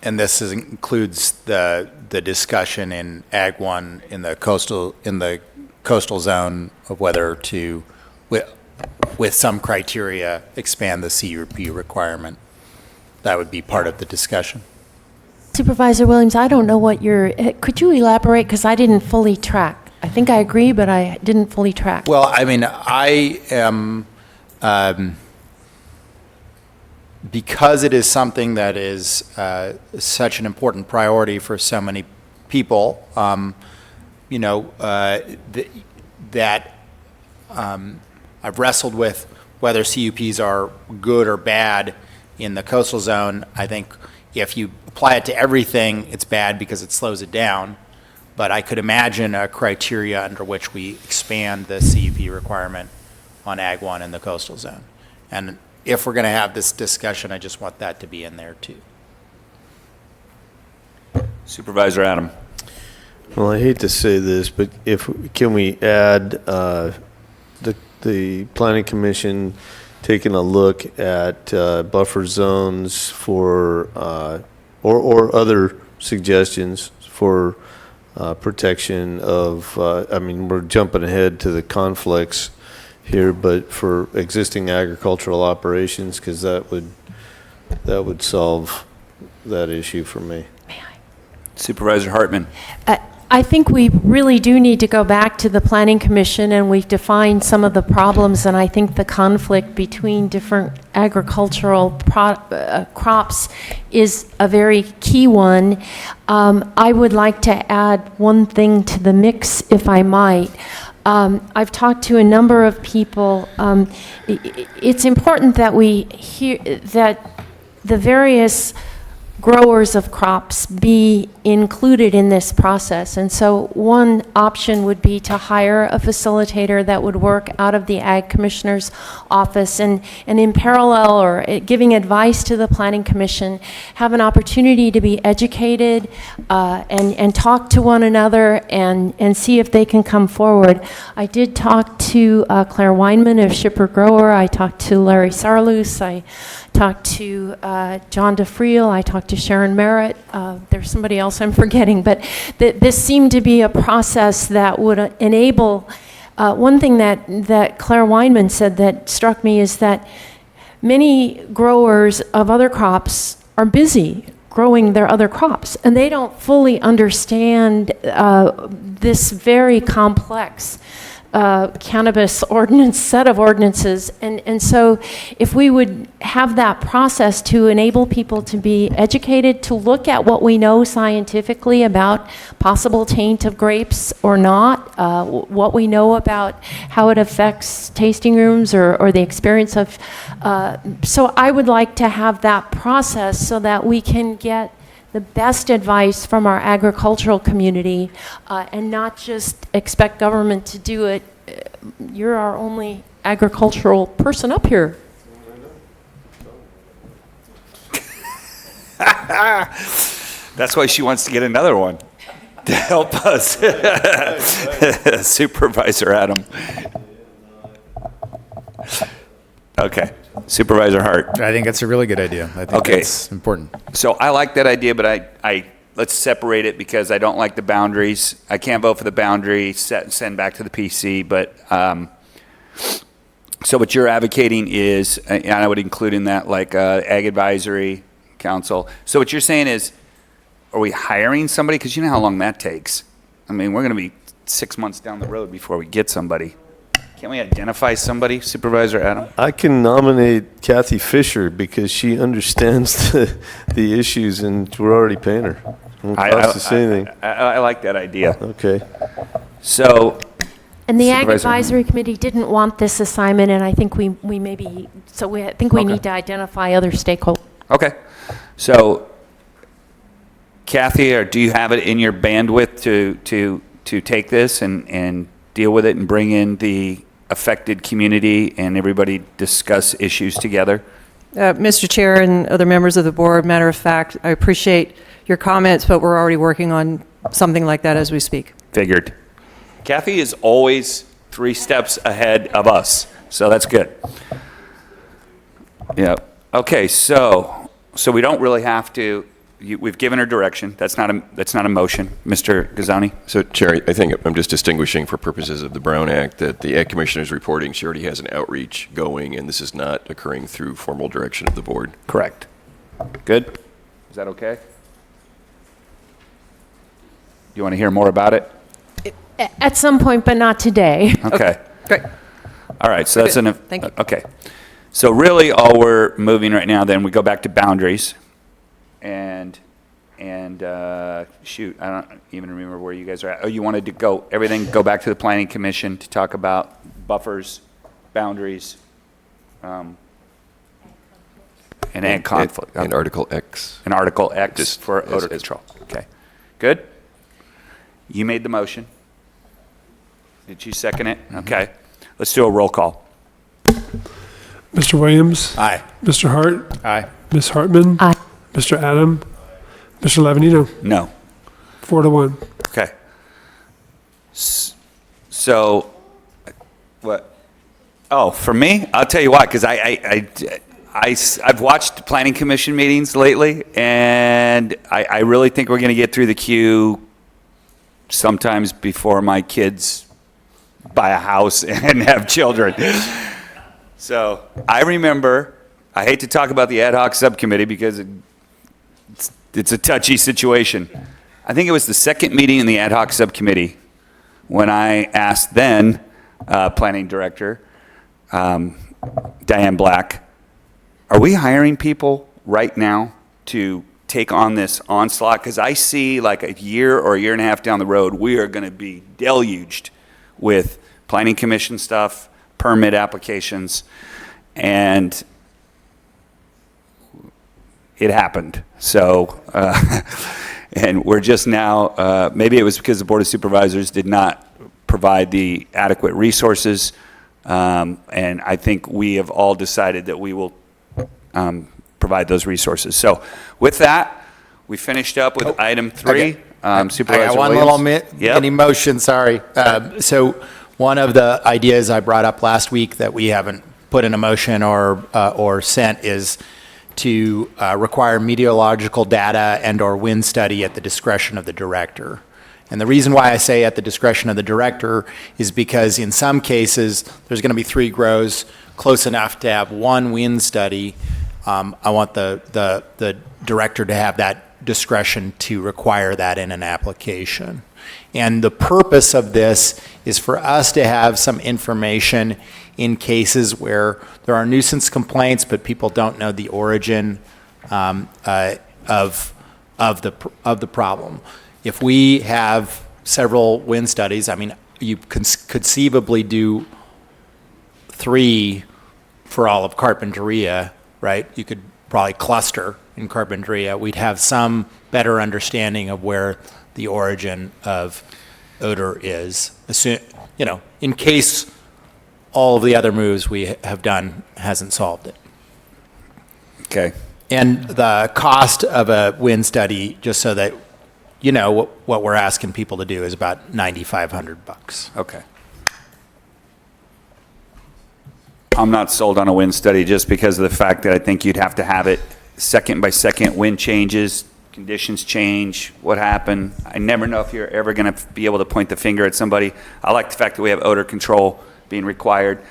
And this includes the discussion in Ag 1 in the coastal zone of whether to, with some criteria, expand the CUP requirement. That would be part of the discussion. Supervisor Williams, I don't know what could you elaborate? Because I didn't fully track. I think I agree, but I didn't fully track. Well, I mean, I am, because it is something that is such an important priority for so many people, that I've wrestled with whether CUPs are good or bad in the coastal zone. I think if you apply it to everything, it's bad because it slows it down. But I could imagine a criteria under which we expand the CUP requirement on Ag 1 in the coastal zone. And if we're going to have this discussion, I just want that to be in there too. Supervisor Adam. Well, I hate to say this, but can we add the Planning Commission taking a look at buffer zones for or other suggestions for protection of, I mean, we're jumping ahead to the conflicts here, but for existing agricultural operations, because that would solve that issue for me. Supervisor Hartman. I think we really do need to go back to the Planning Commission, and we've defined some of the problems, and I think the conflict between different agricultural crops is a very key one. I would like to add one thing to the mix, if I might. I've talked to a number of people. It's important that we hear that the various growers of crops be included in this process. And so one option would be to hire a facilitator that would work out of the Ag Commissioner's office and in parallel or giving advice to the Planning Commission, have an opportunity to be educated and talk to one another and see if they can come forward. I did talk to Claire Weinman of Shipper Grower. I talked to Larry Sarloos. I talked to John DeFriel. I talked to Sharon Merritt. There's somebody else I'm forgetting, but this seemed to be a process that would enable. One thing that Claire Weinman said that struck me is that many growers of other crops are busy growing their other crops, and they don't fully understand this very complex cannabis set of ordinances. And so if we would have that process to enable people to be educated, to look at what we know scientifically about possible taint of grapes or not, what we know about how it affects tasting rooms or the experience of, so I would like to have that process so that we can get the best advice from our agricultural community and not just expect government to do it. You're our only agricultural person up here. That's why she wants to get another one to help us. Supervisor Adam. Okay. Supervisor Hart. I think that's a really good idea. I think that's important. So I like that idea, but I let's separate it because I don't like the boundaries. I can't vote for the boundary, send back to the PC, but so what you're advocating is, and I would include in that like Ag Advisory Council. So what you're saying is, are we hiring somebody? Because you know how long that takes. I mean, we're going to be 6 months down the road before we get somebody. Can't we identify somebody, Supervisor Adam? I can nominate Kathy Fisher because she understands the issues, and we're already paying her. It won't cost us anything. I like that idea. Okay. So. And the Ag Advisory Committee didn't want this assignment, and I think we maybe, so I think we need to identify other stakeholders. Okay. So, Kathy, or do you have it in your bandwidth to take this and deal with it and bring in the affected community and everybody discuss issues together? Mr. Chair and other members of the board, matter of fact, I appreciate your comments, but we're already working on something like that as we speak. Figured. Kathy is always 3 steps ahead of us, so that's good. Yeah. Okay, so we don't really have to. We've given her direction. That's not a motion, Mr. Ghazzani. So, Chair, I think I'm just distinguishing for purposes of the Brown Act that the Ag Commissioner is reporting she already has an outreach going, and this is not occurring through formal direction of the board. Correct. Good? Is that okay? You want to hear more about it? At some point, but not today. Okay. Great. All right, so that's an. Thank you. Okay. So really, all we're moving right now, then we go back to boundaries. And shoot, I don't even remember where you guys are at. Oh, you wanted to go back to the Planning Commission to talk about buffers, boundaries, and ag conflict. And Article X. And Article X Just for as- odor as- control. Okay. Good? You made the motion. Did you second it? Okay. Let's do a roll call. Mr. Williams? Aye. Mr. Hart? Aye. Ms. Hartman? Aye. Mr. Adam? Mr. Lavanino? No. 4-1. Okay. So, what? Oh, for me, I'll tell you why. Because I've watched planning commission meetings lately, and I really think we're going to get through the queue sometimes before my kids buy a house and have children. So I remember, I hate to talk about the ad hoc subcommittee because it's a touchy situation. I think it was the second meeting in the ad hoc subcommittee when I asked then planning director, Diane Black, are we hiring people right now to take on this onslaught? Because I see like a year or a year and a half down the road, we are going to be deluged with planning commission stuff, permit applications, and it happened. So, and we're just now, maybe it was because the Board of Supervisors did not provide the adequate resources, and I think we have all decided that we will provide those resources. So with that, we finished up with item 3. Supervisor I got one Williams. little Yep. mini motion, sorry. So one of the ideas I brought up last week that we haven't put in a motion or sent is to require meteorological data and/or wind study at the discretion of the director. And the reason why I say at the discretion of the director is because in some cases, there's going to be 3 grows close enough to have one wind study. I want the director to have that discretion to require that in an application. And the purpose of this is for us to have some information in cases where there are nuisance complaints, but people don't know the origin of the problem. If we have several wind studies, I mean, you can conceivably do 3 for all of Carpinteria, right? You could probably cluster in Carpinteria. We'd have some better understanding of where the origin of odor is, in case all of the other moves we have done hasn't solved it. Okay. And the cost of a wind study, just so that you know, what we're asking people to do is about $9,500. Okay. I'm not sold on a wind study just because of the fact that I think you'd have to have it second by second. Wind changes, conditions change, what happened. I never know if you're ever going to be able to point the finger at somebody. I like the fact that we have odor control being required.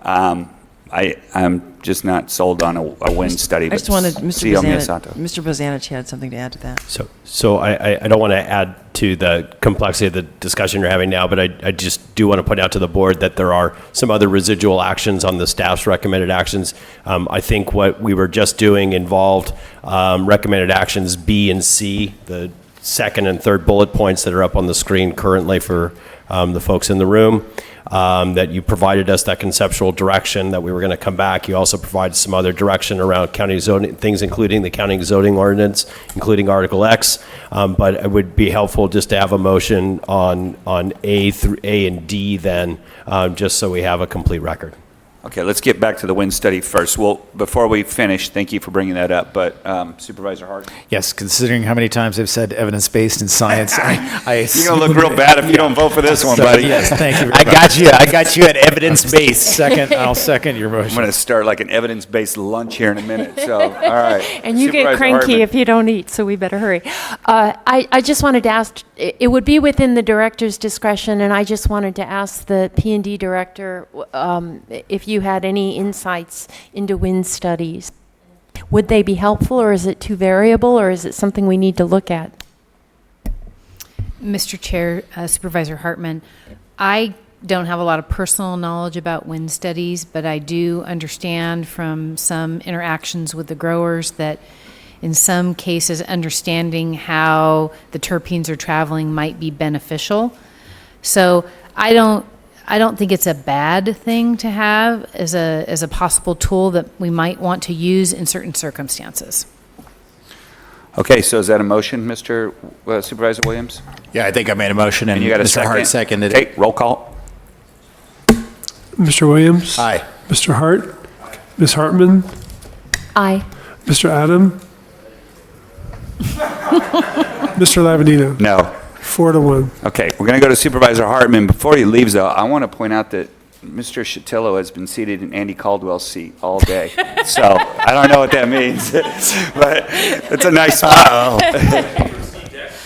I'm just not sold on a wind study. I just wanted, Mr. Bozanich had something to add to that. So I don't want to add to the complexity of the discussion you're having now, but I just do want to point out to the board that there are some other residual actions on the staff's recommended actions. I think what we were just doing involved recommended actions B and C, the second and third bullet points that are up on the screen currently for the folks in the room. That you provided us that conceptual direction that we were going to come back. You also provided some other direction around county zoning things, including the county zoning ordinance, including Article X. But it would be helpful just to have a motion on A through A and D then, just so we have a complete record. Okay, let's get back to the wind study first. Well, before we finish, thank you for bringing that up, but Supervisor Hart? Yes, considering how many times I've said evidence-based in science, You're going to look real bad if you don't vote for this one, buddy. Yes, thank you very I much. got you at evidence-based. I'll second your I'm motion. going to start like an evidence-based lunch here in a minute, so, all right. And you get Supervisor cranky Hartman. if you don't eat, so we better hurry. I just wanted to ask, it would be within the director's discretion, and I just wanted to ask the P&D director if you had any insights into wind studies. Would they be helpful, or is it too variable, or is it something we need to look at? Mr. Chair, Supervisor Hartman, I don't have a lot of personal knowledge about wind studies, but I do understand from some interactions with the growers that in some cases understanding how the terpenes are traveling might be beneficial. So I don't think it's a bad thing to have as a possible tool that we might want to use in certain circumstances. Okay, so is that a motion, Mr. Supervisor Williams? Yeah, I think I made a motion, and You got a Mr. second? Hart seconded it. Okay, roll call. Mr. Williams? Aye. Mr. Hart? Ms. Hartman? Aye. Mr. Adam? Mr. Lavanino? No. 4-1. Okay, we're going to go to Supervisor Hartman. Before he leaves, though, I want to point out that Mr. Shatillo has been seated in Andy Caldwell's seat all day. So I don't know what that means, but it's a nice spot.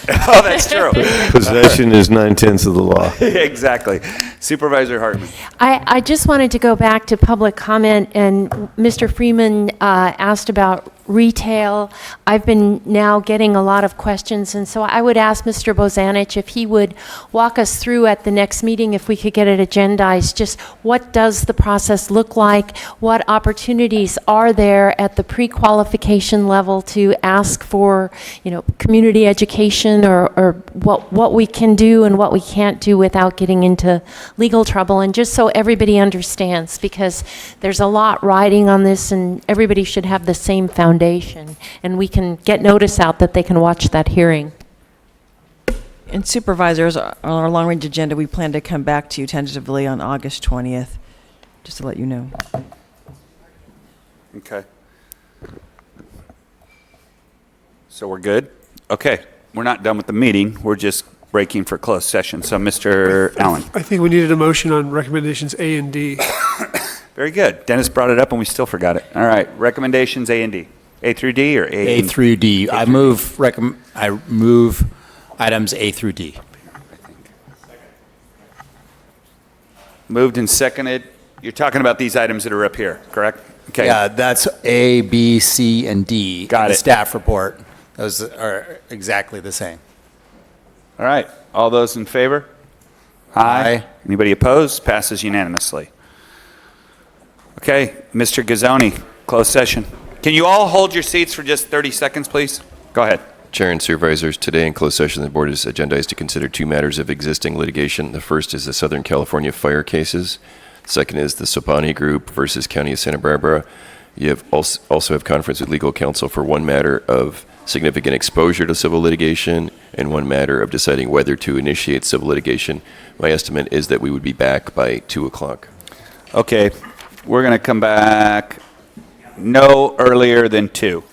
Oh, that's true. Possession is 9/10 of the law. Exactly. Supervisor Hartman. I just wanted to go back to public comment, and Mr. Freeman asked about retail. I've been now getting a lot of questions, and so I would ask Mr. Bozanich if he would walk us through at the next meeting, if we could get it agendized, just what does the process look like? What opportunities are there at the pre-qualification level to ask for, community education, or what we can do and what we can't do without getting into legal trouble, and just so everybody understands, because there's a lot riding on this, and everybody should have the same foundation, and we can get notice out that they can watch that hearing. And supervisors, on our long-range agenda, we plan to come back to you tentatively on August 20th, just to let you know. Okay. So we're good? Okay. We're not done with the meeting. We're just breaking for closed session. So, Mr. Allen. I think we needed a motion on recommendations A and D. Very good. Dennis brought it up and we still forgot it. All right. Recommendations A and D. A through D or A? A through D. I move items A through D. Moved and seconded. You're talking about these items that are up here, correct? Okay. Yeah, that's A, B, C, and D. Got in the it. staff report. Those are exactly the same. All right. All those in favor? Aye. Anybody opposed? Passes unanimously. Okay, Mr. Gazzoni, closed session. Can you all hold your seats for just 30 seconds, please? Go ahead. Chair and Supervisors, today in closed session, the board is agendized to consider two matters of existing litigation. The first is the Southern California fire cases. Second is the Sopani Group versus County of Santa Barbara. You have also have conference with legal counsel for one matter of significant exposure to civil litigation and one matter of deciding whether to initiate civil litigation. My estimate is that we would be back by 2 o'clock. Okay, we're going to come back no earlier than 2.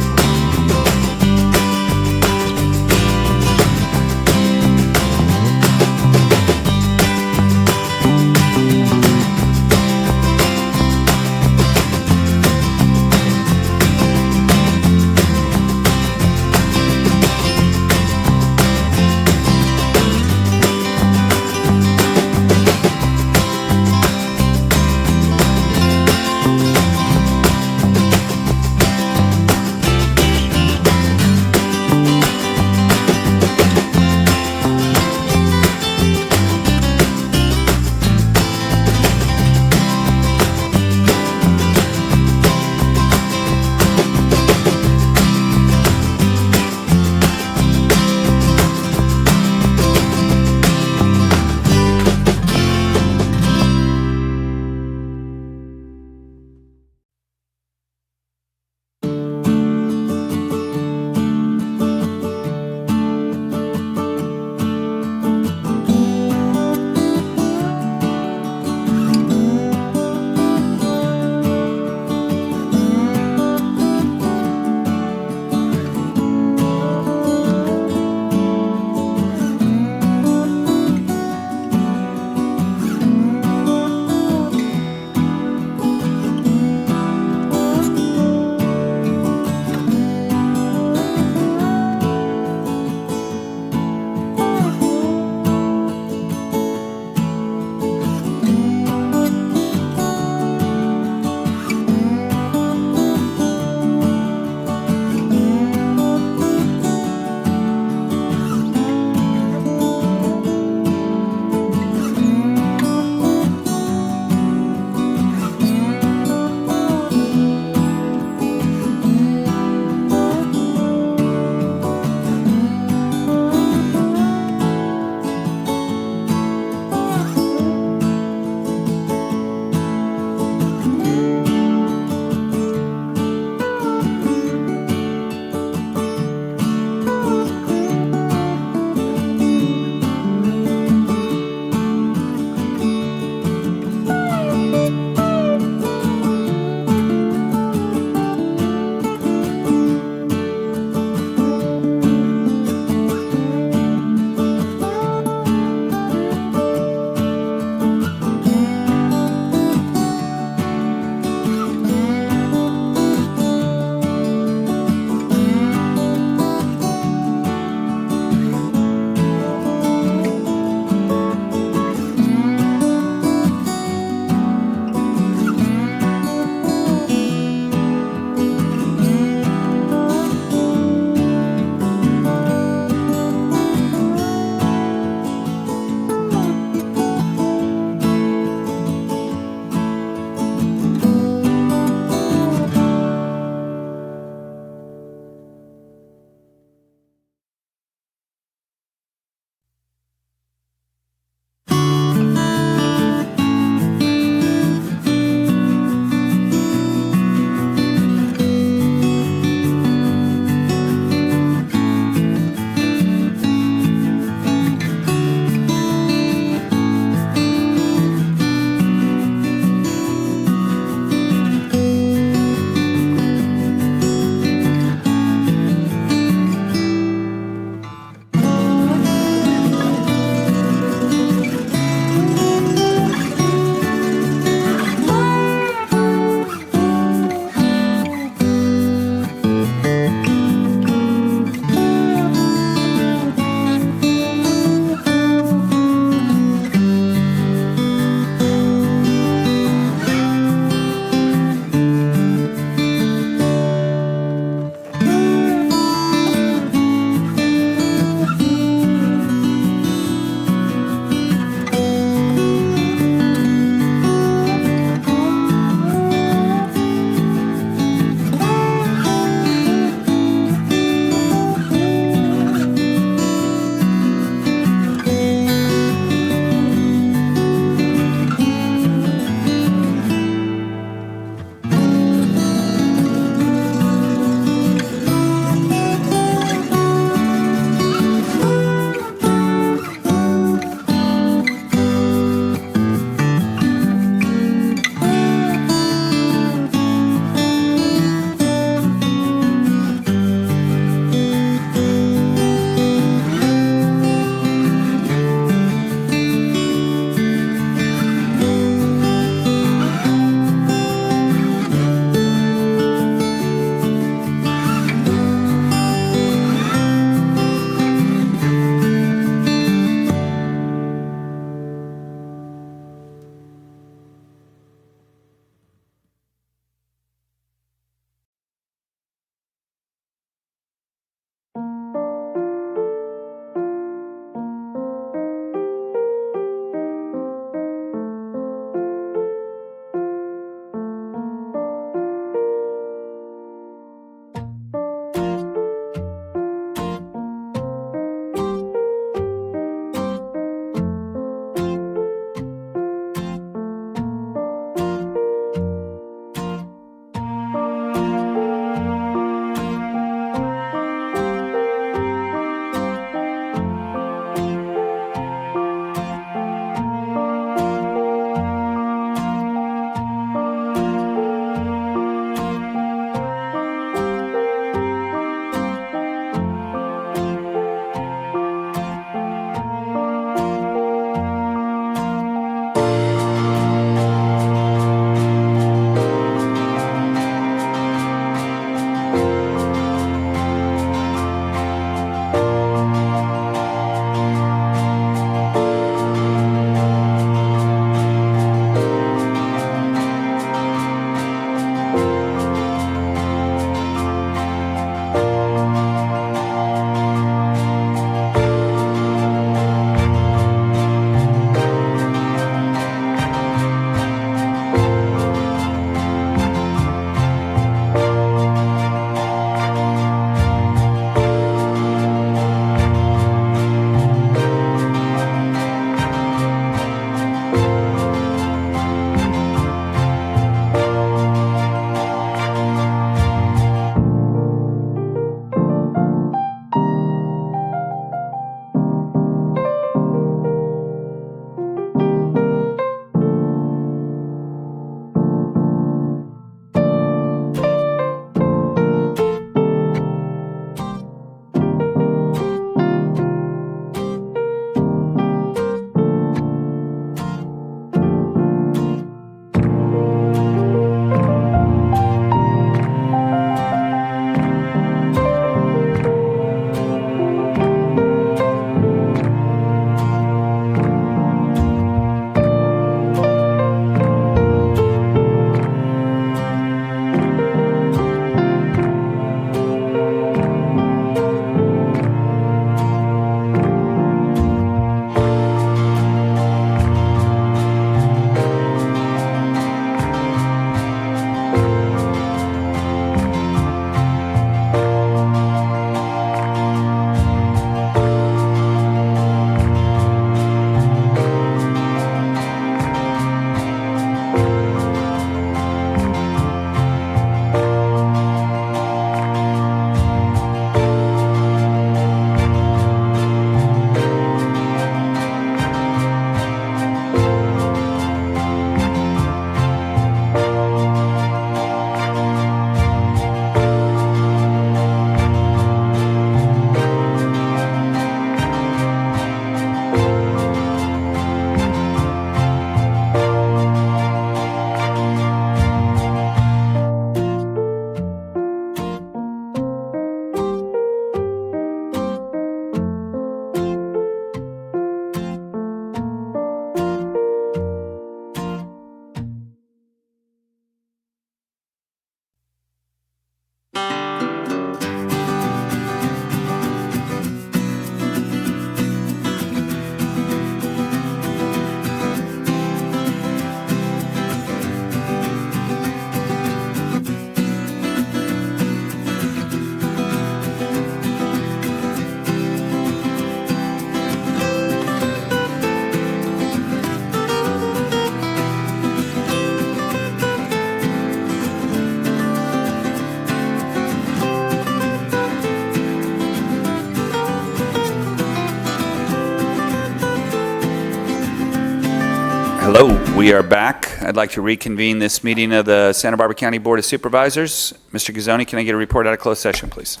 Hello, we are back. I'd like to reconvene this meeting of the Santa Barbara County Board of Supervisors. Mr. Gazzoni, can I get a report out of closed session, please?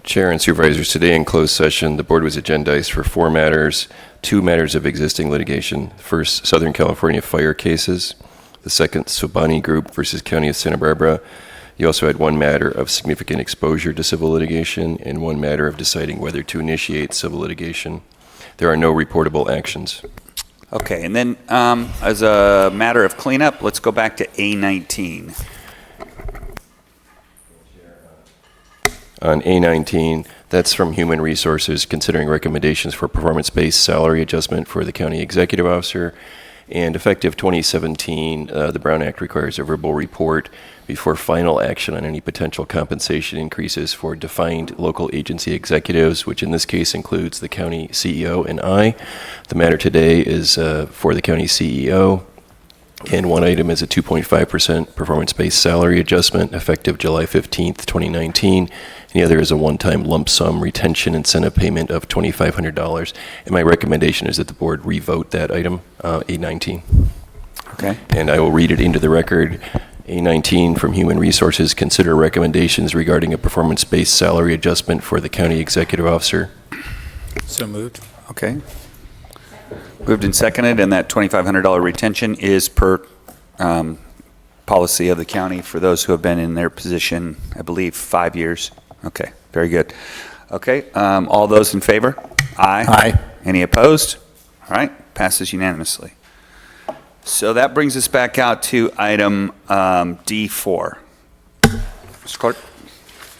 Chair and Supervisors, today in closed session, the board was agendized for 4 matters, 2 matters of existing litigation. First, Southern California fire cases. The second, Sobani Group versus County of Santa Barbara. You also had 1 matter of significant exposure to civil litigation and 1 matter of deciding whether to initiate civil litigation. There are no reportable actions. Okay, and then as a matter of cleanup, let's go back to A19. On A19, that's from Human Resources, considering recommendations for performance-based salary adjustment for the county executive officer. And effective 2017, the Brown Act requires a verbal report before final action on any potential compensation increases for defined local agency executives, which in this case includes the county CEO and I. The matter today is for the county CEO. And 1 item is a 2.5% performance-based salary adjustment effective July 15th, 2019. And the other is a one-time lump sum retention incentive payment of $2,500. And my recommendation is that the board revote that item, A19. Okay. And I will read it into the record. A19 from Human Resources, consider recommendations regarding a performance-based salary adjustment for the county executive officer. So moved. Okay. Moved and seconded, and that $2,500 retention is per policy of the county for those who have been in their position, I believe, 5 years. Okay, very good. Okay, all those in favor? Aye. Aye. Any opposed? All right, passes unanimously. So that brings us back out to item D4. Mr. Clark?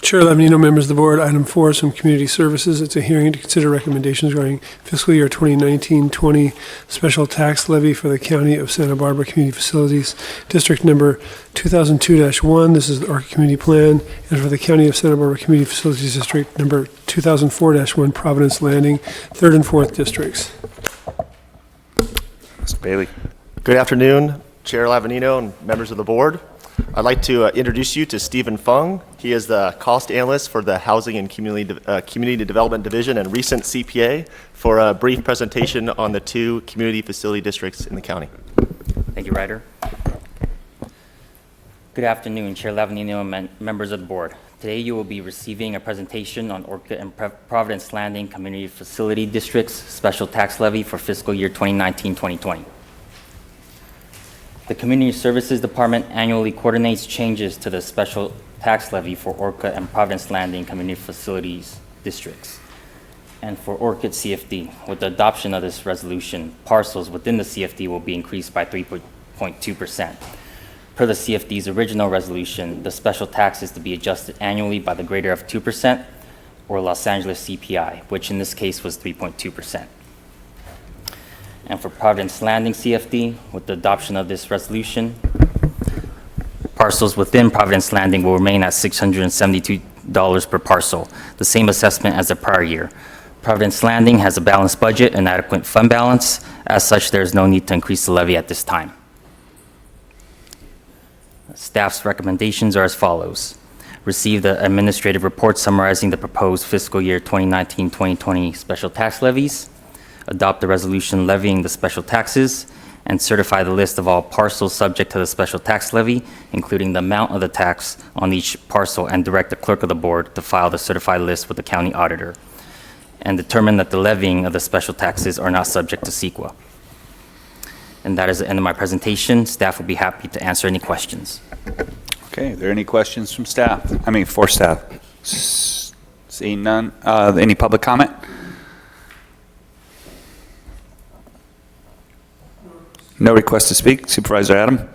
Chair Lavanino, members of the board, item 4 is from Community Services. It's a hearing to consider recommendations regarding fiscal year 2019-20 special tax levy for the County of Santa Barbara Community Facilities District number 2002-1. This is the ARC Community Plan, and for the County of Santa Barbara Community Facilities District number 2004-1, Providence Landing, 3rd and 4th districts. Mr. Bailey? Good afternoon, Chair Lavanino and members of the board. I'd like to introduce you to Stephen Fung. He is the cost analyst for the Housing and Community Development Division and recent CPA for a brief presentation on the 2 community facility districts in the county. Thank you, Ryder. Good afternoon, Chair Lavanino and members of the board. Today you will be receiving a presentation on Orchid and Providence Landing Community Facility District's special tax levy for fiscal year 2019-2020. The Community Services Department annually coordinates changes to the special tax levy for Orchid and Providence Landing Community Facilities Districts. And for Orchid CFD, with the adoption of this resolution, parcels within the CFD will be increased by 3.2%. Per the CFD's original resolution, the special tax is to be adjusted annually by the greater of 2% or Los Angeles CPI, which in this case was 3.2%. And for Providence Landing CFD, with the adoption of this resolution, parcels within Providence Landing will remain at $672 per parcel, the same assessment as the prior year. Providence Landing has a balanced budget and adequate fund balance. As such, there is no need to increase the levy at this time. Staff's recommendations are as follows. Receive the administrative report summarizing the proposed fiscal year 2019-2020 special tax levies. Adopt the resolution levying the special taxes, and certify the list of all parcels subject to the special tax levy, including the amount of the tax on each parcel, and direct the clerk of the board to file the certified list with the county auditor, and determine that the levying of the special taxes are not subject to CEQA. And that is the end of my presentation. Staff will be happy to answer any questions. Okay, are there any questions from staff? For staff? Seeing none. Any public comment? No request to speak. Supervisor Adam?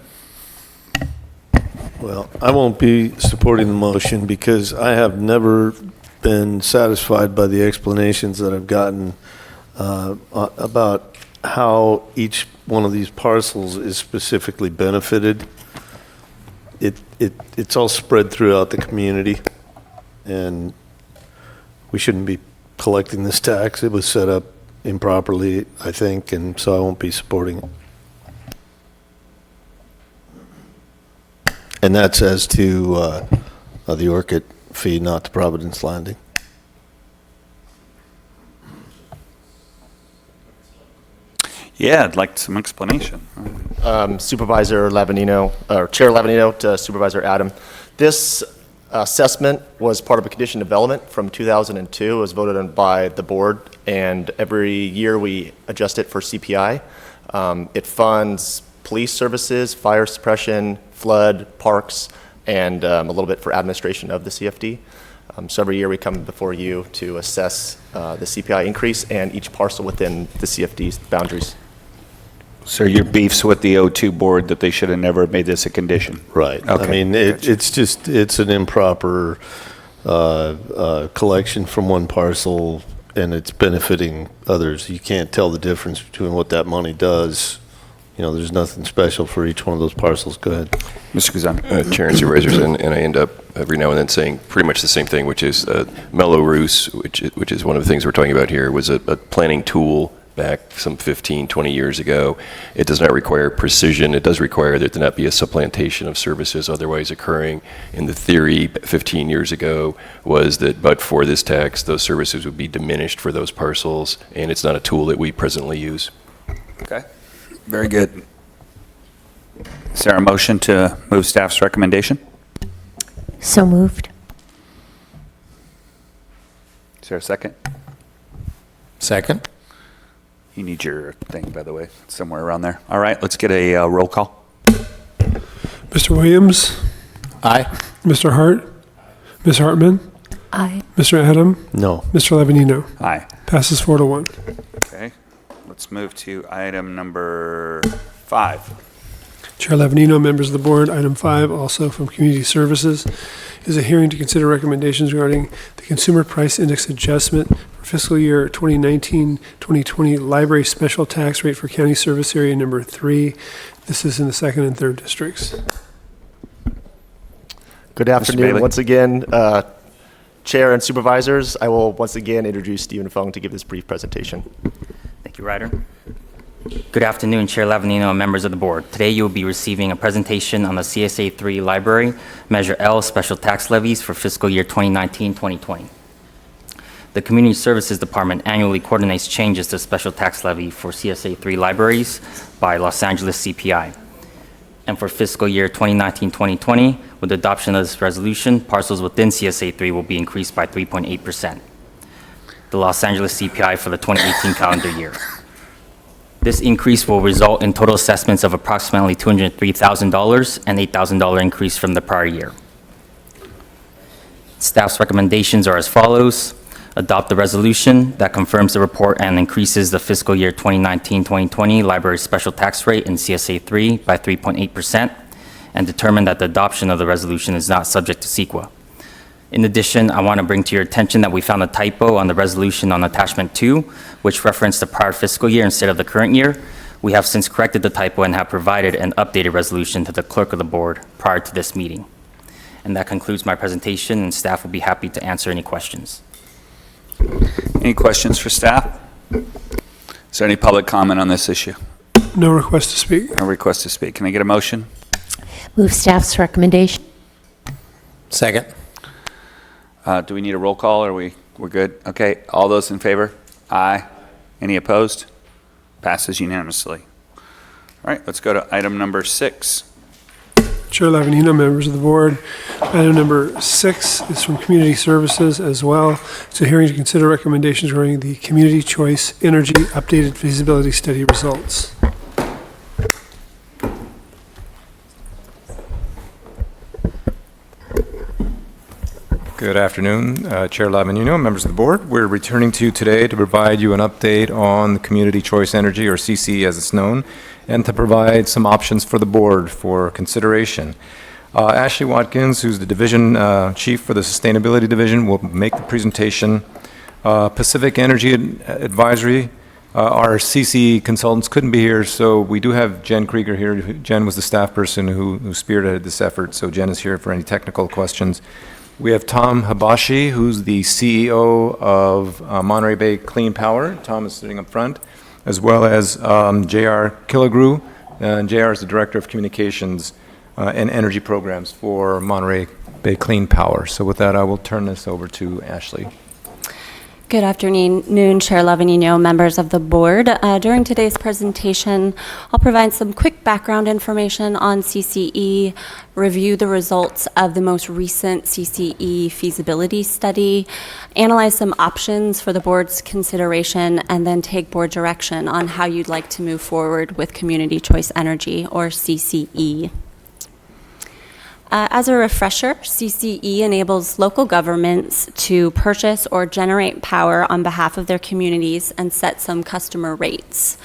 Well, I won't be supporting the motion because I have never been satisfied by the explanations that I've gotten about how each one of these parcels is specifically benefited. It's all spread throughout the community, and we shouldn't be collecting this tax. It was set up improperly, I think, and so I won't be supporting it. And that's as to the Orchid fee, not the Providence Landing. Yeah, I'd like some explanation. Supervisor Lavanino, or Chair Lavanino to Supervisor Adam. This assessment was part of a condition development from 2002. It was voted on by the board, and every year we adjust it for CPI. It funds police services, fire suppression, flood, parks, and a little bit for administration of the CFD. So every year we come before you to assess the CPI increase and each parcel within the CFD's boundaries. So your beefs with the O2 board that they should have never made this a condition? Right. Okay. I mean, it's an improper collection from one parcel, and it's benefiting others. You can't tell the difference between what that money does. You know, there's nothing special for each one of those parcels. Go ahead. Mr. Kazan. Chair and Supervisors, and I end up every now and then saying pretty much the same thing, which is Mello-Roos, which is one of the things we're talking about here, was a planning tool back some 15, 20 years ago. It does not require precision. It does require there to not be a supplantation of services otherwise occurring. And the theory 15 years ago was that but for this tax, those services would be diminished for those parcels, and it's not a tool that we presently use. Okay. Very good. Is there a motion to move staff's recommendation? So moved. Is there a second? Second. You need your thing, by the way, somewhere around there. All right, let's get a roll call. Mr. Williams? Aye. Mr. Hart? Ms. Hartman? Aye. Mr. Adam? No. Mr. Lavanino? Aye. Passes 4-1. Okay, let's move to item number 5. Chair Lavanino, members of the board, item 5, also from Community Services, is a hearing to consider recommendations regarding the Consumer Price Index adjustment for fiscal year 2019-2020 library special tax rate for county service area number 3. This is in the 2nd and 3rd districts. Good afternoon once again, Chair and Supervisors. I will once again introduce Stephen Fung to give this brief presentation. Thank you, Ryder. Good afternoon, Chair Lavanino and members of the board. Today you will be receiving a presentation on the CSA 3 Library Measure L Special Tax Levies for fiscal year 2019-2020. The Community Services Department annually coordinates changes to special tax levy for CSA 3 libraries by Los Angeles CPI. And for fiscal year 2019-2020, with the adoption of this resolution, parcels within CSA 3 will be increased by 3.8%. The Los Angeles CPI for the 2018 calendar year. This increase will result in total assessments of approximately $203,000 and $8,000 increase from the prior year. Staff's recommendations are as follows. Adopt the resolution that confirms the report and increases the fiscal year 2019-2020 library special tax rate in CSA 3 by 3.8%, and determine that the adoption of the resolution is not subject to CEQA. In addition, I want to bring to your attention that we found a typo on the resolution on attachment 2, which referenced the prior fiscal year instead of the current year. We have since corrected the typo and have provided an updated resolution to the clerk of the board prior to this meeting. And that concludes my presentation, and staff will be happy to answer any questions. Any questions for staff? Is there any public comment on this issue? No request to speak. No request to speak. Can I get a motion? Move staff's recommendation. Second. Do we need a roll call, or we're good? Okay, all those in favor? Aye. Any opposed? Passes unanimously. All right, let's go to item number 6. Chair Lavanino, members of the board, item number 6 is from Community Services as well. It's a hearing to consider recommendations regarding the Community Choice Energy Updated Feasibility Study results. Good afternoon, Chair Lavanino, members of the board. We're returning to you today to provide you an update on the Community Choice Energy, or CC as it's known, and to provide some options for the board for consideration. Ashley Watkins, who's the division chief for the Sustainability Division, will make the presentation. Pacific Energy Advisory, our CC consultants couldn't be here, so we do have Jen Krieger here. Jen was the staff person who spearheaded this effort, so Jen is here for any technical questions. We have Tom Habashi, who's the CEO of Monterey Bay Clean Power. Tom is sitting up front, as well as J.R. Killigrew. And J.R. is the Director of Communications and Energy Programs for Monterey Bay Clean Power. So with that, I will turn this over to Ashley. Good afternoon, Chair Lavanino, members of the board. During today's presentation, I'll provide some quick background information on CCE, review the results of the most recent CCE feasibility study, analyze some options for the board's consideration, and then take board direction on how you'd like to move forward with Community Choice Energy, or CCE. As a refresher, CCE enables local governments to purchase or generate power on behalf of their communities and set some customer rates.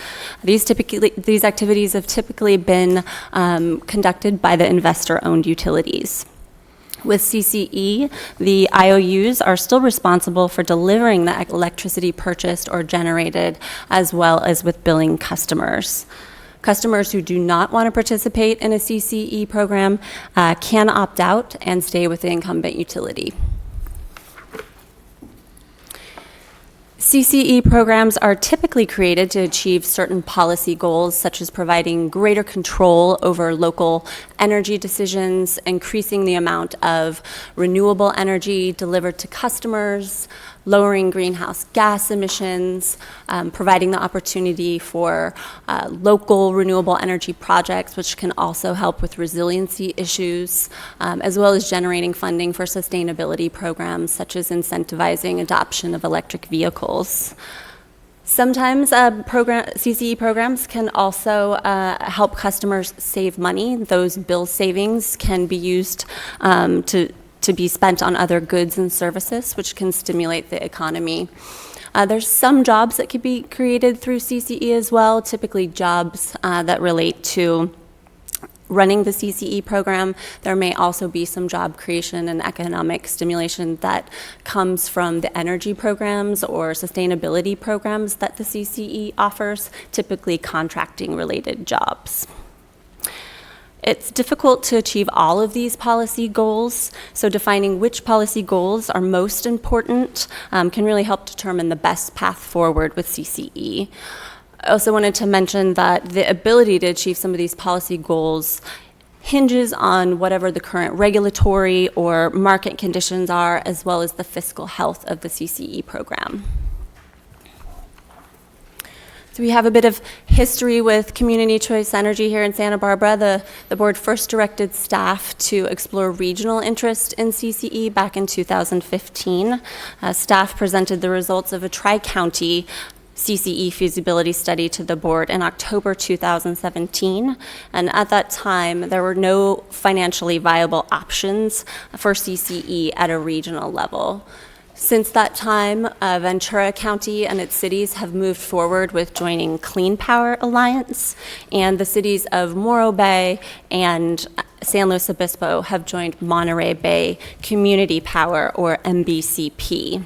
These activities have typically been conducted by the investor-owned utilities. With CCE, the IOUs are still responsible for delivering the electricity purchased or generated, as well as with billing customers. Customers who do not want to participate in a CCE program can opt out and stay with the incumbent utility. CCE programs are typically created to achieve certain policy goals, such as providing greater control over local energy decisions, increasing the amount of renewable energy delivered to customers, lowering greenhouse gas emissions, providing the opportunity for local renewable energy projects, which can also help with resiliency issues, as well as generating funding for sustainability programs, such as incentivizing adoption of electric vehicles. Sometimes CCE programs can also help customers save money. Those bill savings can be used to be spent on other goods and services, which can stimulate the economy. There's some jobs that could be created through CCE as well, typically jobs that relate to running the CCE program. There may also be some job creation and economic stimulation that comes from the energy programs or sustainability programs that the CCE offers, typically contracting related jobs. It's difficult to achieve all of these policy goals, so defining which policy goals are most important can really help determine the best path forward with CCE. I also wanted to mention that the ability to achieve some of these policy goals hinges on whatever the current regulatory or market conditions are, as well as the fiscal health of the CCE program. So we have a bit of history with Community Choice Energy here in Santa Barbara. The board first directed staff to explore regional interest in CCE back in 2015. Staff presented the results of a tri-county CCE feasibility study to the board in October 2017. And at that time, there were no financially viable options for CCE at a regional level. Since that time, Ventura County and its cities have moved forward with joining Clean Power Alliance, and the cities of Morro Bay and San Luis Obispo have joined Monterey Bay Community Power, or MBCP.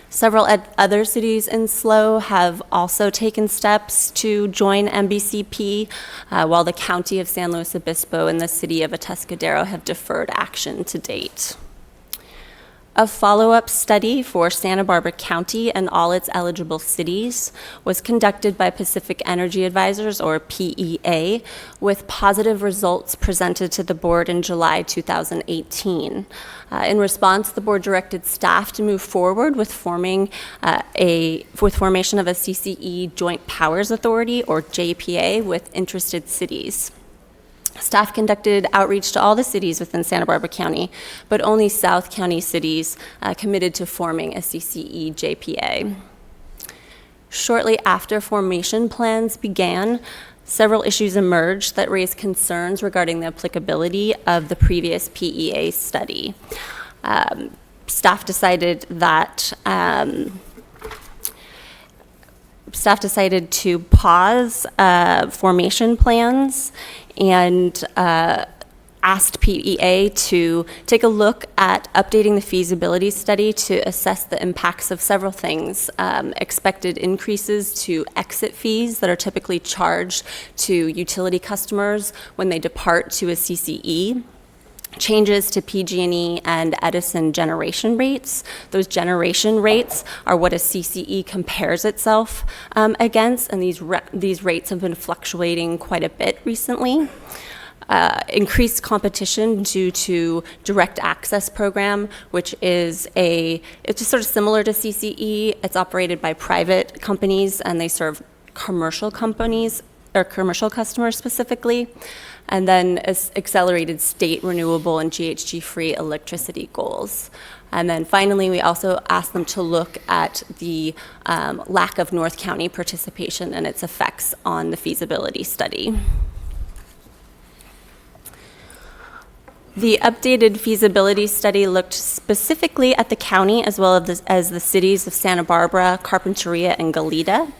Several other cities in SLO have also taken steps to join MBCP, while the County of San Luis Obispo and the City of Atascadero have deferred action to date. A follow-up study for Santa Barbara County and all its eligible cities was conducted by Pacific Energy Advisors, or PEA, with positive results presented to the board in July 2018. In response, the board directed staff to move forward with formation of a CCE Joint Powers Authority, or JPA, with interested cities. Staff conducted outreach to all the cities within Santa Barbara County, but only South County cities committed to forming a CCE JPA. Shortly after formation plans began, several issues emerged that raised concerns regarding the applicability of the previous PEA study. Staff decided to pause formation plans and asked PEA to take a look at updating the feasibility study to assess the impacts of several things. Expected increases to exit fees that are typically charged to utility customers when they depart to a CCE. Changes to PG&E and Edison generation rates. Those generation rates are what a CCE compares itself against, and these rates have been fluctuating quite a bit recently. increased competition due to direct access program, which is it's just sort of similar to CCE. It's operated by private companies, and they serve commercial companies or commercial customers specifically. And then accelerated state renewable and GHG-free electricity goals. And then finally, we also asked them to look at the lack of North County participation and its effects on the feasibility study. The updated feasibility study looked specifically at the county as well as the cities of Santa Barbara, Carpinteria, and Goleta.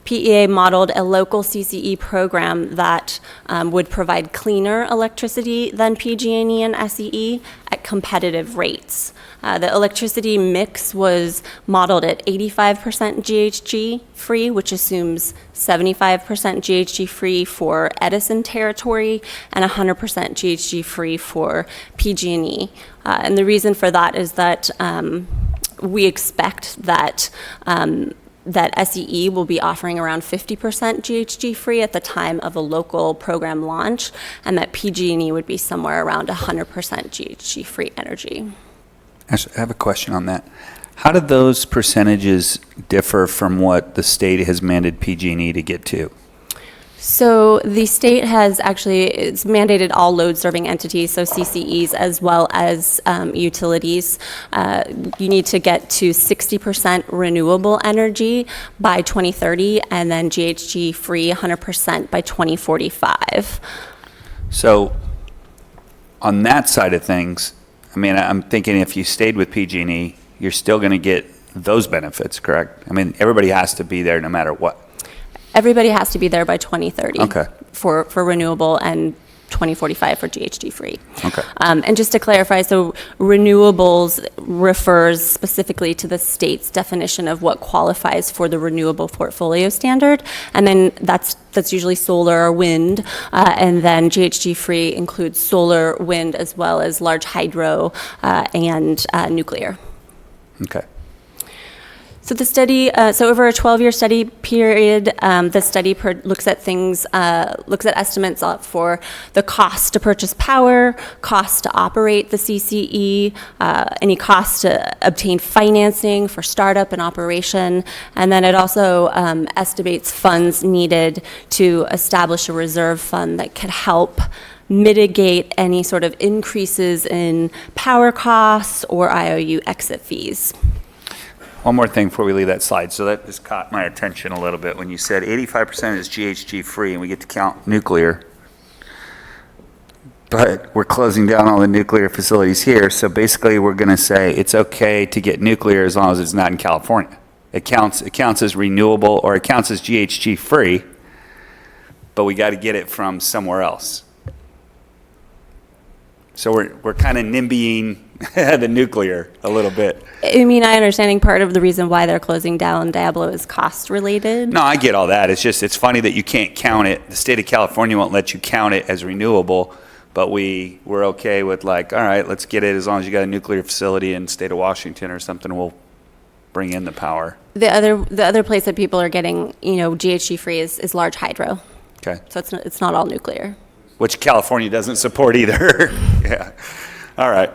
PEA modeled a local CCE program that would provide cleaner electricity than PG&E and SEE at competitive rates. The electricity mix was modeled at 85% GHG free, which assumes 75% GHG free for Edison territory and 100% GHG free for PG&E. And the reason for that is that we expect that that SEE will be offering around 50% GHG free at the time of a local program launch, and that PG&E would be somewhere around 100% GHG free energy. Actually, I have a question on that. How do those percentages differ from what the state has mandated PG&E to get to? So the state has it's mandated all load-serving entities, so CCEs as well as utilities. You need to get to 60% renewable energy by 2030, and then GHG-free 100% by 2045. So on that side of things, I mean, I'm thinking if you stayed with PG&E, you're still going to get those benefits, correct? I mean, everybody has to be there no matter what. Everybody has to be there by 2030 Okay. for renewable, and 2045 for GHG free. Okay. And just to clarify, so renewables refers specifically to the state's definition of what qualifies for the renewable portfolio standard, and then that's usually solar or wind, and then GHG free includes solar, wind, as well as large hydro and nuclear. Okay. So the study, so over a 12-year study period, the study looks at estimates for the cost to purchase power, cost to operate the CCE, any cost to obtain financing for startup and operation, and then it also estimates funds needed to establish a reserve fund that could help mitigate any sort of increases in power costs or IOU exit fees. One more thing before we leave that slide. So that just caught my attention a little bit when you said 85% is GHG free and we get to count nuclear. But we're closing down all the nuclear facilities here. So basically we're going to say it's okay to get nuclear as long as it's not in California. It counts as renewable, or it counts as GHG free, but we got to get it from somewhere else. So we're kind of NIMBYing the nuclear a little bit. I mean, I understanding part of the reason why they're closing down Diablo is cost related. No, I get all that. It's just, it's funny that you can't count it. The state of California won't let you count it as renewable, but we're okay with, like, all right, let's get it as long as you got a nuclear facility in the state of Washington or something, we'll bring in the power. The other place that people are getting, GHG free is large hydro. Okay. So it's not all nuclear. Which California doesn't support either. Yeah. All right.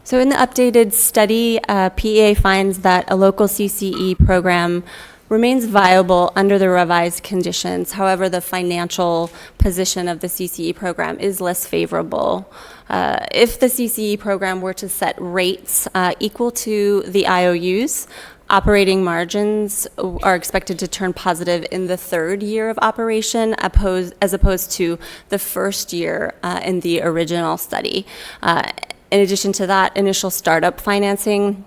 So in the updated study, PEA finds that a local CCE program remains viable under the revised conditions. However, the financial position of the CCE program is less favorable. If the CCE program were to set rates equal to the IOUs, operating margins are expected to turn positive in the third year of operation as opposed to the first year in the original study. In addition to that, initial startup financing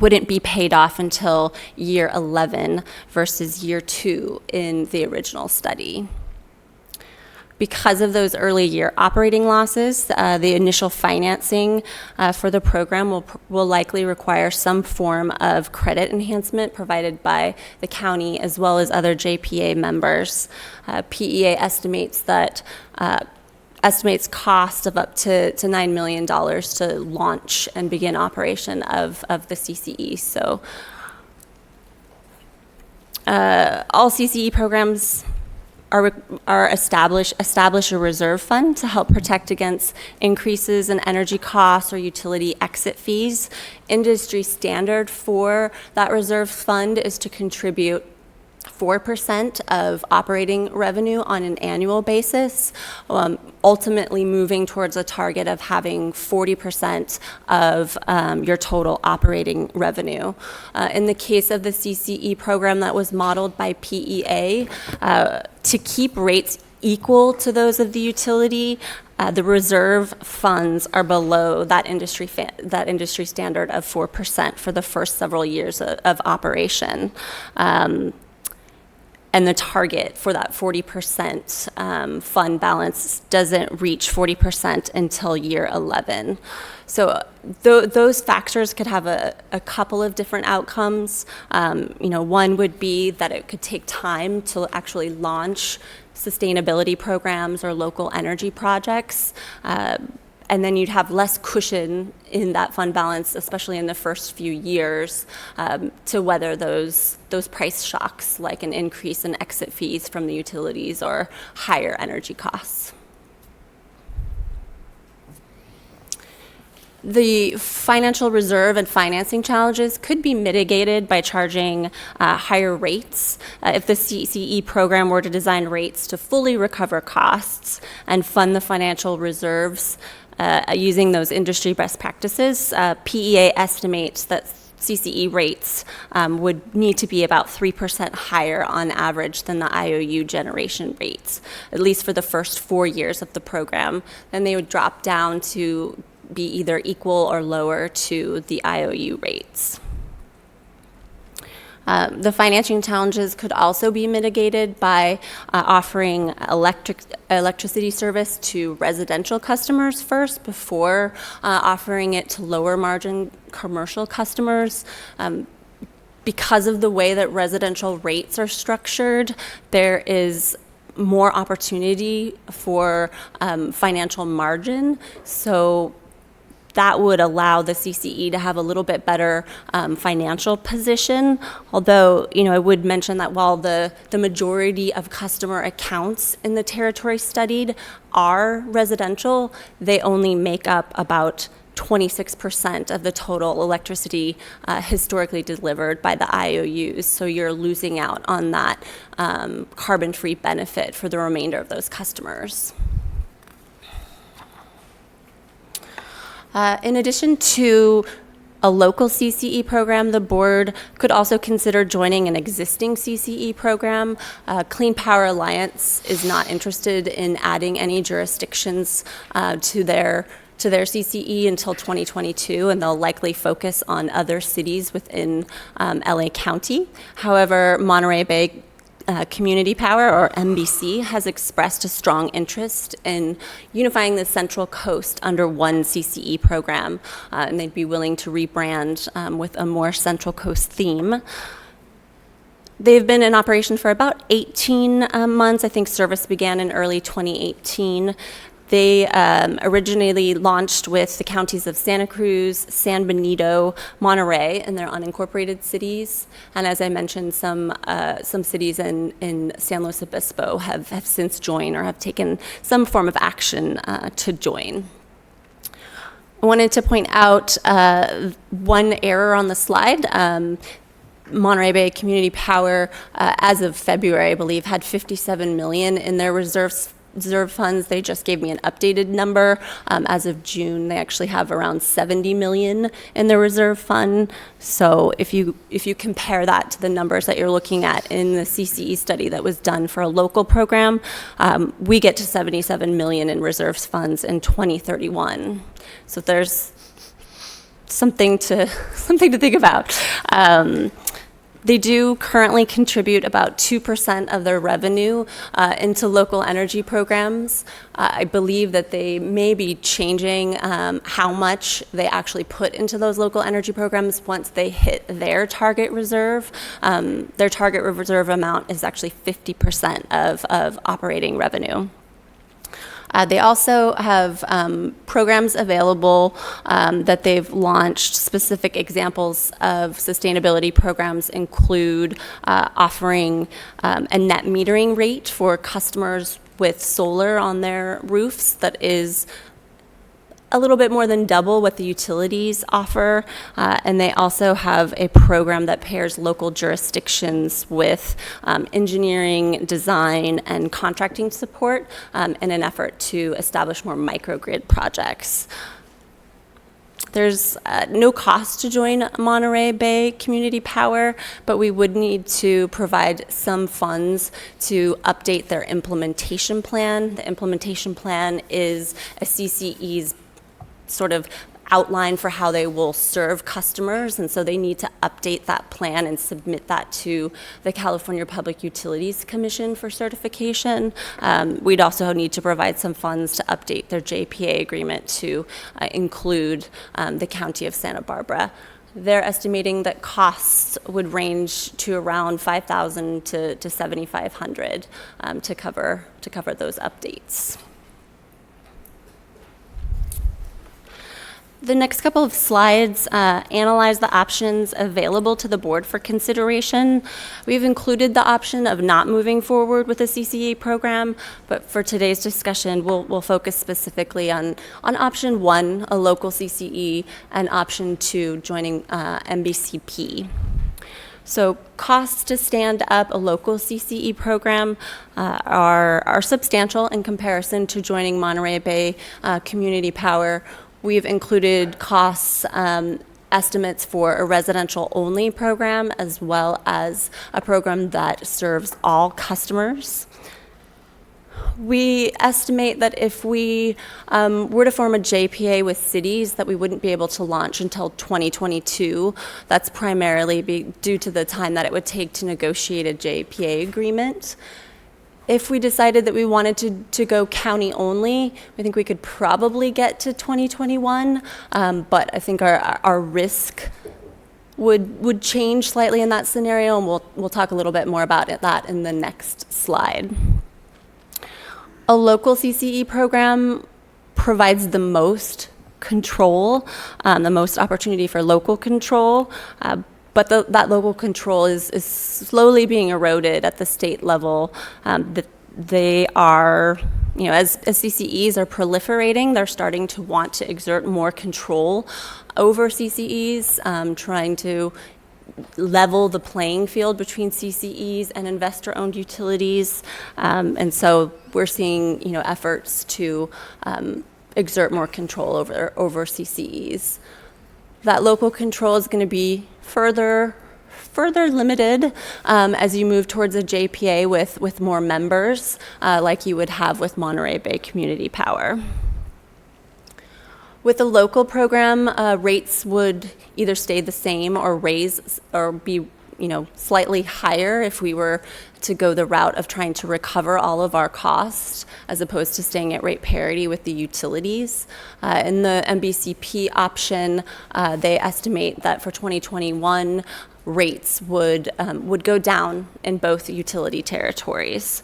wouldn't be paid off until year 11 versus year 2 in the original study. Because of those early year operating losses, the initial financing for the program will likely require some form of credit enhancement provided by the county as well as other JPA members. PEA estimates cost of up to $9 million to launch and begin operation of the CCE. So All CCE programs are establish a reserve fund to help protect against increases in energy costs or utility exit fees. Industry standard for that reserve fund is to contribute 4% of operating revenue on an annual basis, ultimately moving towards a target of having 40% of your total operating revenue. In the case of the CCE program that was modeled by PEA, to keep rates equal to those of the utility, the reserve funds are below that industry standard of 4% for the first several years of operation. And the target for that 40% fund balance doesn't reach 40% until year 11. So those factors could have a couple of different outcomes. One would be that it could take time to actually launch sustainability programs or local energy projects. And then you'd have less cushion in that fund balance, especially in the first few years, to weather those price shocks, like an increase in exit fees from the utilities or higher energy costs. The financial reserve and financing challenges could be mitigated by charging higher rates. If the CCE program were to design rates to fully recover costs and fund the financial reserves using those industry best practices, PEA estimates that CCE rates would need to be about 3% higher on average than the IOU generation rates, at least for the first 4 years of the program. Then they would drop down to be either equal or lower to the IOU rates. The financing challenges could also be mitigated by offering electricity service to residential customers first before offering it to lower margin commercial customers. Because of the way that residential rates are structured, there is more opportunity for financial margin. So that would allow the CCE to have a little bit better financial position. Although, I would mention that while the majority of customer accounts in the territory studied are residential, they only make up about 26% of the total electricity historically delivered by the IOUs. So you're losing out on that carbon-free benefit for the remainder of those customers. In addition to a local CCE program, the board could also consider joining an existing CCE program. Clean Power Alliance is not interested in adding any jurisdictions to their CCE until 2022, and they'll likely focus on other cities within LA County. However, Monterey Bay Community Power, or MBC, has expressed a strong interest in unifying the Central Coast under one CCE program, and they'd be willing to rebrand with a more Central Coast theme. They've been in operation for about 18 months. I think service began in early 2018. They originally launched with the counties of Santa Cruz, San Benito, Monterey, and their unincorporated cities. And as I mentioned, some cities in San Luis Obispo have since joined or have taken some form of action to join. I wanted to point out one error on the slide. Monterey Bay Community Power, as of February, I believe, had $57 million in their reserve funds. They just gave me an updated number. As of June, they actually have around $70 million in their reserve fund. So if you compare that to the numbers that you're looking at in the CCE study that was done for a local program, we get to $77 million in reserves funds in 2031. So there's something to think about. They do currently contribute about 2% of their revenue into local energy programs. I believe that they may be changing how much they actually put into those local energy programs once they hit their target reserve. Their target reserve amount is actually 50% of operating revenue. They also have programs available that they've launched. Specific examples of sustainability programs include offering a net metering rate for customers with solar on their roofs that is a little bit more than double what the utilities offer, and they also have a program that pairs local jurisdictions with engineering, design, and contracting support in an effort to establish more microgrid projects. There's no cost to join Monterey Bay Community Power, but we would need to provide some funds to update their implementation plan. The implementation plan is a CCE's sort of outline for how they will serve customers, and so they need to update that plan and submit that to the California Public Utilities Commission for certification. We'd also need to provide some funds to update their JPA agreement to include the County of Santa Barbara. They're estimating that costs would range to around $5,000 to $7,500 to cover those updates. The next couple of slides analyze the options available to the board for consideration. We've included the option of not moving forward with a CCE program, but for today's discussion, we'll focus specifically on option 1, a local CCE, and option 2, joining MBCP. So costs to stand up a local CCE program are substantial in comparison to joining Monterey Bay Community Power. We've included costs estimates for a residential-only program as well as a program that serves all customers. We estimate that if we were to form a JPA with cities, that we wouldn't be able to launch until 2022. That's primarily due to the time that it would take to negotiate a JPA agreement. If we decided that we wanted to go county only, I think we could probably get to 2021, but I think our risk would change slightly in that scenario, and we'll talk a little bit more about that in the next slide. A local CCE program provides the most control, the most opportunity for local control, but that local control is slowly being eroded at the state level. They are, as CCEs are proliferating, they're starting to want to exert more control over CCEs, trying to level the playing field between CCEs and investor-owned utilities. And so we're seeing, efforts to exert more control over CCEs. That local control is going to be further limited as you move towards a JPA with more members, like you would have with Monterey Bay Community Power. With a local program, rates would either stay the same or raise or be slightly higher if we were to go the route of trying to recover all of our costs as opposed to staying at rate parity with the utilities. In the MBCP option, they estimate that for 2021, rates would go down in both utility territories.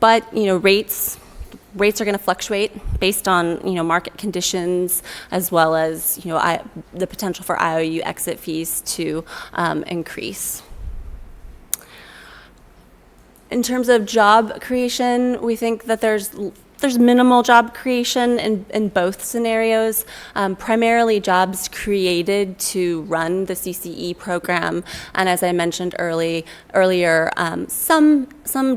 But rates are going to fluctuate based on market conditions, as well as the potential for IOU exit fees to increase. In terms of job creation, we think that there's minimal job creation in both scenarios, primarily jobs created to run the CCE program, and as I mentioned earlier, some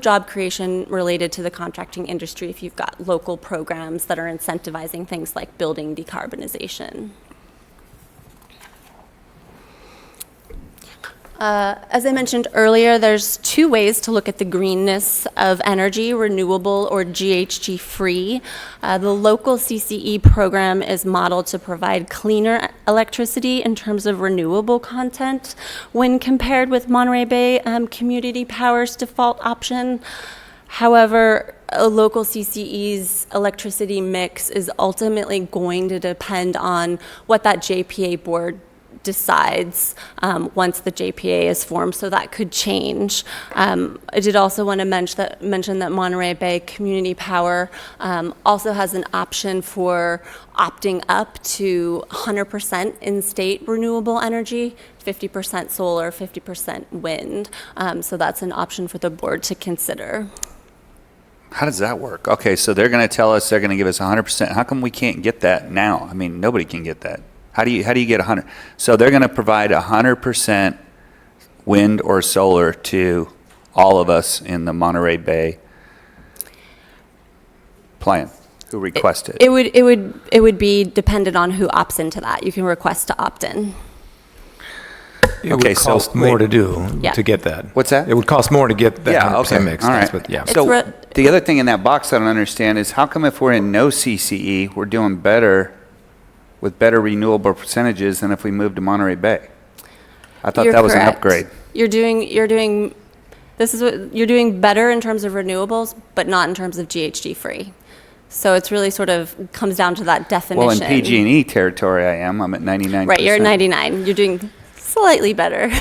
job creation related to the contracting industry if you've got local programs that are incentivizing things like building decarbonization. As I mentioned earlier, there's two ways to look at the greenness of energy, renewable or GHG free. The local CCE program is modeled to provide cleaner electricity in terms of renewable content when compared with Monterey Bay Community Power's default option. However, a local CCE's electricity mix is ultimately going to depend on what that JPA board decides once the JPA is formed, so that could change. I did also want to mention that Monterey Bay Community Power also has an option for opting up to 100% in-state renewable energy, 50% solar, 50% wind. So that's an option for the board to consider. How does that work? Okay, so they're going to tell us they're going to give us 100%. How come we can't get that now? I mean, nobody can get that. How do you get 100? So they're going to provide 100% wind or solar to all of us in the Monterey Bay plan who request it. It would be dependent on who opts into that. You can request to opt in. It would cost more to do, Yeah. to get that. What's that? It would cost more to get that Yeah, 100% okay. mix. All That's right. what- yeah. So the other thing in that box I don't understand is how come if we're in no CCE, we're doing better with better renewable percentages than if we moved to Monterey Bay? I thought You're that was an correct. upgrade. You're doing you're doing better in terms of renewables, but not in terms of GHG free. So it's really sort of comes down to that definition. Well, in PG&E territory I am. I'm at 99%. Right, you're at 99. You're doing slightly better.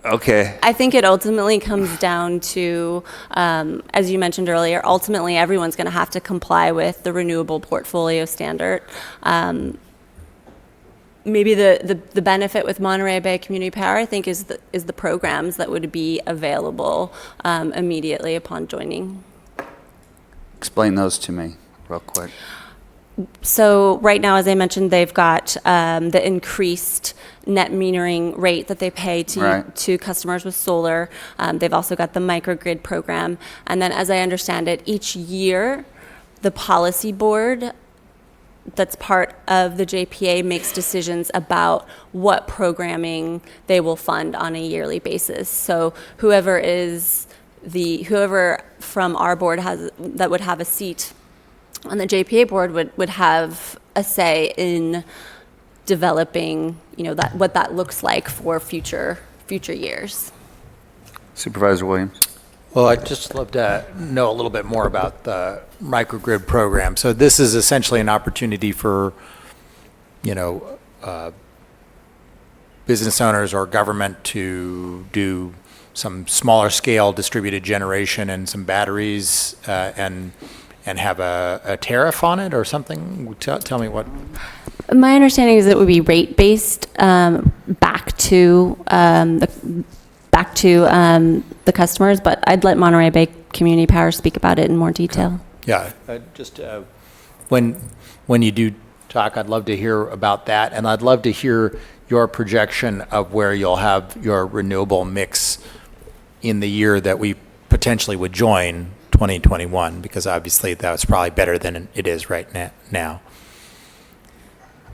Okay. I think it ultimately comes down to, as you mentioned earlier, ultimately everyone's going to have to comply with the renewable portfolio standard. Maybe the benefit with Monterey Bay Community Power, I think, is the programs that would be available immediately upon joining. Explain those to me real quick. So right now, as I mentioned, they've got the increased net metering rate that they pay to customers with solar. They've also got the microgrid program. And then, as I understand it, each year, the policy board that's part of the JPA makes decisions about what programming they will fund on a yearly basis. So whoever from our board that would have a seat on the JPA board would have a say in developing, what that looks like for future years. Supervisor Williams. Well, I'd just love to know a little bit more about the microgrid program. So this is essentially an opportunity for, business owners or government to do some smaller scale distributed generation and some batteries and have a tariff on it or something? Tell me what. My understanding is it would be rate-based back to the customers, but I'd let Monterey Bay Community Power speak about it in more detail. Yeah, just when you do talk, I'd love to hear about that, and I'd love to hear your projection of where you'll have your renewable mix in the year that we potentially would join 2021, because obviously that's probably better than it is right now.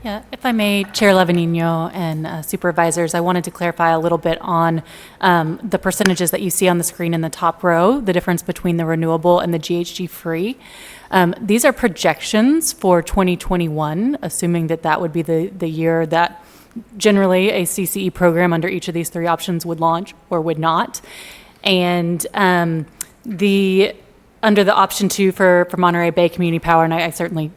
Yeah, if I may, Chair Lavanino and supervisors, I wanted to clarify a little bit on the percentages that you see on the screen in the top row, the difference between the renewable and the GHG free. These are projections for 2021, assuming that would be the year that generally a CCE program under each of these three options would launch or would not. And under the option 2 for Monterey Bay Community Power, and I certainly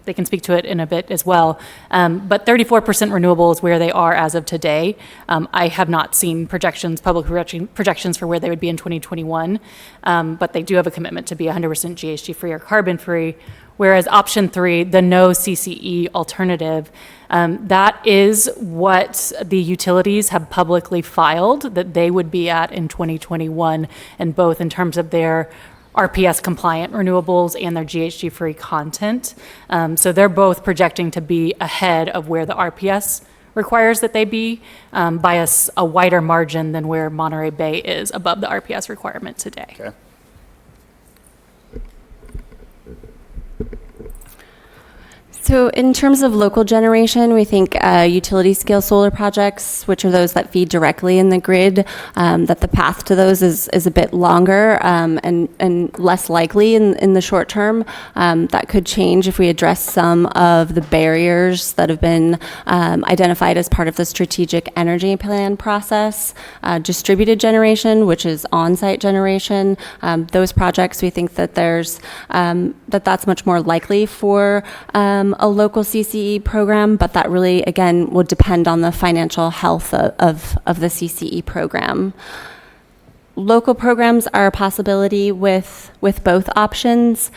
they can speak to it in a bit as well. But 34% renewable is where they are as of today. I have not seen public projections for where they would be in 2021, but they do have a commitment to be 100% GHG free or carbon free. Whereas option 3, the no CCE alternative, that is what the utilities have publicly filed that they would be at in 2021, and both in terms of their RPS compliant renewables and their GHG free content. So they're both projecting to be ahead of where the RPS requires that they be by a wider margin than where Monterey Bay is above the RPS requirement today. Okay. So in terms of local generation, we think utility scale solar projects, which are those that feed directly in the grid, that the path to those is a bit longer and less likely in the short term. That could change if we address some of the barriers that have been identified as part of the strategic energy plan process. Distributed generation, which is on-site generation, those projects we think that that's much more likely for a local CCE program, but that really, again, would depend on the financial health of the CCE program. Local programs are a possibility with both options,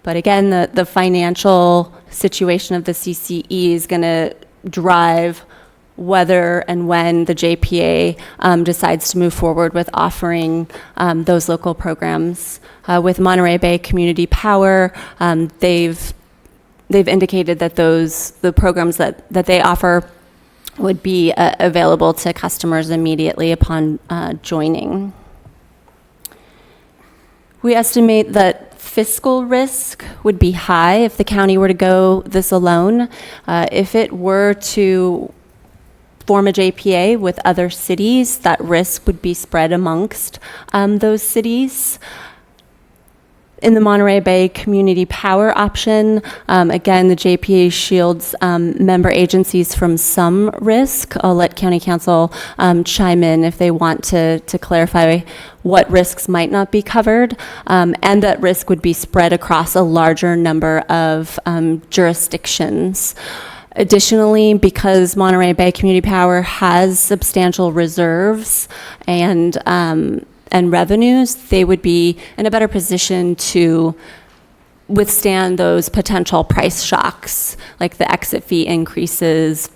but again, the financial situation of the CCE is going to drive whether and when the JPA decides to move forward with offering those local programs. With Monterey Bay Community Power, they've indicated that the programs that they offer would be available to customers immediately upon joining. We estimate that fiscal risk would be high if the county were to go this alone. If it were to form a JPA with other cities, that risk would be spread amongst those cities. In the Monterey Bay Community Power option, again, the JPA shields member agencies from some risk. I'll let County Council chime in if they want to clarify what risks might not be covered, and that risk would be spread across a larger number of jurisdictions. Additionally, because Monterey Bay Community Power has substantial reserves and revenues, they would be in a better position to withstand those potential price shocks, like the exit fee increases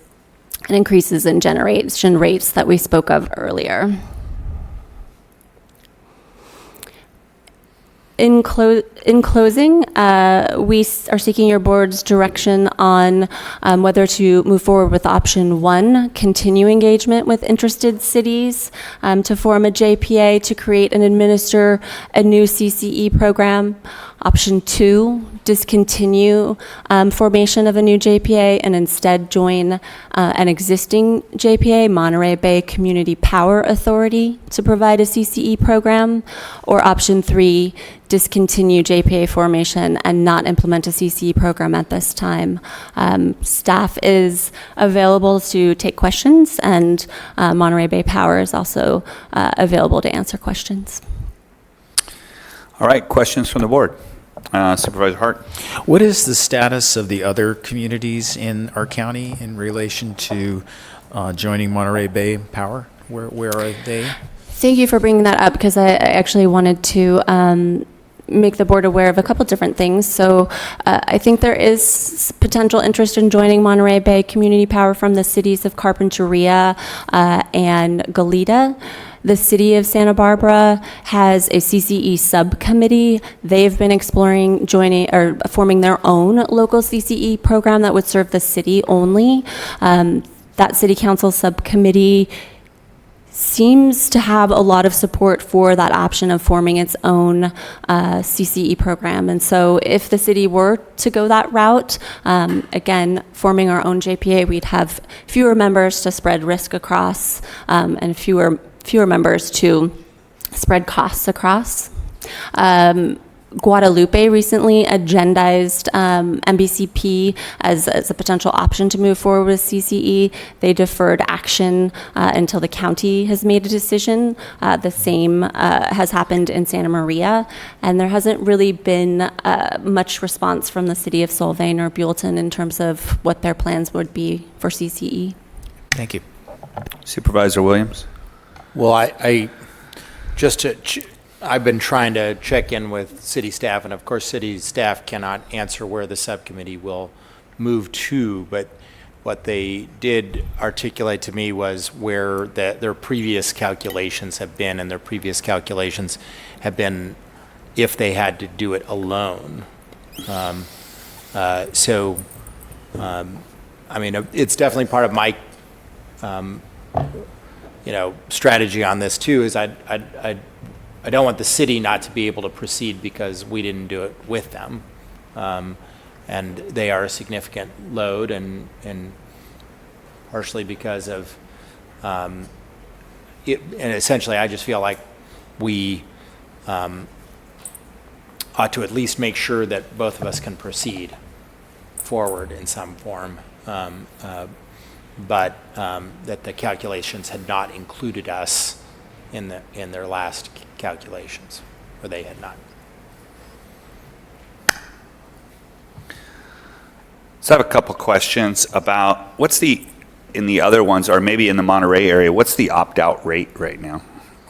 and increases in generation rates that we spoke of earlier. In closing, we are seeking your board's direction on whether to move forward with option 1, continue engagement with interested cities to form a JPA to create and administer a new CCE program. Option 2, discontinue formation of a new JPA and instead join an existing JPA, Monterey Bay Community Power Authority, to provide a CCE program. Or option 3, discontinue JPA formation and not implement a CCE program at this time. Staff is available to take questions, and Monterey Bay Power is also available to answer questions. All right, questions from the board. Supervisor Hart. What is the status of the other communities in our county in relation to joining Monterey Bay Power? Where are they? Thank you for bringing that up, because I actually wanted to make the board aware of a couple different things. So I think there is potential interest in joining Monterey Bay Community Power from the cities of Carpinteria and Goleta. The city of Santa Barbara has a CCE subcommittee. They've been exploring joining or forming their own local CCE program that would serve the city only. That city council subcommittee seems to have a lot of support for that option of forming its own CCE program. And so if the city were to go that route, again, forming our own JPA, we'd have fewer members to spread risk across, and fewer members to spread costs across. Guadalupe recently agendized MBCP as a potential option to move forward with CCE. They deferred action until the county has made a decision. The same has happened in Santa Maria, and there hasn't really been much response from the city of Solvang or Buellton in terms of what their plans would be for CCE. Thank you. Supervisor Williams. Well, I've been trying to check in with city staff, and of course, city staff cannot answer where the subcommittee will move to, but what they did articulate to me was where their previous calculations have been, and their previous calculations have been if they had to do it alone. I mean, it's definitely part of my strategy on this too, is I don't want the city not to be able to proceed because we didn't do it with them. And they are a significant load, and partially because of it, and essentially I just feel like we ought to at least make sure that both of us can proceed forward in some form. But that the calculations had not included us in their last calculations, or they had not. So I have a couple questions about in the other ones, or maybe in the Monterey area, what's the opt-out rate right now?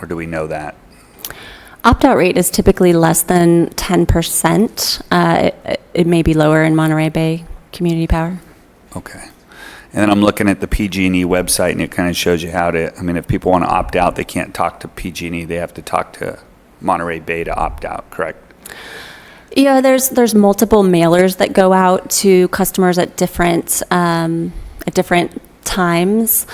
Or do we know that? Opt-out rate is typically less than 10%. It may be lower in Monterey Bay Community Power. Okay. And then I'm looking at the PG&E website, and it kind of shows you how to, I mean, if people want to opt out, they can't talk to PG&E, they have to talk to Monterey Bay to opt out, correct? Yeah, there's multiple mailers that go out to customers at different times.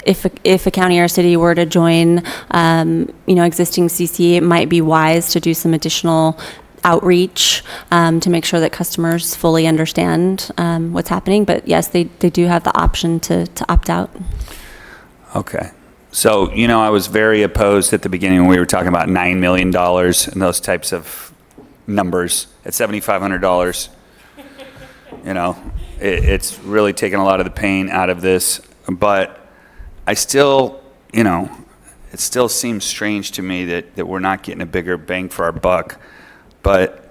If a county or a city were to join, existing CCE, it might be wise to do some additional outreach to make sure that customers fully understand what's happening. But yes, they do have the option to opt out. Okay. So, I was very opposed at the beginning when we were talking about $9 million and those types of numbers at $7,500. It's really taken a lot of the pain out of this. But I still, it still seems strange to me that we're not getting a bigger bang for our buck. But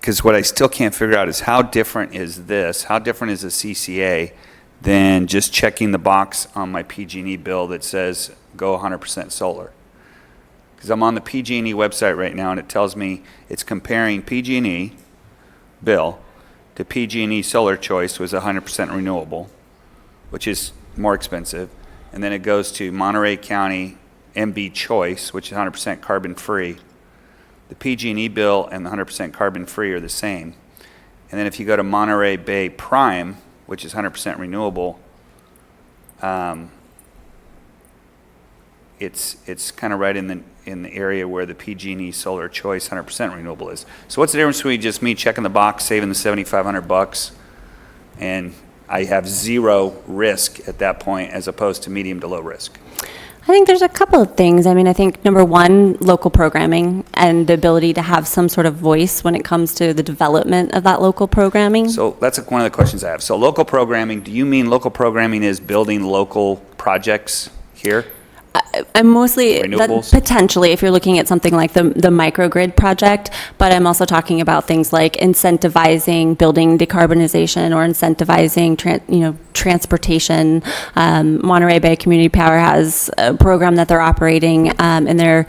because what I still can't figure out is how different is a CCA than just checking the box on my PG&E bill that says go 100% solar. Because I'm on the PG&E website right now, and it tells me it's comparing PG&E bill to PG&E Solar Choice, was 100% renewable, which is more expensive. And then it goes to Monterey County MB Choice, which is 100% carbon free. The PG&E bill and the 100% carbon free are the same. And then if you go to Monterey Bay Prime, which is 100% renewable, it's kind of right in the area where the PG&E Solar Choice 100% renewable is. So what's the difference between just me checking the box, saving the $7,500, and I have zero risk at that point as opposed to medium to low risk? I think there's a couple of things. I think number one, local programming and the ability to have some sort of voice when it comes to the development of that local programming. So that's one of the questions I have. So local programming, do you mean local programming is building local projects here? I'm mostly Renewables? potentially if you're looking at something like the microgrid project, but I'm also talking about things like incentivizing building decarbonization or incentivizing transportation. Monterey Bay Community Power has a program that they're operating in their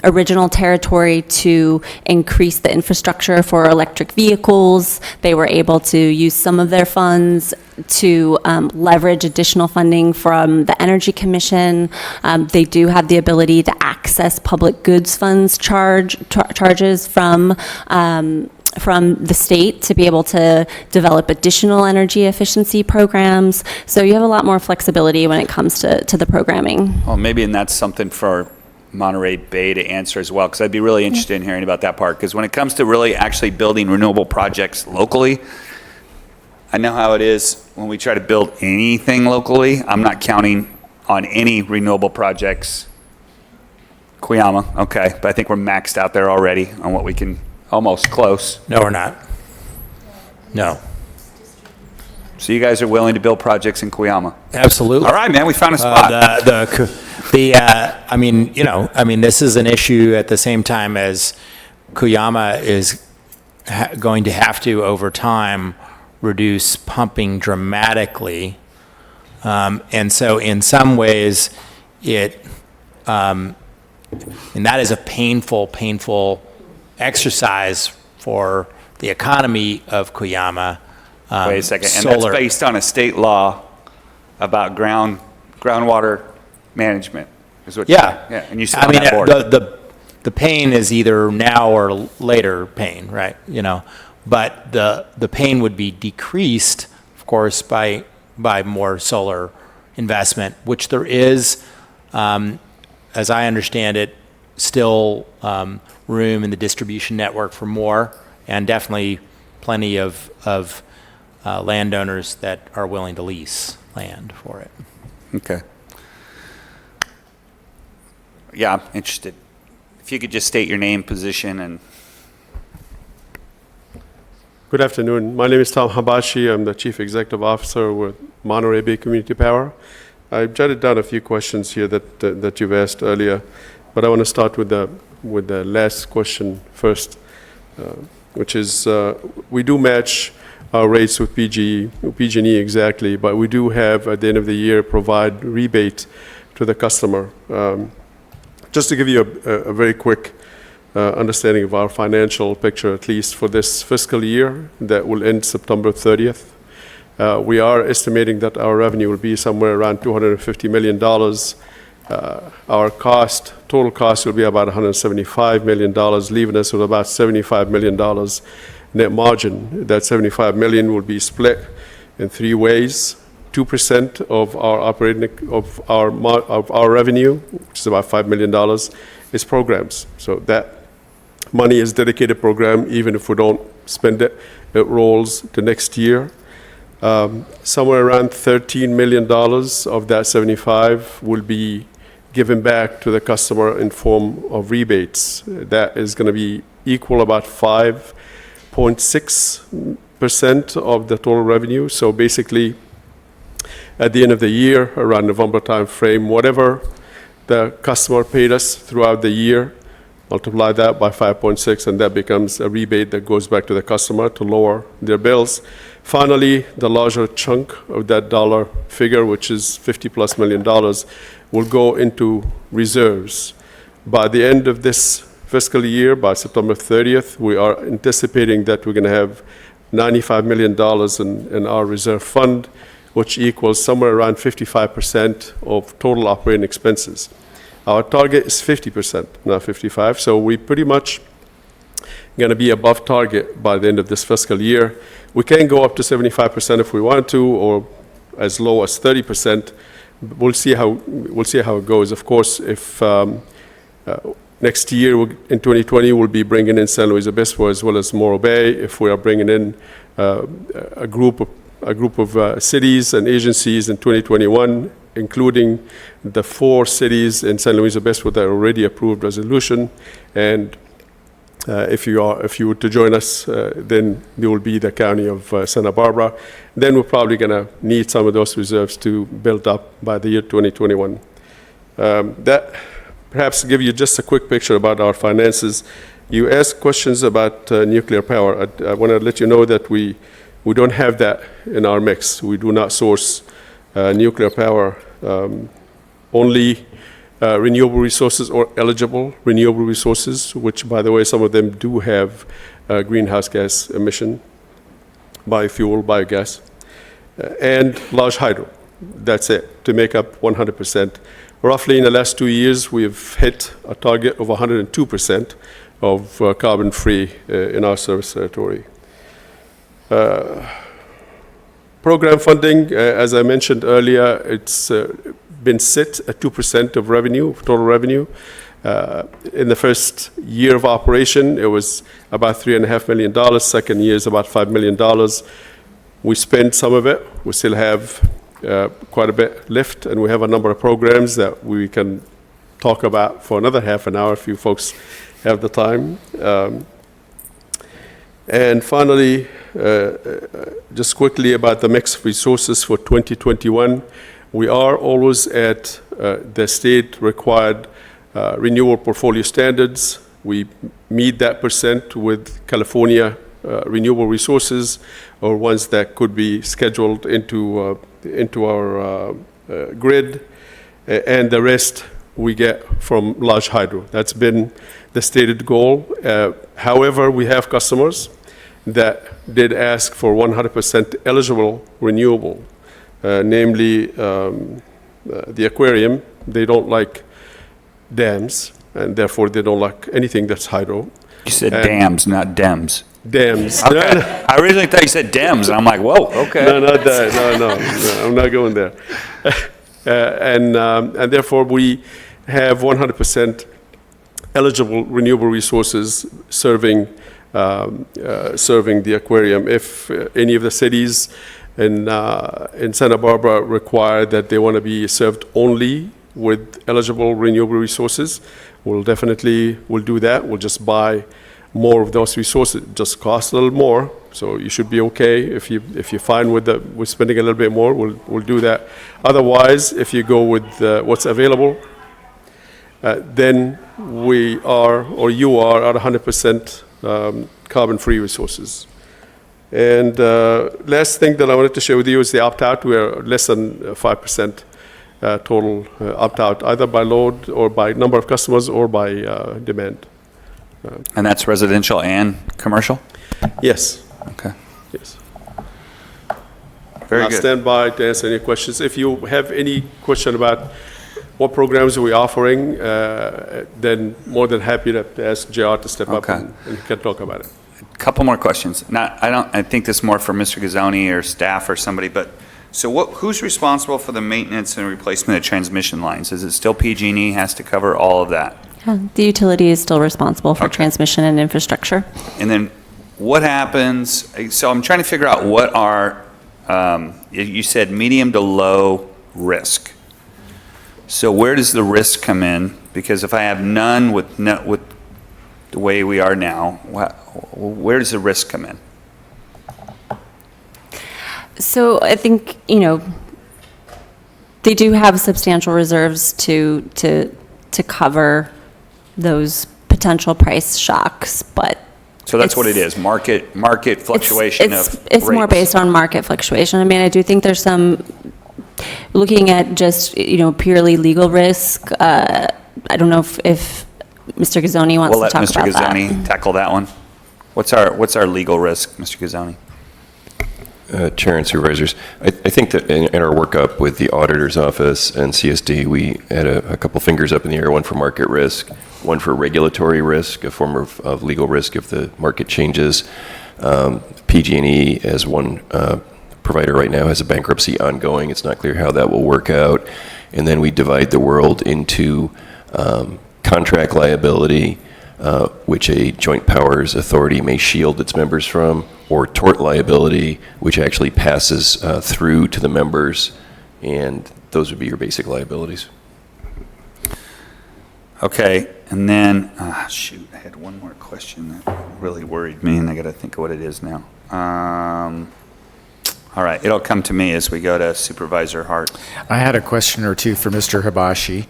original territory to increase the infrastructure for electric vehicles. They were able to use some of their funds to leverage additional funding from the Energy Commission. They do have the ability to access public goods funds charges from the state to be able to develop additional energy efficiency programs. So you have a lot more flexibility when it comes to the programming. Well, maybe, and that's something for Monterey Bay to answer as well, because I'd be really interested in hearing about that part. Because when it comes to really actually building renewable projects locally, I know how it is when we try to build anything locally. I'm not counting on any renewable projects. Cuyama, okay, but I think we're maxed out there already on what we can, almost close. No, we're not. No. So you guys are willing to build projects in Cuyama? Absolutely. All right, man, we found a spot. This is an issue at the same time as Cuyama is going to have to, over time, reduce pumping dramatically. And so in some ways, and that is a painful exercise for the economy of Cuyama. Wait a second, and that's based on a state law about groundwater management, is what you're saying. Yeah, and you sit on that board. The pain is either now or later pain, right? But the pain would be decreased, of course, by more solar investment, which there is, as I understand it, still room in the distribution network for more, and definitely plenty of landowners that are willing to lease land for it. Okay. Yeah, I'm interested. If you could just state your name, position, and... Good afternoon. My name is Tom Habashi. I'm the Chief Executive Officer with Monterey Bay Community Power. I've jotted down a few questions here that you've asked earlier, but I want to start with the last question first, which is we do match our rates with PG&E exactly, but we do have, at the end of the year, provide rebate to the customer. Just to give you a very quick understanding of our financial picture, at least for this fiscal year that will end September 30th, we are estimating that our revenue will be somewhere around $250 million. Our total cost will be about $175 million, leaving us with about $75 million net margin. That $75 million will be split in three ways. 2% of our revenue, which is about $5 million, is programs. So that money is dedicated program. Even if we don't spend it, it rolls to next year. Somewhere around $13 million of that 75 will be given back to the customer in form of rebates. That is going to be equal about 5.6% of the total revenue. So basically, at the end of the year, around November time frame, whatever the customer paid us throughout the year, multiply that by 5.6, and that becomes a rebate that goes back to the customer to lower their bills. Finally, the larger chunk of that dollar figure, which is $50+ million, will go into reserves. By the end of this fiscal year, by September 30th, we are anticipating that we're going to have $95 million in our reserve fund, which equals somewhere around 55% of total operating expenses. Our target is 50%, not 55, so we pretty much going to be above target by the end of this fiscal year. We can go up to 75% if we want to, or as low as 30%. We'll see how it goes. Of course, if next year in 2020 we'll be bringing in San Luis Obispo as well as Morro Bay. If we are bringing in a group of cities and agencies in 2021, including the 4 cities in San Luis Obispo that already approved resolution, and if you were to join us, then there will be the county of Santa Barbara. Then we're probably going to need some of those reserves to build up by the year 2021. That perhaps give you just a quick picture about our finances. You asked questions about nuclear power. I want to let you know that we don't have that in our mix. We do not source nuclear power. Only renewable resources or eligible renewable resources, which, by the way, some of them do have greenhouse gas emission, biofuel, biogas, and large hydro. That's it, to make up 100%. Roughly in the last 2 years, we've hit a target of 102% of carbon-free in our service territory. Program funding, as I mentioned earlier, it's been set at 2% of revenue, total revenue. In the first year of operation, it was about $3.5 million. Second year is about $5 million. We spent some of it. We still have quite a bit left, and we have a number of programs that we can talk about for another half an hour if you folks have the time. And finally, just quickly about the mix of resources for 2021. We are always at the state-required renewable portfolio standards. We meet that percent with California renewable resources, or ones that could be scheduled into our grid, and the rest we get from large hydro. That's been the stated goal. However, we have customers that did ask for 100% eligible renewable, namely the aquarium. They don't like dams, and therefore they don't like anything that's hydro. You said dams, not dems. Dams. Okay. I originally thought you said dems, and I'm like, whoa, okay. No, not that. No, I'm not going there. And therefore, we have 100% eligible renewable resources serving the aquarium. If any of the cities in Santa Barbara require that they want to be served only with eligible renewable resources, we'll do that. We'll just buy more of those resources. It just costs a little more, so you should be okay. If you're fine with spending a little bit more, we'll do that. Otherwise, if you go with what's available, then we are, or you are, at 100% carbon-free resources. And last thing that I wanted to share with you is the opt-out. We're less than 5% total opt-out, either by load or by number of customers or by demand. And that's residential and commercial? Yes. Okay. Yes. Very I'll good. stand by to answer any questions. If you have any question about what programs are we offering, then more than happy to ask JR to step up and he can talk about it. Couple more questions. I think this is more for Mr. Gazzoni or staff or somebody, but so who's responsible for the maintenance and replacement of transmission lines? Is it still PG&E has to cover all of that? The utility is still responsible for transmission and infrastructure. And then what happens, so I'm trying to figure out what are, you said medium to low risk. So where does the risk come in? Because if I have none with the way we are now, where does the risk come in? So I think, they do have substantial reserves to cover those potential price shocks, but so that's what it is, market fluctuation of it's more rates. based on market fluctuation. I mean, I do think there's some, looking at just, purely legal risk, I don't know if Mr. Gazzoni wants to talk about that. We'll let Mr. Gazzoni tackle that one. What's our legal risk, Mr. Gazzoni? Chair and Supervisors, I think that in our workup with the Auditor's Office and CSD, we had a couple fingers up in the air, one for market risk, one for regulatory risk, a form of legal risk if the market changes. PG&E, as one provider right now, has a bankruptcy ongoing. It's not clear how that will work out. And then we divide the world into contract liability, which a joint powers authority may shield its members from, or tort liability, which actually passes through to the members, and those would be your basic liabilities. Okay, and then, shoot, I had one more question that really worried me, and I got to think of what it is now. All right, it'll come to me as we go to Supervisor Hart. I had a question or two for Mr. Hibashi.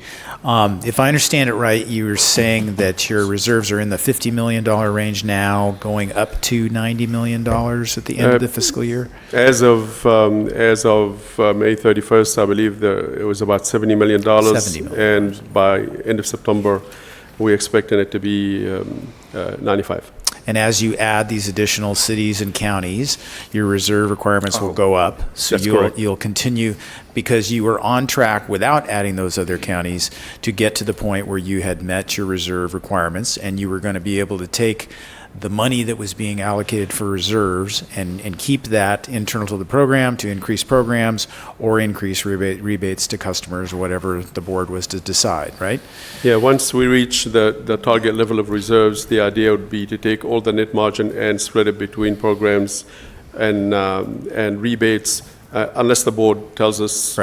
If I understand it right, you were saying that your reserves are in the $50 million range now, going up to $90 million at the end of the fiscal year? As of May 31st, I believe it was about $70 million. $70 million. And by end of September, we're expecting it to be 95. And as you add these additional cities and counties, your reserve requirements will go up. So you'll continue, because you were on track without adding those other counties to get to the point where you had met your reserve requirements, and you were going to be able to take the money that was being allocated for reserves and keep that internal to the program to increase programs or increase rebates to customers, or whatever the board was to decide, right? Yeah, once we reach the target level of reserves, the idea would be to take all the net margin and spread it between programs and rebates, unless the board tells us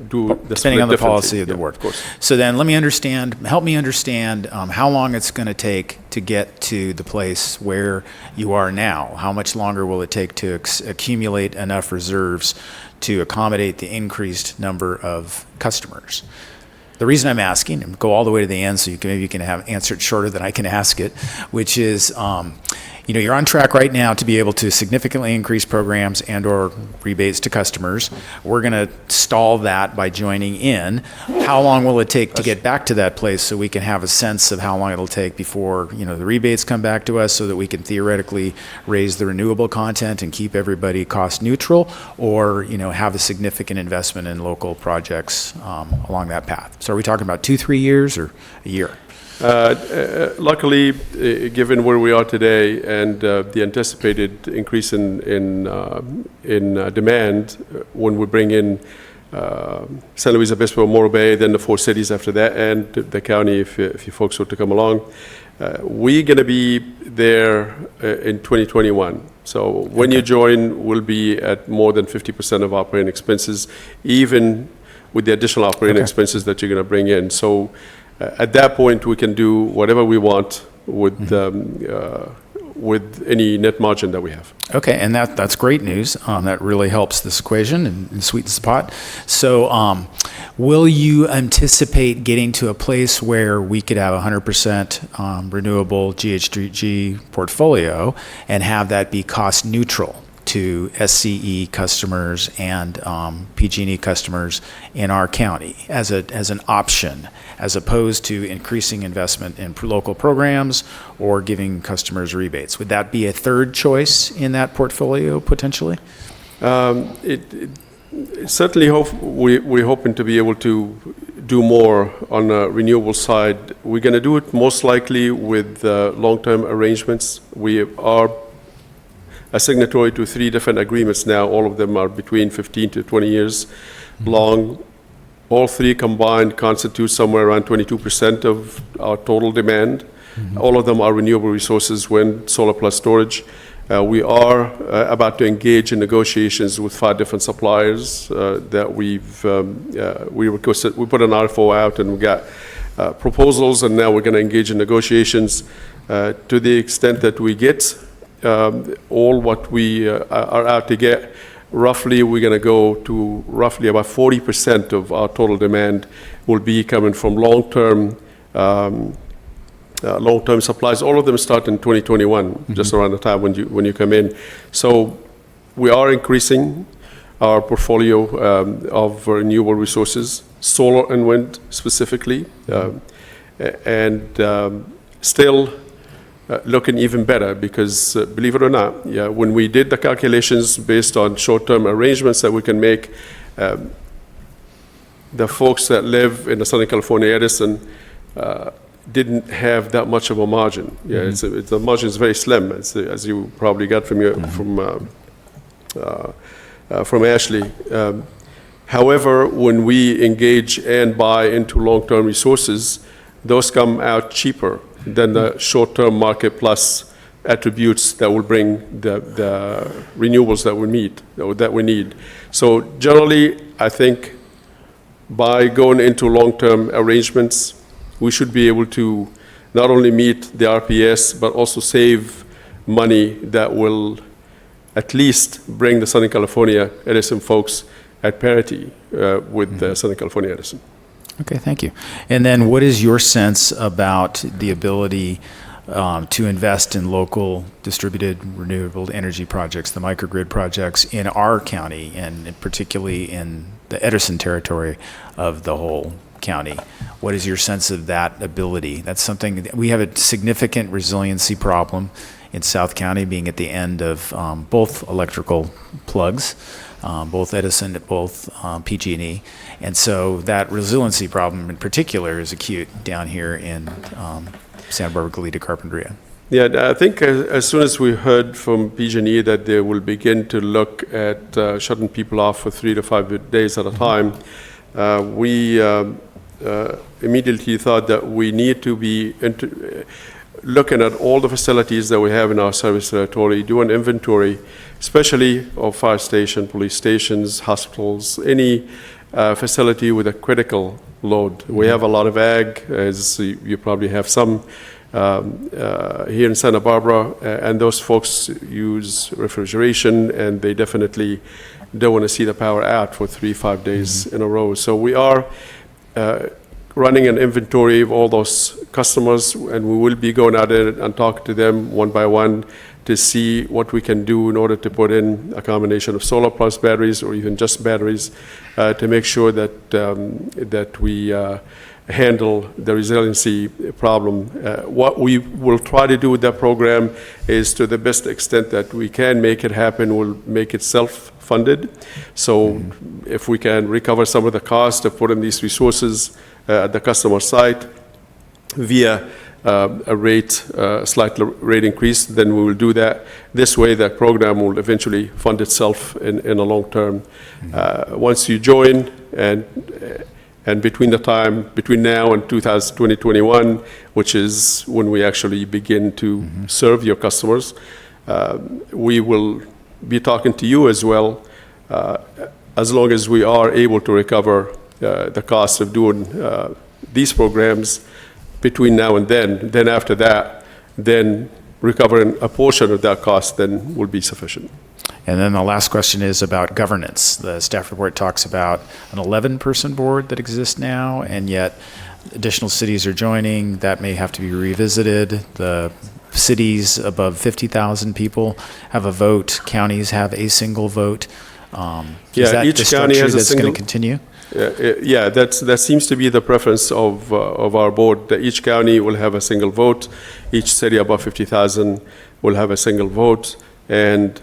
do the depending on the differently. policy of the board. Of course. So then help me understand how long it's going to take to get to the place where you are now. How much longer will it take to accumulate enough reserves to accommodate the increased number of customers? The reason I'm asking, and go all the way to the end so maybe you can answer it shorter than I can ask it, which is, you're on track right now to be able to significantly increase programs and or rebates to customers. We're going to stall that by joining in. How long will it take to get back to that place so we can have a sense of how long it'll take before, the rebates come back to us, so that we can theoretically raise the renewable content and keep everybody cost neutral, or, have a significant investment in local projects along that path? So are we talking about 2-3 years or a year? Luckily, given where we are today and the anticipated increase in demand, when we bring in San Luis Obispo, Morro Bay, then the 4 cities after that, and the county, if you folks were to come along, we're going to be there in 2021. So when you join, we'll be at more than 50% of operating expenses, even with the additional operating expenses that you're going to bring in. So at that point, we can do whatever we want with any net margin that we have. Okay, and that's great news. That really helps this equation and sweetens the pot. So will you anticipate getting to a place where we could have 100% renewable GHG portfolio and have that be cost neutral to SCE customers and PG&E customers in our county as an option, as opposed to increasing investment in local programs or giving customers rebates. Would that be a third choice in that portfolio potentially? Certainly, we're hoping to be able to do more on the renewable side. We're going to do it most likely with long-term arrangements. We are a signatory to 3 different agreements now. All of them are between 15 to 20 years long. All 3 combined constitute somewhere around 22% of our total demand. All of them are renewable resources, wind, solar plus storage. We are about to engage in negotiations with 5 different suppliers that we put an RFO out and we got proposals, and now we're going to engage in negotiations to the extent that we get all what we are out to get. Roughly, we're going to go to roughly about 40% of our total demand will be coming from long-term supplies. All of them start in 2021, just around the time when you come in. So we are increasing our portfolio of renewable resources, solar and wind specifically, and still looking even better because, believe it or not, when we did the calculations based on short-term arrangements that we can make, the folks that live in the Southern California Edison didn't have that much of a margin. The margin is very slim, as you probably got from Ashley. However, when we engage and buy into long-term resources, those come out cheaper than the short-term market plus attributes that will bring the renewables that we need. So generally, I think by going into long-term arrangements, we should be able to not only meet the RPS, but also save money that will at least bring the Southern California Edison folks at parity with the Southern California Edison. Okay, thank you. And then what is your sense about the ability to invest in local distributed renewable energy projects, the microgrid projects in our county, and particularly in the Edison territory of the whole county? What is your sense of that ability? That's something that we have a significant resiliency problem in South County, being at the end of both electrical plugs, both Edison, both PG&E. And so that resiliency problem in particular is acute down here in Santa Barbara, Goleta, Carpinteria. Yeah, I think as soon as we heard from PG&E that they will begin to look at shutting people off for 3 to 5 days at a time, we immediately thought that we need to be looking at all the facilities that we have in our service territory, do an inventory, especially of fire station, police stations, hospitals, any facility with a critical load. We have a lot of ag, as you probably have some here in Santa Barbara, and those folks use refrigeration, and they definitely don't want to see the power out for 3-5 days in a row. So we are running an inventory of all those customers, and we will be going out there and talking to them one by one to see what we can do in order to put in a combination of solar plus batteries or even just batteries to make sure that we handle the resiliency problem. What we will try to do with that program is, to the best extent that we can make it happen, we'll make it self-funded. So if we can recover some of the cost of putting these resources at the customer site via a slight rate increase, then we will do that. This way, that program will eventually fund itself in a long term. Once you join, and between now and 2021, which is when we actually begin to serve your customers, we will be talking to you as well, as long as we are able to recover the cost of doing these programs between now and then. Then after that, then recovering a portion of that cost then will be sufficient. And then the last question is about governance. The staff report talks about an 11-person board that exists now, and yet additional cities are joining. That may have to be revisited. The cities above 50,000 people have a vote. Counties have a single vote. Is that each the county structure has a that's going single. to continue? Yeah, that seems to be the preference of our board, that each county will have a single vote, each city above 50,000 will have a single vote, and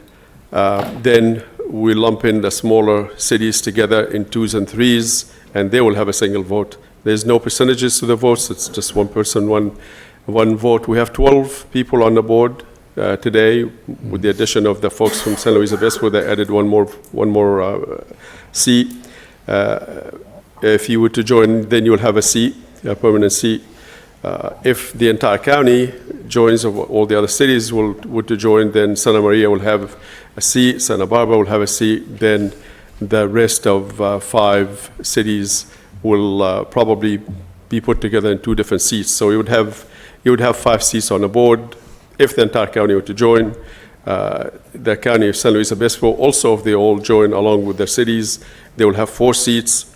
then we lump in the smaller cities together in twos and threes, and they will have a single vote. There's no percentages to the votes, it's just one person, one vote. We have 12 people on the board today, with the addition of the folks from San Luis Obispo that added one more seat. If you were to join, then you'll have a seat, a permanent seat. If the entire county joins, or all the other cities were to join, then Santa Maria will have a seat, Santa Barbara will have a seat, then the rest of 5 cities will probably be put together in 2 different seats. So you would have 5 seats on the board if the entire county were to join. The county of San Luis Obispo also, if they all join along with their cities, they will have 4 seats.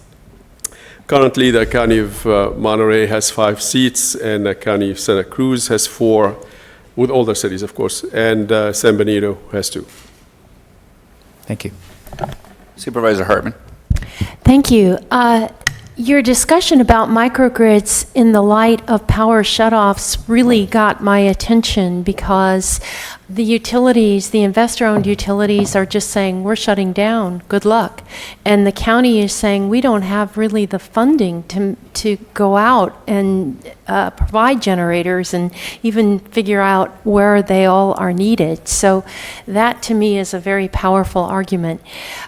Currently, the county of Monterey has 5 seats, and the county of Santa Cruz has 4, with all their cities, of course, and San Benito has 2. Thank you. Supervisor Hartman. Thank you. Your discussion about microgrids in the light of power shutoffs really got my attention, because the utilities, the investor-owned utilities, are just saying, we're shutting down, good luck. And the county is saying, we don't have really the funding to go out and provide generators and even figure out where they all are needed. So that, to me, is a very powerful argument.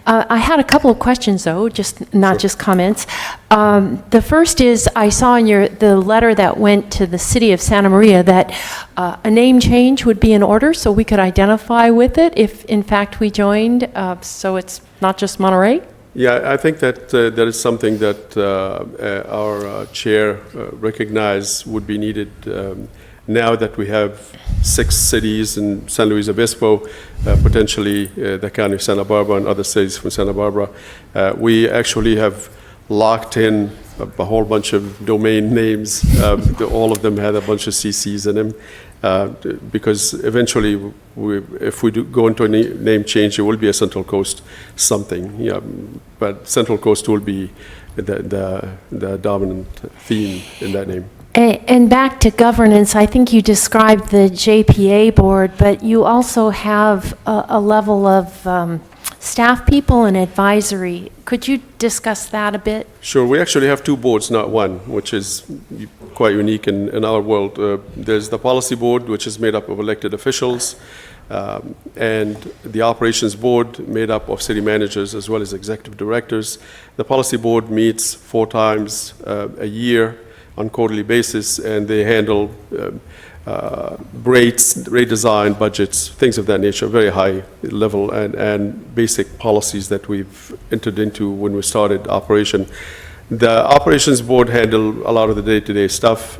I had a couple of questions, though, not just comments. The first is, I saw in the letter that went to the city of Santa Maria that a name change would be in order, so we could identify with it if, in fact, we joined, so it's not just Monterey? Yeah, I think that that is something that our chair recognized would be needed now that we have 6 cities in San Luis Obispo, potentially the county of Santa Barbara and other cities from Santa Barbara. We actually have locked in a whole bunch of domain names. All of them had a bunch of CCs in them, because eventually, if we do go into a name change, it will be a Central Coast something. Yeah, but Central Coast will be the dominant theme in that name. And back to governance, I think you described the JPA board, but you also have a level of staff people and advisory. Could you discuss that a bit? Sure. We actually have 2 boards, not one, which is quite unique in our world. There's the policy board, which is made up of elected officials, and the operations board, made up of city managers as well as executive directors. The policy board meets 4 times a year on quarterly basis, and they handle rates, rate design, budgets, things of that nature, very high level, and basic policies that we've entered into when we started operation. The operations board handle a lot of the day-to-day stuff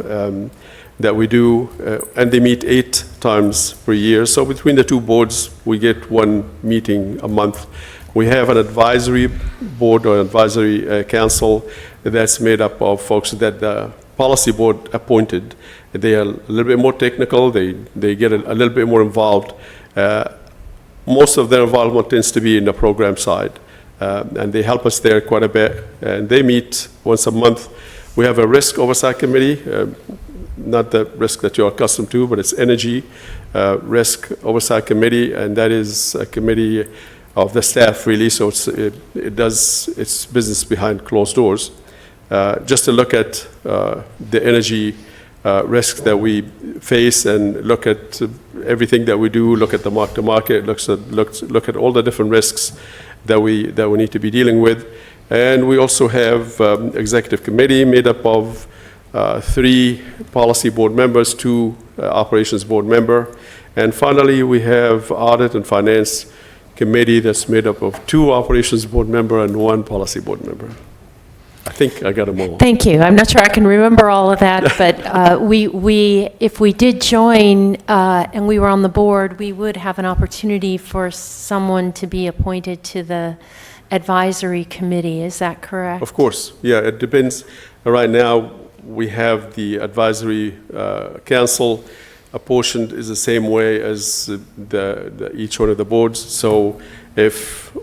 that we do, and they meet 8 times per year. So between the 2 boards, we get 1 meeting a month. We have an advisory board or advisory council that's made up of folks that the policy board appointed. They are a little bit more technical. They get a little bit more involved. Most of their involvement tends to be in the program side, and they help us there quite a bit. And they meet once a month. We have a risk oversight committee, not the risk that you're accustomed to, but it's energy risk oversight committee, and that is a committee of the staff, really. So it does its business behind closed doors, just to look at the energy risks that we face and look at everything that we do, look at the mark-to-market, look at all the different risks that we need to be dealing with. And we also have executive committee made up of 3 policy board members, 2 operations board member. And finally, we have audit and finance committee that's made up of 2 operations board member and 1 policy board member. I think I got them all. Thank you. I'm not sure I can remember all of that, but if we did join and we were on the board, we would have an opportunity for someone to be appointed to the advisory committee. Is that correct? Of course. Yeah, it depends. Right now, we have the advisory council apportioned is the same way as each one of the boards. So if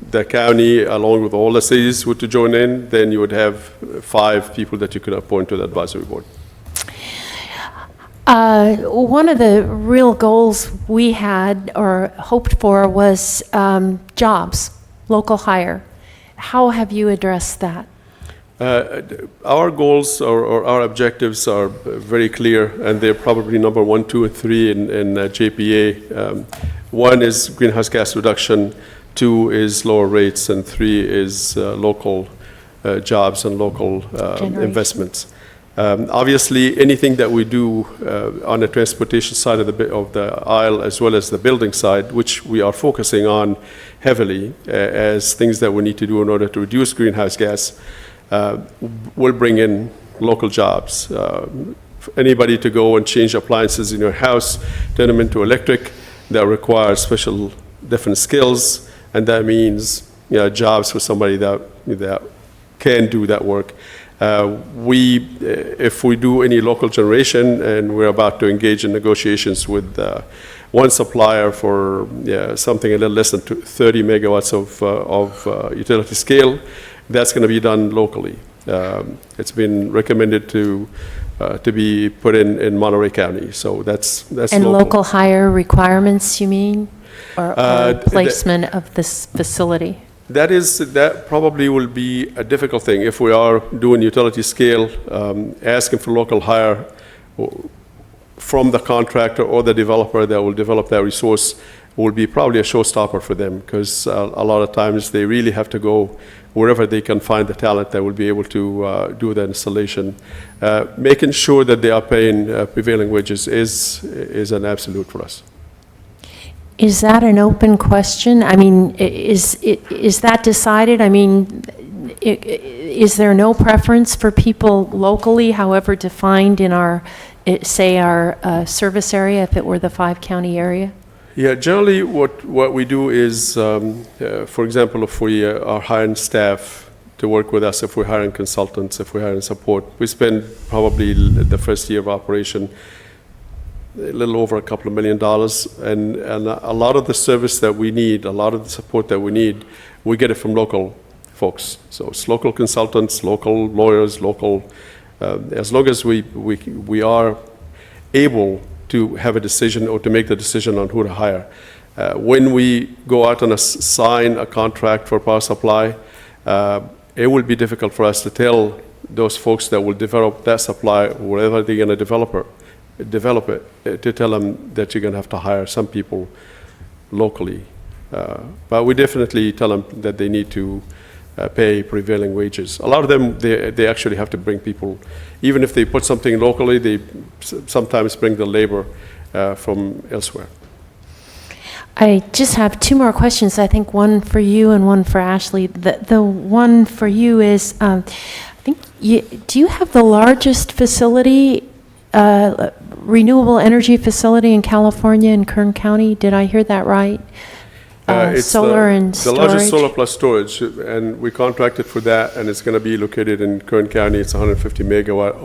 the county, along with all the cities, were to join in, then you would have 5 people that you could appoint to the advisory board. One of the real goals we had or hoped for was jobs, local hire. How have you addressed that? Our goals or our objectives are very clear, and they're probably number 1, 2, and 3 in JPA. 1 is greenhouse gas reduction, 2 is lower rates, and 3 is local jobs and local investments. Obviously, anything that we do on the transportation side of the aisle, as well as the building side, which we are focusing on heavily as things that we need to do in order to reduce greenhouse gas, will bring in local jobs. Anybody to go and change appliances in your house, turn them into electric, that requires special different skills, and that means jobs for somebody that can do that work. If we do any local generation, and we're about to engage in negotiations with one supplier for something a little less than 30 megawatts of utility scale, that's going to be done locally. It's been recommended to be put in Monterey County, so that's and local hire requirements, you mean, or placement of this facility? That probably will be a difficult thing if we are doing utility scale, asking for local hire from the contractor or the developer that will develop that resource will be probably a showstopper for them, because a lot of times they really have to go wherever they can find the talent that will be able to do the installation. Making sure that they are paying prevailing wages is an absolute for us. Is that an open question? I mean, is that decided? I mean, is there no preference for people locally, however defined in our service area, if it were the 5-county area? Yeah, generally what we do is, for example, if we are hiring staff to work with us, if we're hiring consultants, if we're hiring support, we spend probably the first year of operation a little over $2 million, and a lot of the service that we need, a lot of the support that we need, we get it from local folks. So it's local consultants, local lawyers, local, as long as we are able to have a decision or to make the decision on who to hire. When we go out and sign a contract for power supply, it will be difficult for us to tell those folks that will develop that supply, wherever they're going to develop it, to tell them that you're going to have to hire some people locally. But we definitely tell them that they need to pay prevailing wages. A lot of them, they actually have to bring people, even if they put something locally, they sometimes bring the labor from elsewhere. I just have 2 more questions. I think one for you and one for Ashley. The one for you is, I think, do you have the largest facility, renewable energy facility in California in Kern County? Did I hear that right? It's solar and storage? The largest solar plus storage, and we contracted for that, and it's going to be located in Kern County. It's 150 megawatt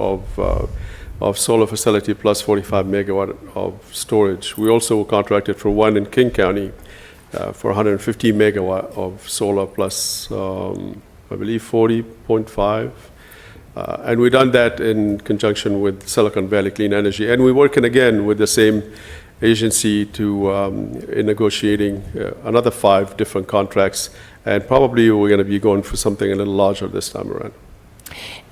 of solar facility plus 45 megawatt of storage. We also contracted for one in King County for 150 megawatt of solar plus, I believe, 40.5. And we've done that in conjunction with Silicon Valley Clean Energy. And we're working again with the same agency in negotiating another 5 different contracts. And probably we're going to be going for something a little larger this time around.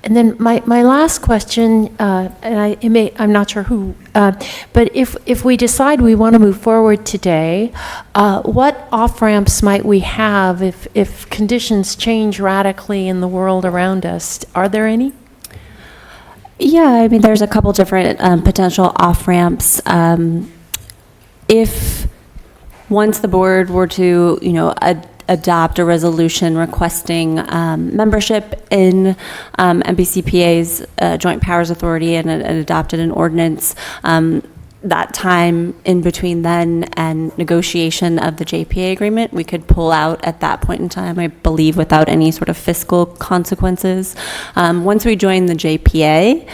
And then my last question, and I'm not sure who, but if we decide we want to move forward today, what off-ramps might we have if conditions change radically in the world around us? Are there any? Yeah, I mean, there's a couple different potential off-ramps. If once the board were to, adopt a resolution requesting membership in MPCPA's Joint Powers Authority and adopted an ordinance, that time in between then and negotiation of the JPA agreement, we could pull out at that point in time, I believe, without any sort of fiscal consequences. Once we join the JPA,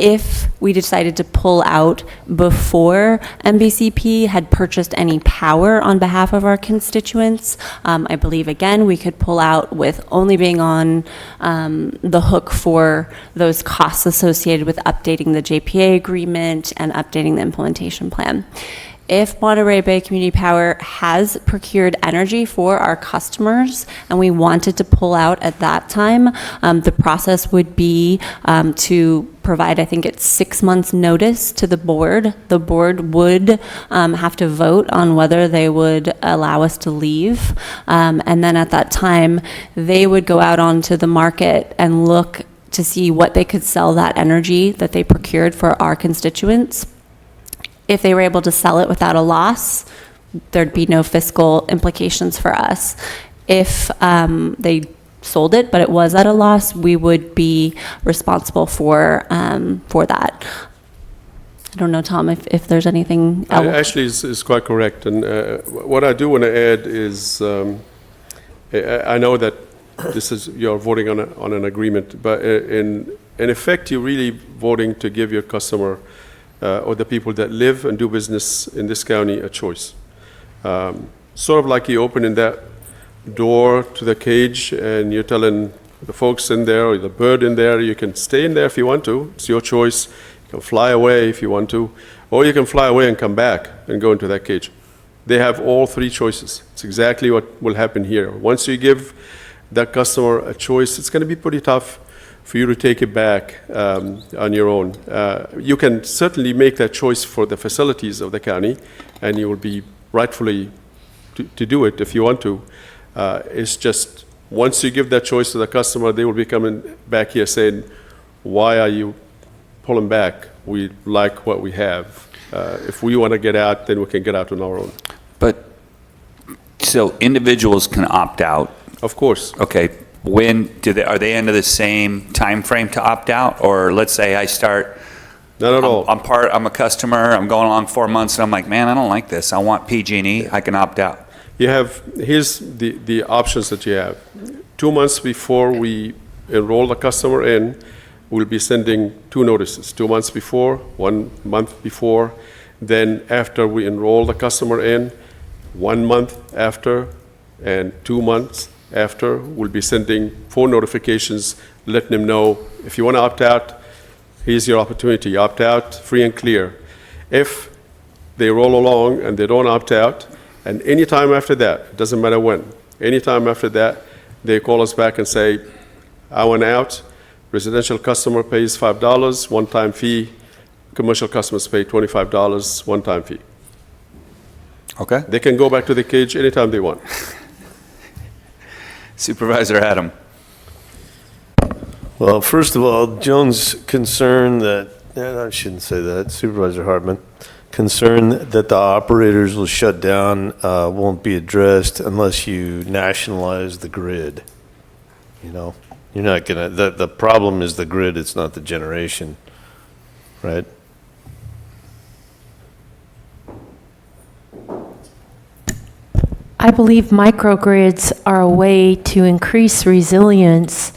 if we decided to pull out before MBCP had purchased any power on behalf of our constituents, I believe, again, we could pull out with only being on the hook for those costs associated with updating the JPA agreement and updating the implementation plan. If Monterey Bay Community Power has procured energy for our customers and we wanted to pull out at that time, the process would be to provide, I think it's 6 months notice to the board. The board would have to vote on whether they would allow us to leave. And then at that time, they would go out onto the market and look to see what they could sell that energy that they procured for our constituents. If they were able to sell it without a loss, there'd be no fiscal implications for us. If they sold it, but it was at a loss, we would be responsible for that. I don't know, Tom, if there's anything else. Ashley is quite correct. And what I do want to add is, I know that you're voting on an agreement, but in effect, you're really voting to give your customer or the people that live and do business in this county a choice. Sort of like you opening that door to the cage and you're telling the folks in there or the bird in there, you can stay in there if you want to. It's your choice. You can fly away if you want to, or you can fly away and come back and go into that cage. They have all three choices. It's exactly what will happen here. Once you give that customer a choice, it's going to be pretty tough for you to take it back on your own. You can certainly make that choice for the facilities of the county, and you will be rightfully to do it if you want to. It's just once you give that choice to the customer, they will be coming back here saying, why are you pulling back? We like what we have. If we want to get out, then we can get out on our own. But, so individuals can opt out? Of course. Okay. When are they under the same time frame to opt out? Or let's say I start. Not at all. I'm a customer. I'm going along 4 months, and I'm like, man, I don't like this. I want PG&E. I can opt out. Here's the options that you have. 2 months before we enroll the customer in, we'll be sending 2 notices. 2 months before, 1 month before. Then after we enroll the customer in, 1 month after, and 2 months after, we'll be sending 4 notifications, letting them know, if you want to opt out, here's your opportunity. Opt out, free and clear. If they roll along and they don't opt out, and any time after that, it doesn't matter when, any time after that, they call us back and say, I want out. Residential customer pays $5, one-time fee. Commercial customers pay $25, one-time fee. Okay. They can go back to the cage anytime they want. Supervisor Adam. Well, first of all, Joan's concern that, I shouldn't say that, Supervisor Hartman, concern that the operators will shut down won't be addressed unless you nationalize the grid. You know, you're not gonna, the problem is the grid, it's not the generation, right? I believe microgrids are a way to increase resilience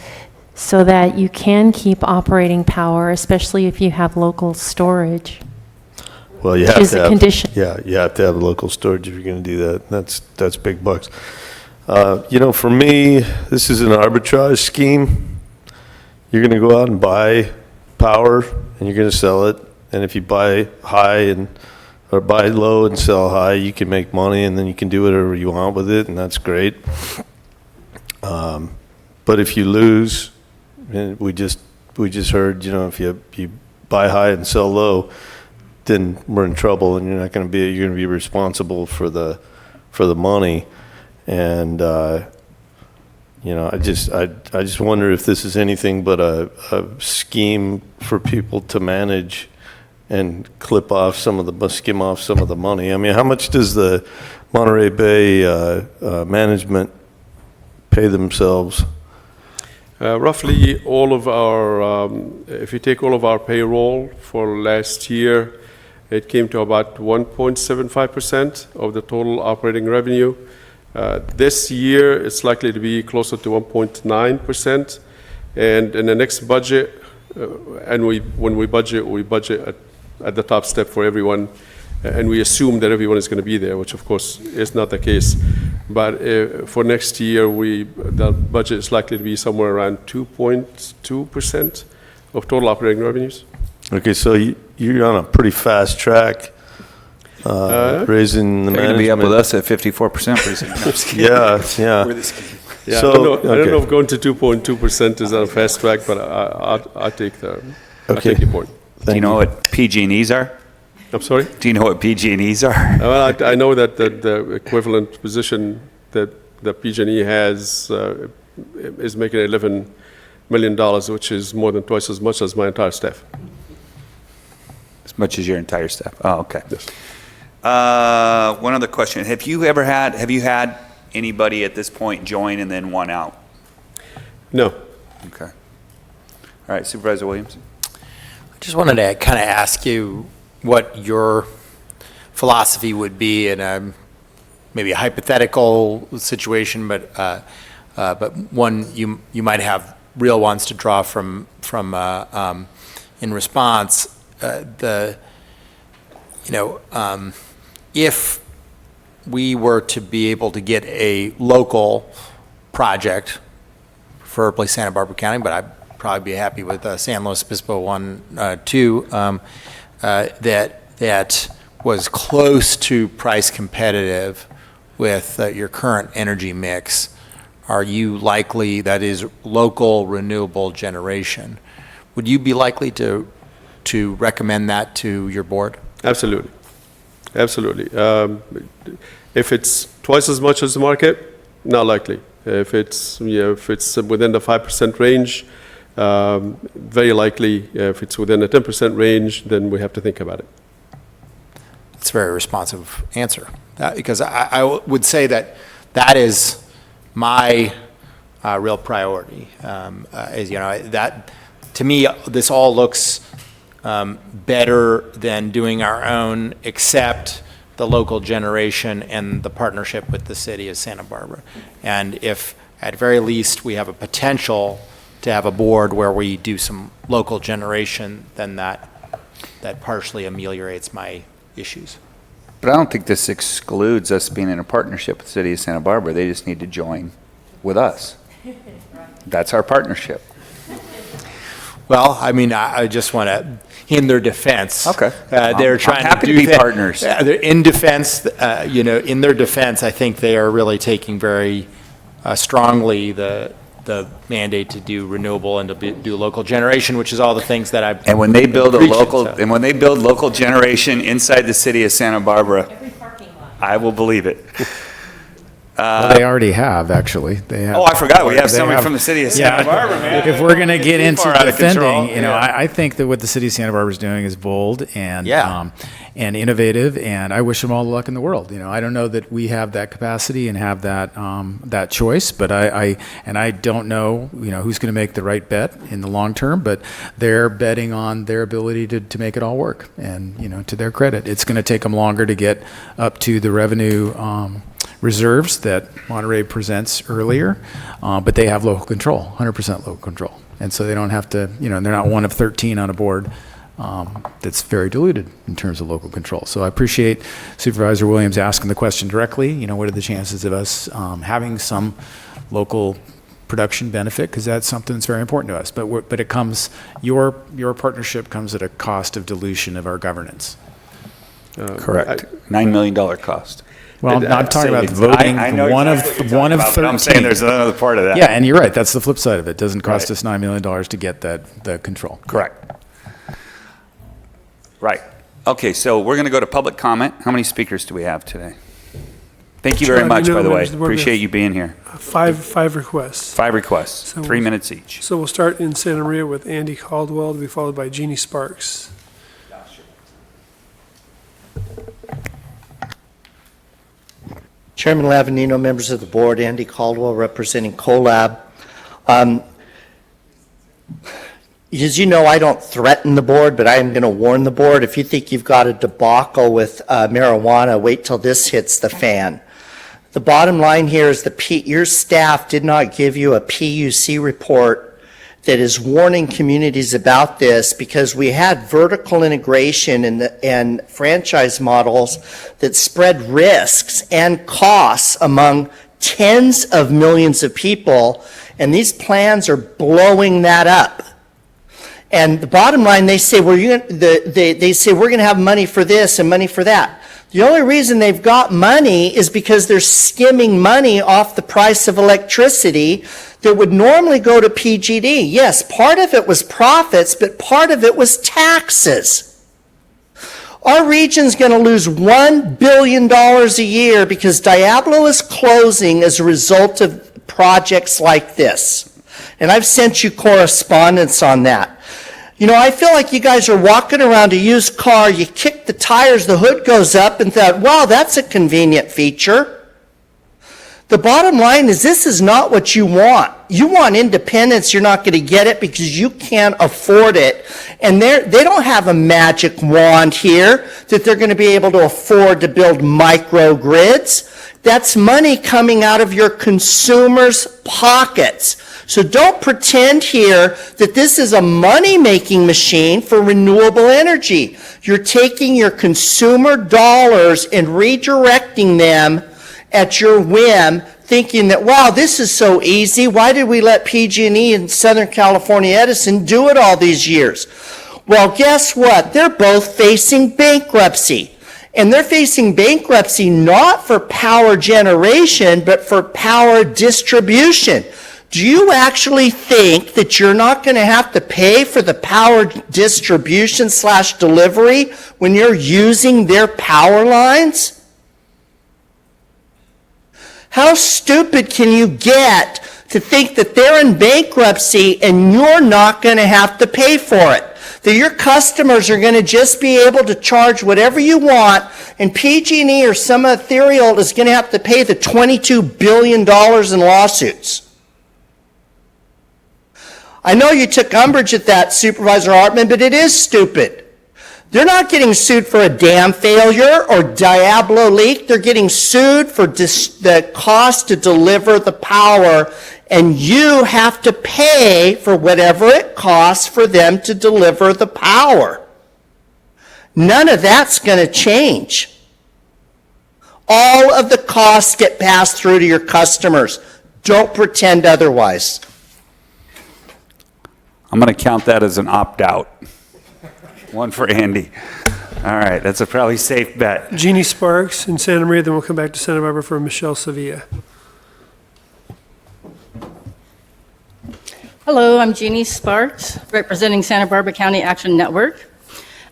so that you can keep operating power, especially if you have local storage. Well, you have is to a have, condition. Yeah, you have to have local storage if you're going to do that. That's big bucks. You know, for me, this is an arbitrage scheme. You're going to go out and buy power, and you're going to sell it. And if you buy high or buy low and sell high, you can make money, and then you can do whatever you want with it, and that's great. But if you lose, and we just heard, you know, if you buy high and sell low, then we're in trouble, and you're going to be responsible for the money. And you know, I just wonder if this is anything but a scheme for people to manage and skim off some of the money. I mean, how much does the Monterey Bay management pay themselves? Roughly all of our, if you take all of our payroll for last year, it came to about 1.75% of the total operating revenue. This year, it's likely to be closer to 1.9%. And in the next budget, and when we budget at the top step for everyone, and we assume that everyone is going to be there, which of course is not the case. But for next year, the budget is likely to be somewhere around 2.2% of total operating revenues. Okay, so you're on a pretty fast track, raising the They're going to be up with management. us at 54% pretty soon. No, I'm just kidding. Yeah. We're the scheme. Yeah, So, I don't know okay. if going to 2.2% is on a fast track, but I'll take your point. Do you know what PG&Es are? I'm sorry? Do you know what PG&Es are? Well, I know that the equivalent position that the PG&E has is making $11 million, which is more than twice as much as my entire staff. As much as your entire staff? Oh, okay. Yes. One other question. Have you had anybody at this point join and then one out? No. Okay. All right, Supervisor Williams. I just wanted to kind of ask you what your philosophy would be in a maybe a hypothetical situation, but one you might have real ones to draw from in response. If we were to be able to get a local project, preferably Santa Barbara County, but I'd probably be happy with San Luis Obispo 1, 2, that was close to price competitive with your current energy mix. Are you likely, that is local renewable generation, would you be likely to recommend that to your board? Absolutely. Absolutely. If it's twice as much as the market, not likely. If it's within the 5% range, very likely. If it's within the 10% range, then we have to think about it. It's a very responsive answer. Because I would say that is my real priority. That to me, this all looks better than doing our own, except the local generation and the partnership with the city of Santa Barbara. And if, at very least, we have a potential to have a board where we do some local generation, then that partially ameliorates my issues. But I don't think this excludes us being in a partnership with the city of Santa Barbara. They just need to join with us. That's our partnership. Well, I mean, I just want to, in their defense. Okay. They're trying I'm happy to to do be partners. They're in defense, in their defense, I think they are really taking very strongly the mandate to do renewable and to do local generation, which is all the things that I've. And when they build preaching, when they build local generation inside the city of Santa Barbara, I will believe it. Well, they already have, actually. They have. Oh, I forgot. We have somebody from the city of Santa Barbara, man. If we're going to get into Far out of control. defending, I think that what the city of Santa Barbara is doing is bold and and innovative, and I wish them all the luck in the world. I don't know that we have that capacity and have that choice, but I don't know, who's going to make the right bet in the long term, but they're betting on their ability to make it all work. And, to their credit, it's going to take them longer to get up to the revenue reserves that Monterey presents earlier, but they have local control, 100% local control. And so they don't have to, they're not one of 13 on a board that's very diluted in terms of local control. So I appreciate Supervisor Williams asking the question directly, what are the chances of us having some local production benefit, because that's something that's very important to us. But it comes, your partnership comes at a cost of dilution of our governance. Correct. $9 million cost. Well, I'm talking about voting one of 13. I'm saying there's another part of that. Yeah, and you're right. That's the flip side of it. It doesn't cost us $9 million to get the control. Correct. Right. Okay, so we're going to go to public comment. How many speakers do we have today? Thank you very much, by the way. Appreciate you being here. Five requests. 5 requests, So 3 minutes each. So we'll start in Santa Maria with Andy Caldwell, to be followed by Jeannie Sparks. Chairman Lavanino, members of the board, Andy Caldwell representing CoLab. As you know, I don't threaten the board, but I am going to warn the board. If you think you've got a debacle with marijuana, wait till this hits the fan. The bottom line here is your staff did not give you a PUC report that is warning communities about this, because we had vertical integration and franchise models that spread risks and costs among tens of millions of people, and these plans are blowing that up. And the bottom line, they say we're going to have money for this and money for that. The only reason they've got money is because they're skimming money off the price of electricity that would normally go to PG&E. Yes, part of it was profits, but part of it was taxes. Our region's going to lose $1 billion a year because Diablo is closing as a result of projects like this. And I've sent you correspondence on that. You know, I feel like you guys are walking around a used car, you kick the tires, the hood goes up, and thought, wow, that's a convenient feature. The bottom line is this is not what you want. You want independence, you're not going to get it because you can't afford it. And they don't have a magic wand here that they're going to be able to afford to build microgrids. That's money coming out of your consumers' pockets. So don't pretend here that this is a money-making machine for renewable energy. You're taking your consumer dollars and redirecting them at your whim, thinking that, wow, this is so easy. Why did we let PG&E and Southern California Edison do it all these years? Well, guess what? They're both facing bankruptcy. And they're facing bankruptcy not for power generation, but for power distribution. Do you actually think that you're not going to have to pay for the power distribution / delivery when you're using their power lines? How stupid can you get to think that they're in bankruptcy and you're not going to have to pay for it? That your customers are going to just be able to charge whatever you want, and PG&E or some ethereal is going to have to pay the $22 billion in lawsuits. I know you took umbrage at that, Supervisor Hartman, but it is stupid. They're not getting sued for a dam failure or Diablo leak. They're getting sued for the cost to deliver the power, and you have to pay for whatever it costs for them to deliver the power. None of that's going to change. All of the costs get passed through to your customers. Don't pretend otherwise. I'm going to count that as an opt-out. One for Andy. All right, that's a probably safe bet. Jeannie Sparks in Santa Maria, then we'll come back to Santa Barbara for Michelle Sevilla. Hello, I'm Jeannie Sparks, representing Santa Barbara County Action Network.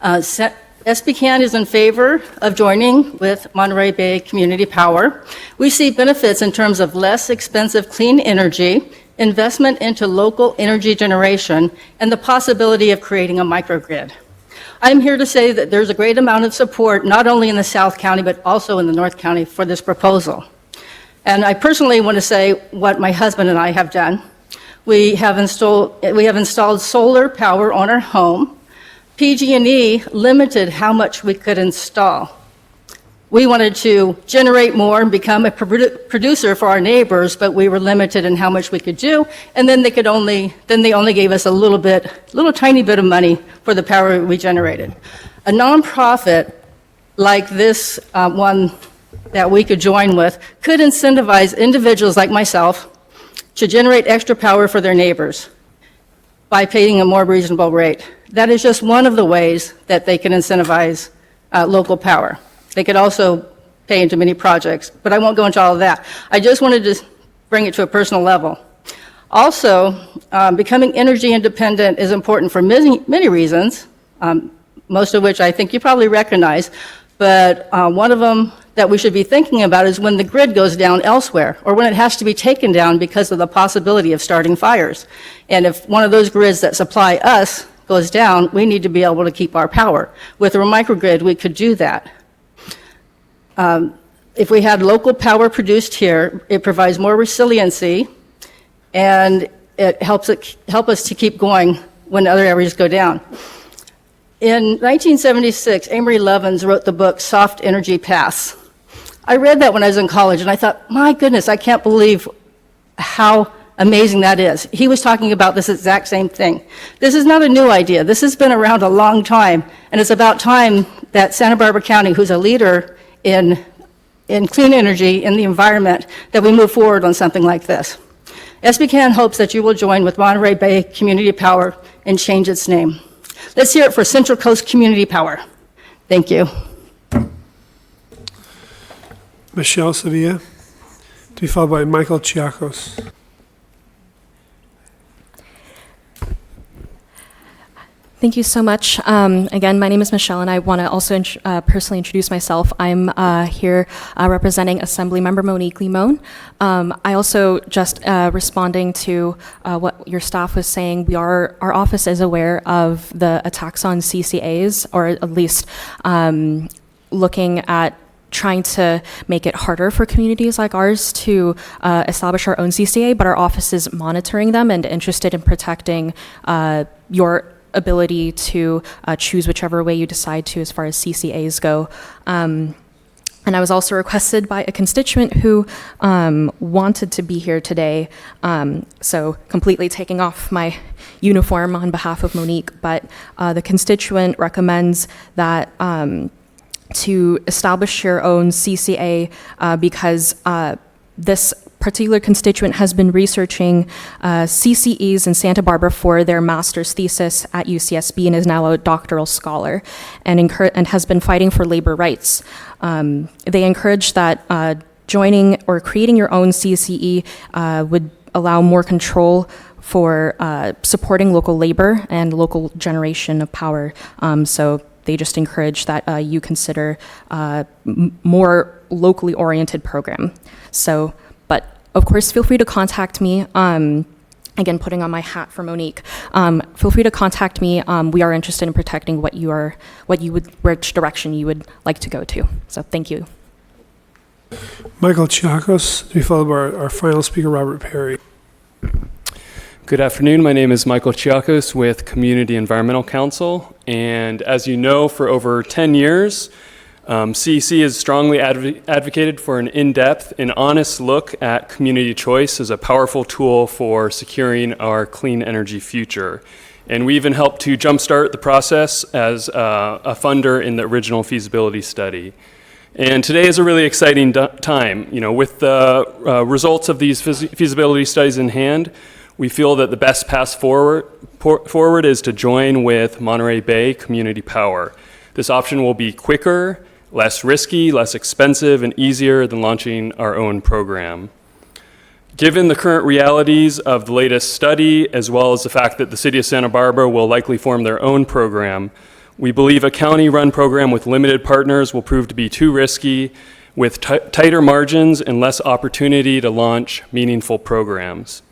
SBCAN is in favor of joining with Monterey Bay Community Power. We see benefits in terms of less expensive clean energy, investment into local energy generation, and the possibility of creating a microgrid. I'm here to say that there's a great amount of support, not only in the South County, but also in the North County for this proposal. And I personally want to say what my husband and I have done. We have installed solar power on our home. PG&E limited how much we could install. We wanted to generate more and become a producer for our neighbors, but we were limited in how much we could do. And then they only gave us a little tiny bit of money for the power we generated. A nonprofit like this one that we could join with could incentivize individuals like myself to generate extra power for their neighbors by paying a more reasonable rate. That is just one of the ways that they can incentivize local power. They could also pay into many projects, but I won't go into all of that. I just wanted to bring it to a personal level. Also, becoming energy independent is important for many reasons, most of which I think you probably recognize, but one of them that we should be thinking about is when the grid goes down elsewhere, or when it has to be taken down because of the possibility of starting fires. And if one of those grids that supply us goes down, we need to be able to keep our power. With a microgrid, we could do that. If we had local power produced here, it provides more resiliency, and it help us to keep going when other areas go down. In 1976, Amory Lovins wrote the book Soft Energy Paths. I read that when I was in college, and I thought, my goodness, I can't believe how amazing that is. He was talking about this exact same thing. This is not a new idea. This has been around a long time, and it's about time that Santa Barbara County, who's a leader in clean energy, in the environment, that we move forward on something like this. SBCAN hopes that you will join with Monterey Bay Community Power and change its name. Let's hear it for Central Coast Community Power. Thank you. Michelle Sevilla, to be followed by Michael Chiacos. Thank you so much. Again, my name is Michelle, and I want to also personally introduce myself. I'm here representing Assemblymember Monique Limon. I also just responding to what your staff was saying. Our office is aware of the attacks on CCAs, or at least looking at trying to make it harder for communities like ours to establish our own CCA, but our office is monitoring them and interested in protecting your ability to choose whichever way you decide to as far as CCAs go. And I was also requested by a constituent who wanted to be here today, so completely taking off my uniform on behalf of Monique, but the constituent recommends that to establish your own CCA because this particular constituent has been researching CCEs in Santa Barbara for their master's thesis at UCSB and is now a doctoral scholar and has been fighting for labor rights. They encourage that joining or creating your own CCE would allow more control for supporting local labor and local generation of power. So they just encourage that you consider more locally oriented program. So, but of course, feel free to contact me. Again, putting on my hat for Monique. Feel free to contact me. We are interested in protecting which direction you would like to go to. So, thank you. Michael Chiacos, to be followed by our final speaker, Robert Perry. Good afternoon. My name is Michael Chiacos with Community Environmental Council, and as you know, for over 10 years, CEC has strongly advocated for an in-depth and honest look at community choice as a powerful tool for securing our clean energy future. And we even helped to jumpstart the process as a funder in the original feasibility study. And today is a really exciting time. You know, with the results of these feasibility studies in hand, we feel that the best path forward is to join with Monterey Bay Community Power. This option will be quicker, less risky, less expensive, and easier than launching our own program. Given the current realities of the latest study, as well as the fact that the City of Santa Barbara will likely form their own program, we believe a county-run program with limited partners will prove to be too risky, with tighter margins and less opportunity to launch meaningful programs.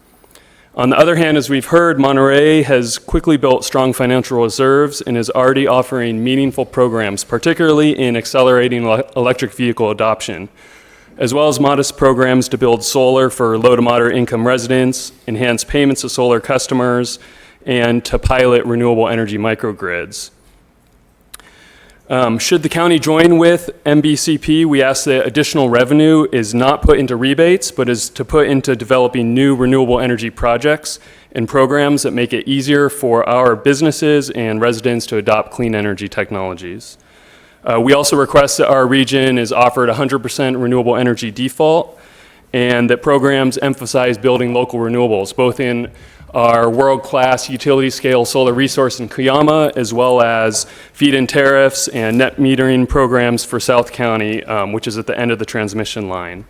On the other hand, as we've heard, Monterey has quickly built strong financial reserves and is already offering meaningful programs, particularly in accelerating electric vehicle adoption, as well as modest programs to build solar for low to moderate income residents, enhance payments to solar customers, and to pilot renewable energy microgrids. Should the county join with MBCP, we ask that additional revenue is not put into rebates, but is to put into developing new renewable energy projects and programs that make it easier for our businesses and residents to adopt clean energy technologies. We also request that our region is offered 100% renewable energy default and that programs emphasize building local renewables, both in our world-class utility-scale solar resource in Cuyama, as well as feed-in tariffs and net metering programs for South County, which is at the end of the transmission line.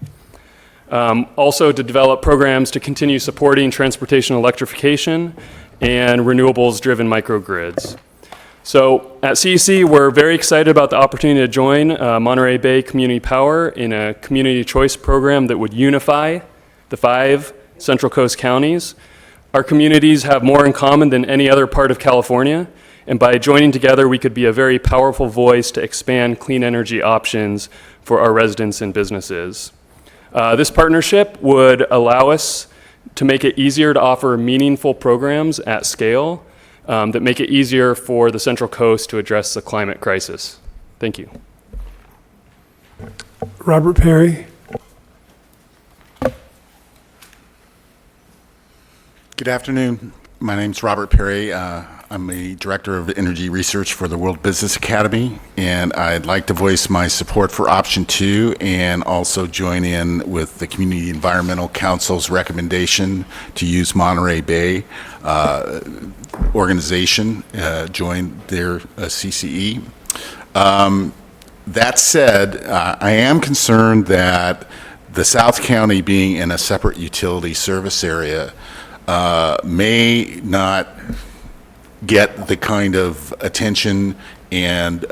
Also to develop programs to continue supporting transportation electrification and renewables-driven microgrids. So at CEC, we're very excited about the opportunity to join Monterey Bay Community Power in a community choice program that would unify the 5 Central Coast counties. Our communities have more in common than any other part of California, and by joining together, we could be a very powerful voice to expand clean energy options for our residents and businesses. This partnership would allow us to make it easier to offer meaningful programs at scale that make it easier for the Central Coast to address the climate crisis. Thank you. Robert Perry. Good afternoon. My name's Robert Perry. I'm the Director of Energy Research for the World Business Academy, and I'd like to voice my support for option 2 and also join in with the Community Environmental Council's recommendation to use Monterey Bay organization, join their CCE. That said, I am concerned that the South County being in a separate utility service area may not get the kind of attention and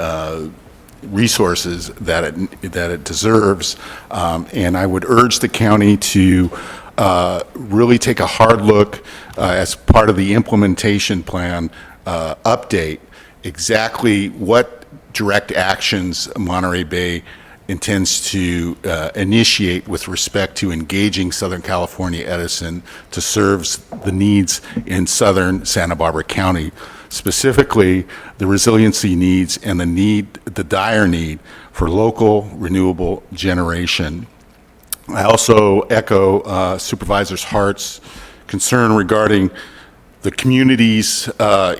resources that it deserves. And I would urge the county to really take a hard look as part of the implementation plan update exactly what direct actions Monterey Bay intends to initiate with respect to engaging Southern California Edison to serve the needs in southern Santa Barbara County, specifically the resiliency needs and the dire need for local renewable generation. I also echo Supervisor Hart's concern regarding the communities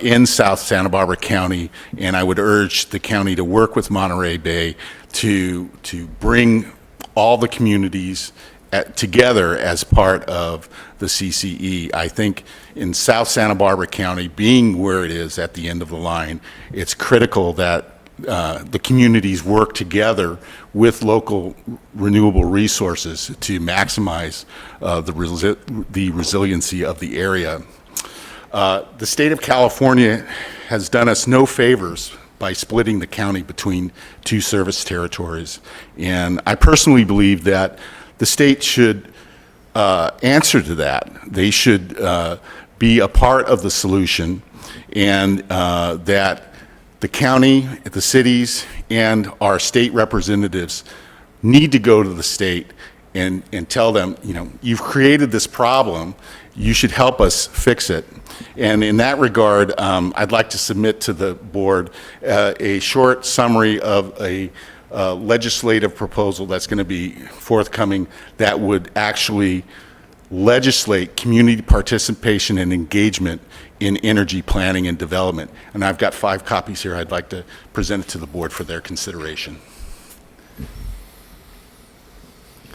in South Santa Barbara County, and I would urge the county to work with Monterey Bay to bring all the communities together as part of the CCE. I think in South Santa Barbara County, being where it is at the end of the line, it's critical that the communities work together with local renewable resources to maximize the resiliency of the area. The state of California has done us no favors by splitting the county between two service territories. And I personally believe that the state should answer to that. They should be a part of the solution, and that the county, the cities, and our state representatives need to go to the state and tell them, you know, you've created this problem, you should help us fix it. And in that regard, I'd like to submit to the board a short summary of a legislative proposal that's going to be forthcoming that would actually legislate community participation and engagement in energy planning and development. And I've got 5 copies here. I'd like to present it to the board for their consideration.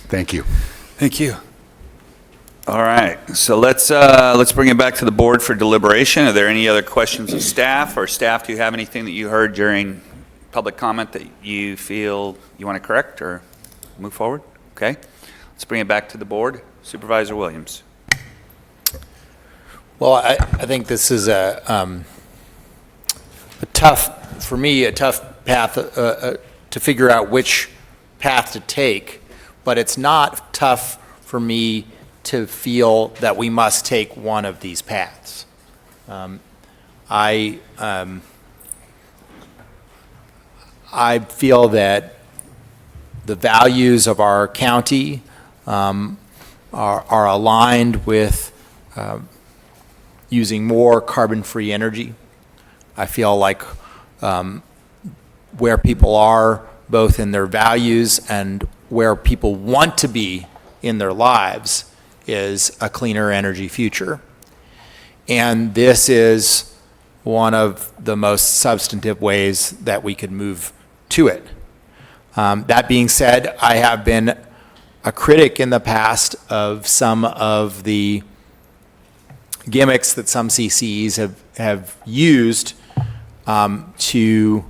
Thank you. Thank you. All right, so let's bring it back to the board for deliberation. Are there any other questions of staff, or staff, do you have anything that you heard during public comment that you feel you want to correct or move forward? Okay, let's bring it back to the board. Supervisor Williams. Well, I think this is a tough, for me, a tough path to figure out which path to take, but it's not tough for me to feel that we must take one of these paths. I feel that the values of our county are aligned with using more carbon-free energy. I feel like where people are, both in their values and where people want to be in their lives, is a cleaner energy future. And this is one of the most substantive ways that we could move to it. That being said, I have been a critic in the past of some of the gimmicks that some CCEs have used to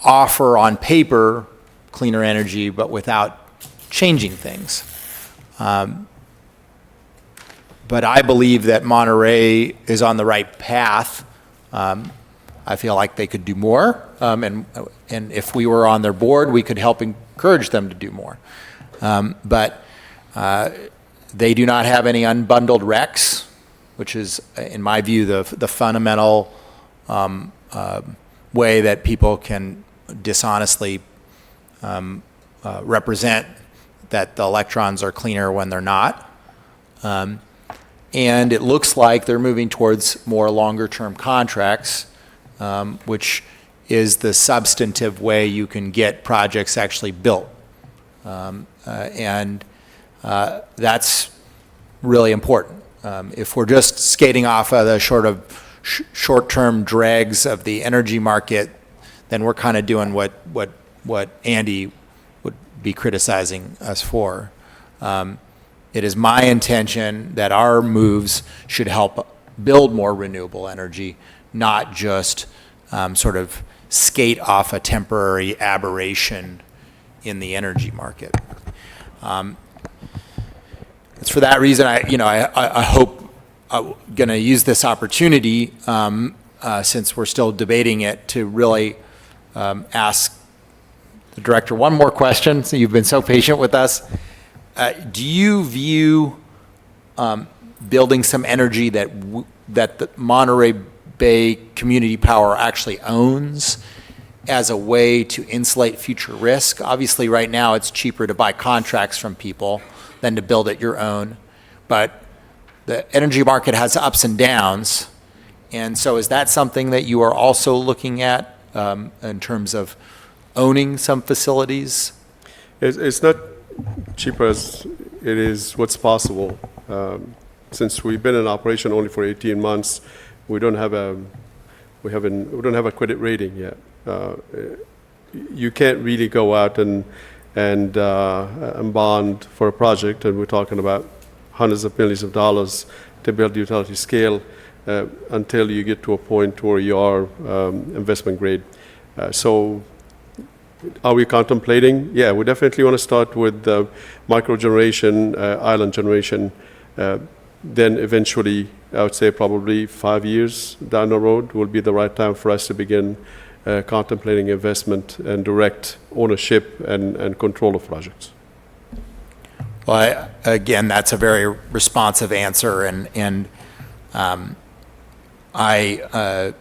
offer on paper cleaner energy, but without changing things. But I believe that Monterey is on the right path. I feel like they could do more, and if we were on their board, we could help encourage them to do more. But they do not have any unbundled RECs, which is, in my view, the fundamental way that people can dishonestly represent that the electrons are cleaner when they're not. And it looks like they're moving towards more longer-term contracts, which is the substantive way you can get projects actually built. And that's really important. if we're just skating off of the short-term dregs of the energy market, then we're kind of doing what Andy would be criticizing us for. It is my intention that our moves should help build more renewable energy, not just sort of skate off a temporary aberration in the energy market. It's for that reason I hope I'm going to use this opportunity, since we're still debating it, to really ask the director one more question. So you've been so patient with us. Do you view building some energy that the Monterey Bay Community Power actually owns as a way to insulate future risk? Obviously, right now, it's cheaper to buy contracts from people than to build it your own. But the energy market has ups and downs. And so is that something that you are also looking at in terms of owning some facilities? It's not cheaper as it is what's possible. Since we've been in operation only for 18 months, we don't have a credit rating yet. You can't really go out and bond for a project, and we're talking about hundreds of millions of dollars to build utility scale until you get to a point where you are investment grade. So are we contemplating? Yeah, we definitely want to start with micro generation, island generation. Then eventually, I would say probably 5 years down the road will be the right time for us to begin contemplating investment and direct ownership and control of projects. Well, again, that's a very responsive answer, and I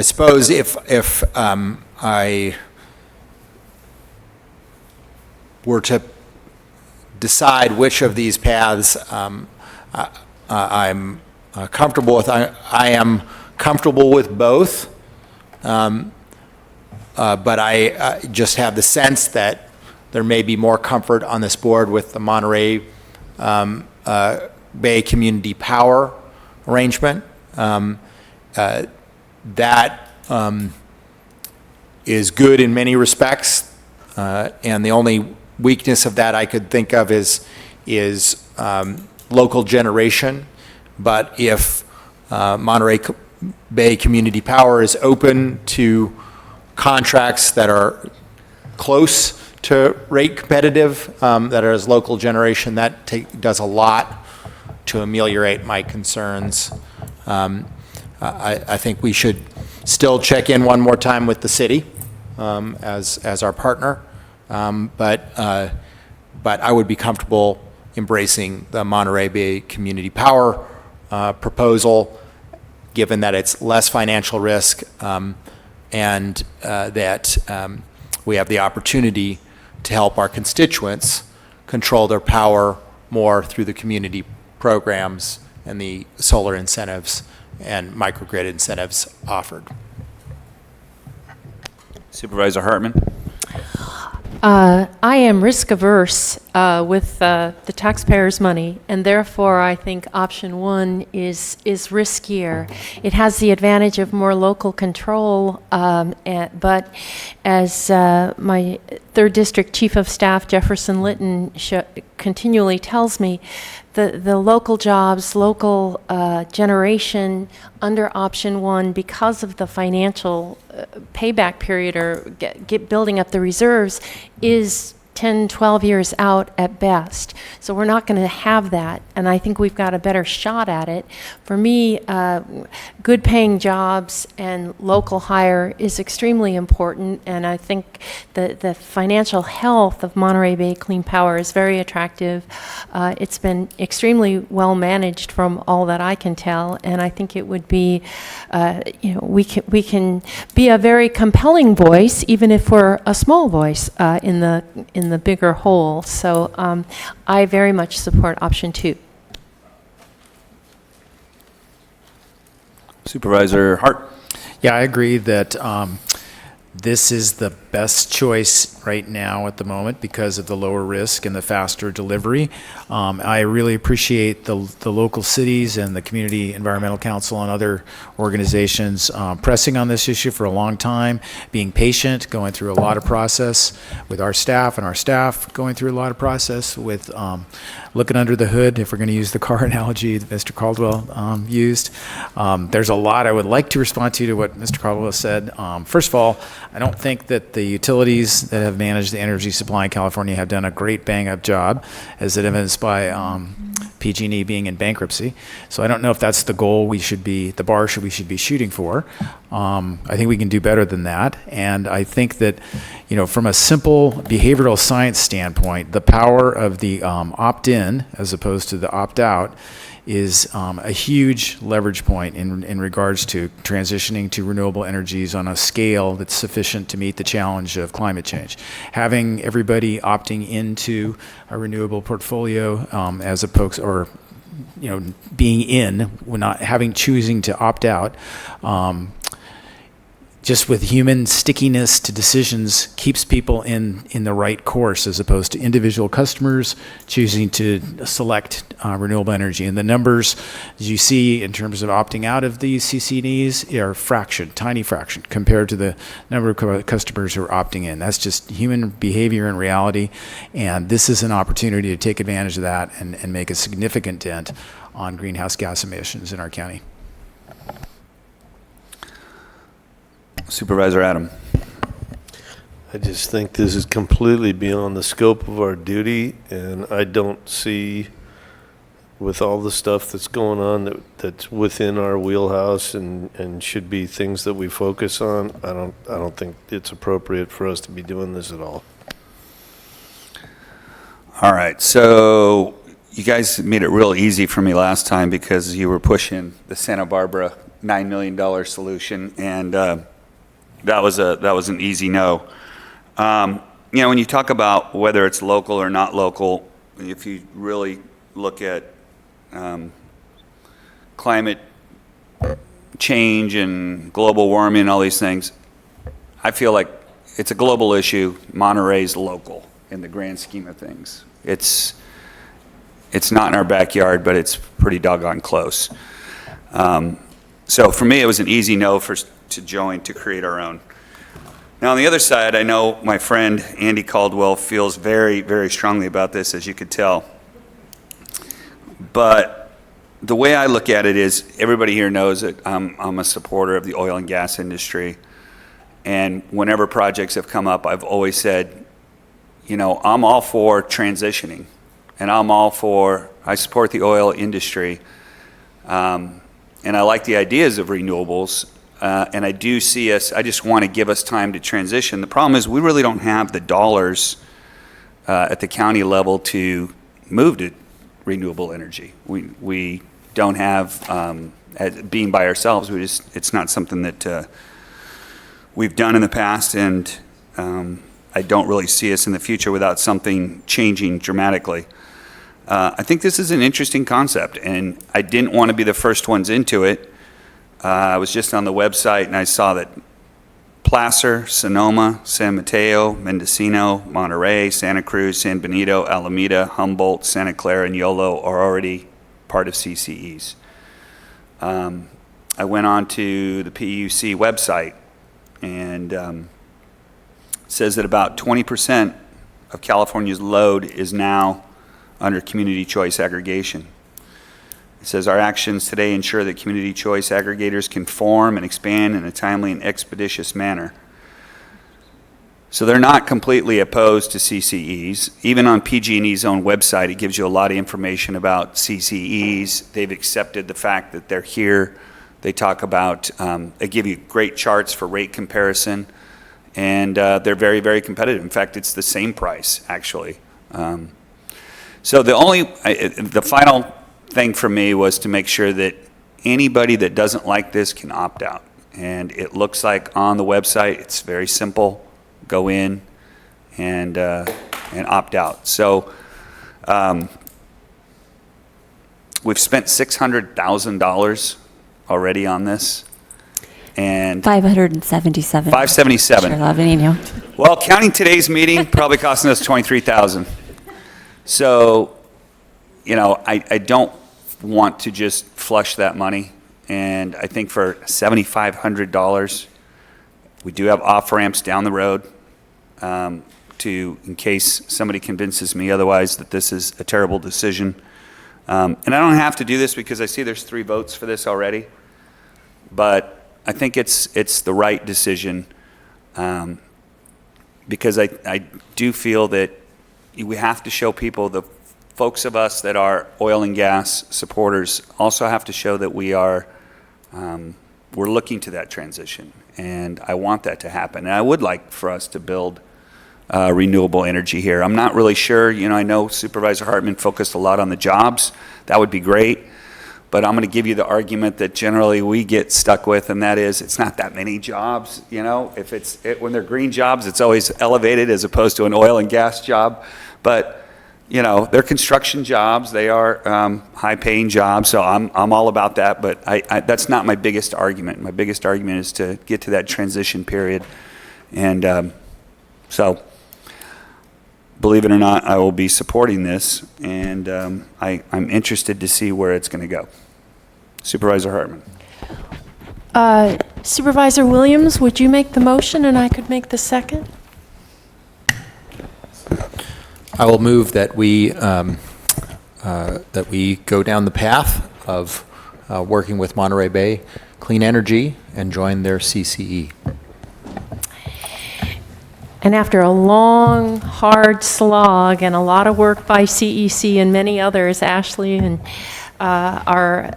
suppose if I were to decide which of these paths I'm comfortable with, I am comfortable with both, but I just have the sense that there may be more comfort on this board with the Monterey Bay Community Power arrangement. That is good in many respects, and the only weakness of that I could think of is local generation. But if Monterey Bay Community Power is open to contracts that are close to rate competitive, that are as local generation, that does a lot to ameliorate my concerns. I think we should still check in one more time with the city as our partner, but I would be comfortable embracing the Monterey Bay Community Power proposal, given that it's less financial risk and that we have the opportunity to help our constituents control their power more through the community programs and the solar incentives and microgrid incentives offered. Supervisor Hartman. I am risk averse with the taxpayers' money, and therefore I think option one is riskier. It has the advantage of more local control, but as my 3rd District Chief of Staff Jefferson Litton continually tells me, the local jobs, local generation under option one, because of the financial payback period or building up the reserves, is 10, 12 years out at best. So we're not going to have that, and I think we've got a better shot at it. For me, good paying jobs and local hire is extremely important, and I think the financial health of Monterey Bay Clean Power is very attractive. It's been extremely well managed from all that I can tell, and I think it would be, we can be a very compelling voice, even if we're a small voice in the bigger whole. So I very much support option two. Supervisor Hart. Yeah, I agree that this is the best choice right now at the moment because of the lower risk and the faster delivery. I really appreciate the local cities and the Community Environmental Council and other organizations pressing on this issue for a long time, being patient, going through a lot of process with our staff, and our staff going through a lot of process with looking under the hood, if we're going to use the car analogy that Mr. Caldwell used. There's a lot I would like to respond to what Mr. Caldwell said. First of all, I don't think that the utilities that have managed the energy supply in California have done a great bang-up job, as evidenced by PG&E being in bankruptcy. So I don't know if that's the goal we should be, the bar we should be shooting for. I think we can do better than that. And I think that, from a simple behavioral science standpoint, the power of the opt-in as opposed to the opt-out is a huge leverage point in regards to transitioning to renewable energies on a scale that's sufficient to meet the challenge of climate change. Having everybody opting into a renewable portfolio as opposed, or being in, not choosing to opt out, just with human stickiness to decisions, keeps people in the right course as opposed to individual customers choosing to select renewable energy. And the numbers, as you see in terms of opting out of these CCDs, are tiny fraction compared to the number of customers who are opting in. That's just human behavior and reality. And this is an opportunity to take advantage of that and make a significant dent on greenhouse gas emissions in our county. Supervisor Adam. I just think this is completely beyond the scope of our duty, and I don't see, with all the stuff that's going on that's within our wheelhouse and should be things that we focus on, I don't think it's appropriate for us to be doing this at all. All right, so you guys made it real easy for me last time because you were pushing the Santa Barbara $9 million solution, and that was an easy no. When you talk about whether it's local or not local, if you really look at climate change and global warming and all these things, I feel like it's a global issue. Monterey's local in the grand scheme of things. It's not in our backyard, but it's pretty doggone close. So for me, it was an easy no to join, to create our own. Now, on the other side, I know my friend Andy Caldwell feels very, very strongly about this, as you could tell. But the way I look at it is, everybody here knows that I'm a supporter of the oil and gas industry. And whenever projects have come up, I've always said, I'm all for transitioning. And I support the oil industry. And I like the ideas of renewables. And I do see I just want to give us time to transition. The problem is we really don't have the dollars at the county level to move to renewable energy. We don't have, being by ourselves, it's not something that we've done in the past, and I don't really see us in the future without something changing dramatically. I think this is an interesting concept, and I didn't want to be the first ones into it. I was just on the website and I saw that Placer, Sonoma, San Mateo, Mendocino, Monterey, Santa Cruz, San Benito, Alameda, Humboldt, Santa Clara, and Yolo are already part of CCEs. I went on to the P.2 website, and it says that about 20% of California's load is now under community choice aggregation. It says our actions today ensure that community choice aggregators can form and expand in a timely and expeditious manner. So they're not completely opposed to CCEs. Even on PG&E's own website, it gives you a lot of information about CCEs. They've accepted the fact that they're here. They talk about, they give you great charts for rate comparison, and they're very, very competitive. In fact, it's the same price, actually. So the final thing for me was to make sure that anybody that doesn't like this can opt out. And it looks like on the website, it's very simple. Go in and opt out. So we've spent $600,000 already on this. And 577. 577. Chair Lavanino. Well, counting today's meeting, probably costing us 23,000. So, you know, I don't want to just flush that money. And I think for $7,500, we do have off-ramps down the road in case somebody convinces me otherwise that this is a terrible decision. And I don't have to do this because I see there's 3 votes for this already. But I think it's the right decision because I do feel that we have to show people, the folks of us that are oil and gas supporters also have to show that we're looking to that transition. And I want that to happen. And I would like for us to build renewable energy here. I'm not really sure, you know, I know Supervisor Hartman focused a lot on the jobs. That would be great. But I'm going to give you the argument that generally we get stuck with, and that is it's not that many jobs. You know, if when they're green jobs, it's always elevated as opposed to an oil and gas job. But you know, they're construction jobs. They are high-paying jobs. So I'm all about that. But that's not my biggest argument. My biggest argument is to get to that transition period. And so, believe it or not, I will be supporting this, and I'm interested to see where it's going to go. Supervisor Hartman. Supervisor Williams, would you make the motion and I could make the second? I will move that we go down the path of working with Monterey Bay Clean Energy and join their CCE. And after a long, hard slog and a lot of work by CEC and many others, Ashley and our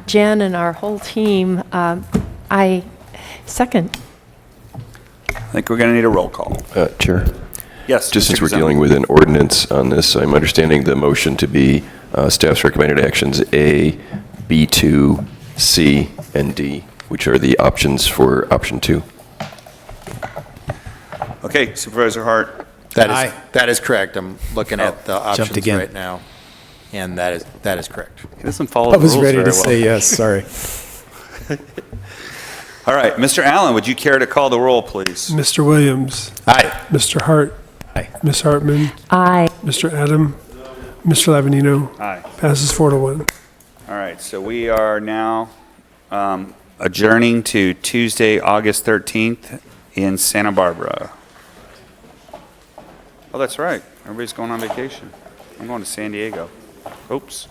Jen and our whole team, I second. I think we're going to need a roll call. Chair? Yes. Just Mr. since we're Guzman. dealing with an ordinance on this, I'm understanding the motion to be staff's recommended actions A, B2, C, and D, which are the options for option 2. Okay, Supervisor Hart. That is correct. I'm looking at the Jumped options again. right now, and that is correct. He doesn't follow I the was rules ready very to well. say yes, sorry. All right, Mr. Allen, would you care to call the roll, please? Mr. Williams. Aye. Mr. Hart. Aye. Ms. Hartman. Aye. Mr. Adam. Mr. Lavanino. Aye. Passes 4-1. All right, so we are now adjourning to Tuesday, August 13th in Santa Barbara. Oh, that's right. Everybody's going on vacation. I'm going to San Diego. Oops.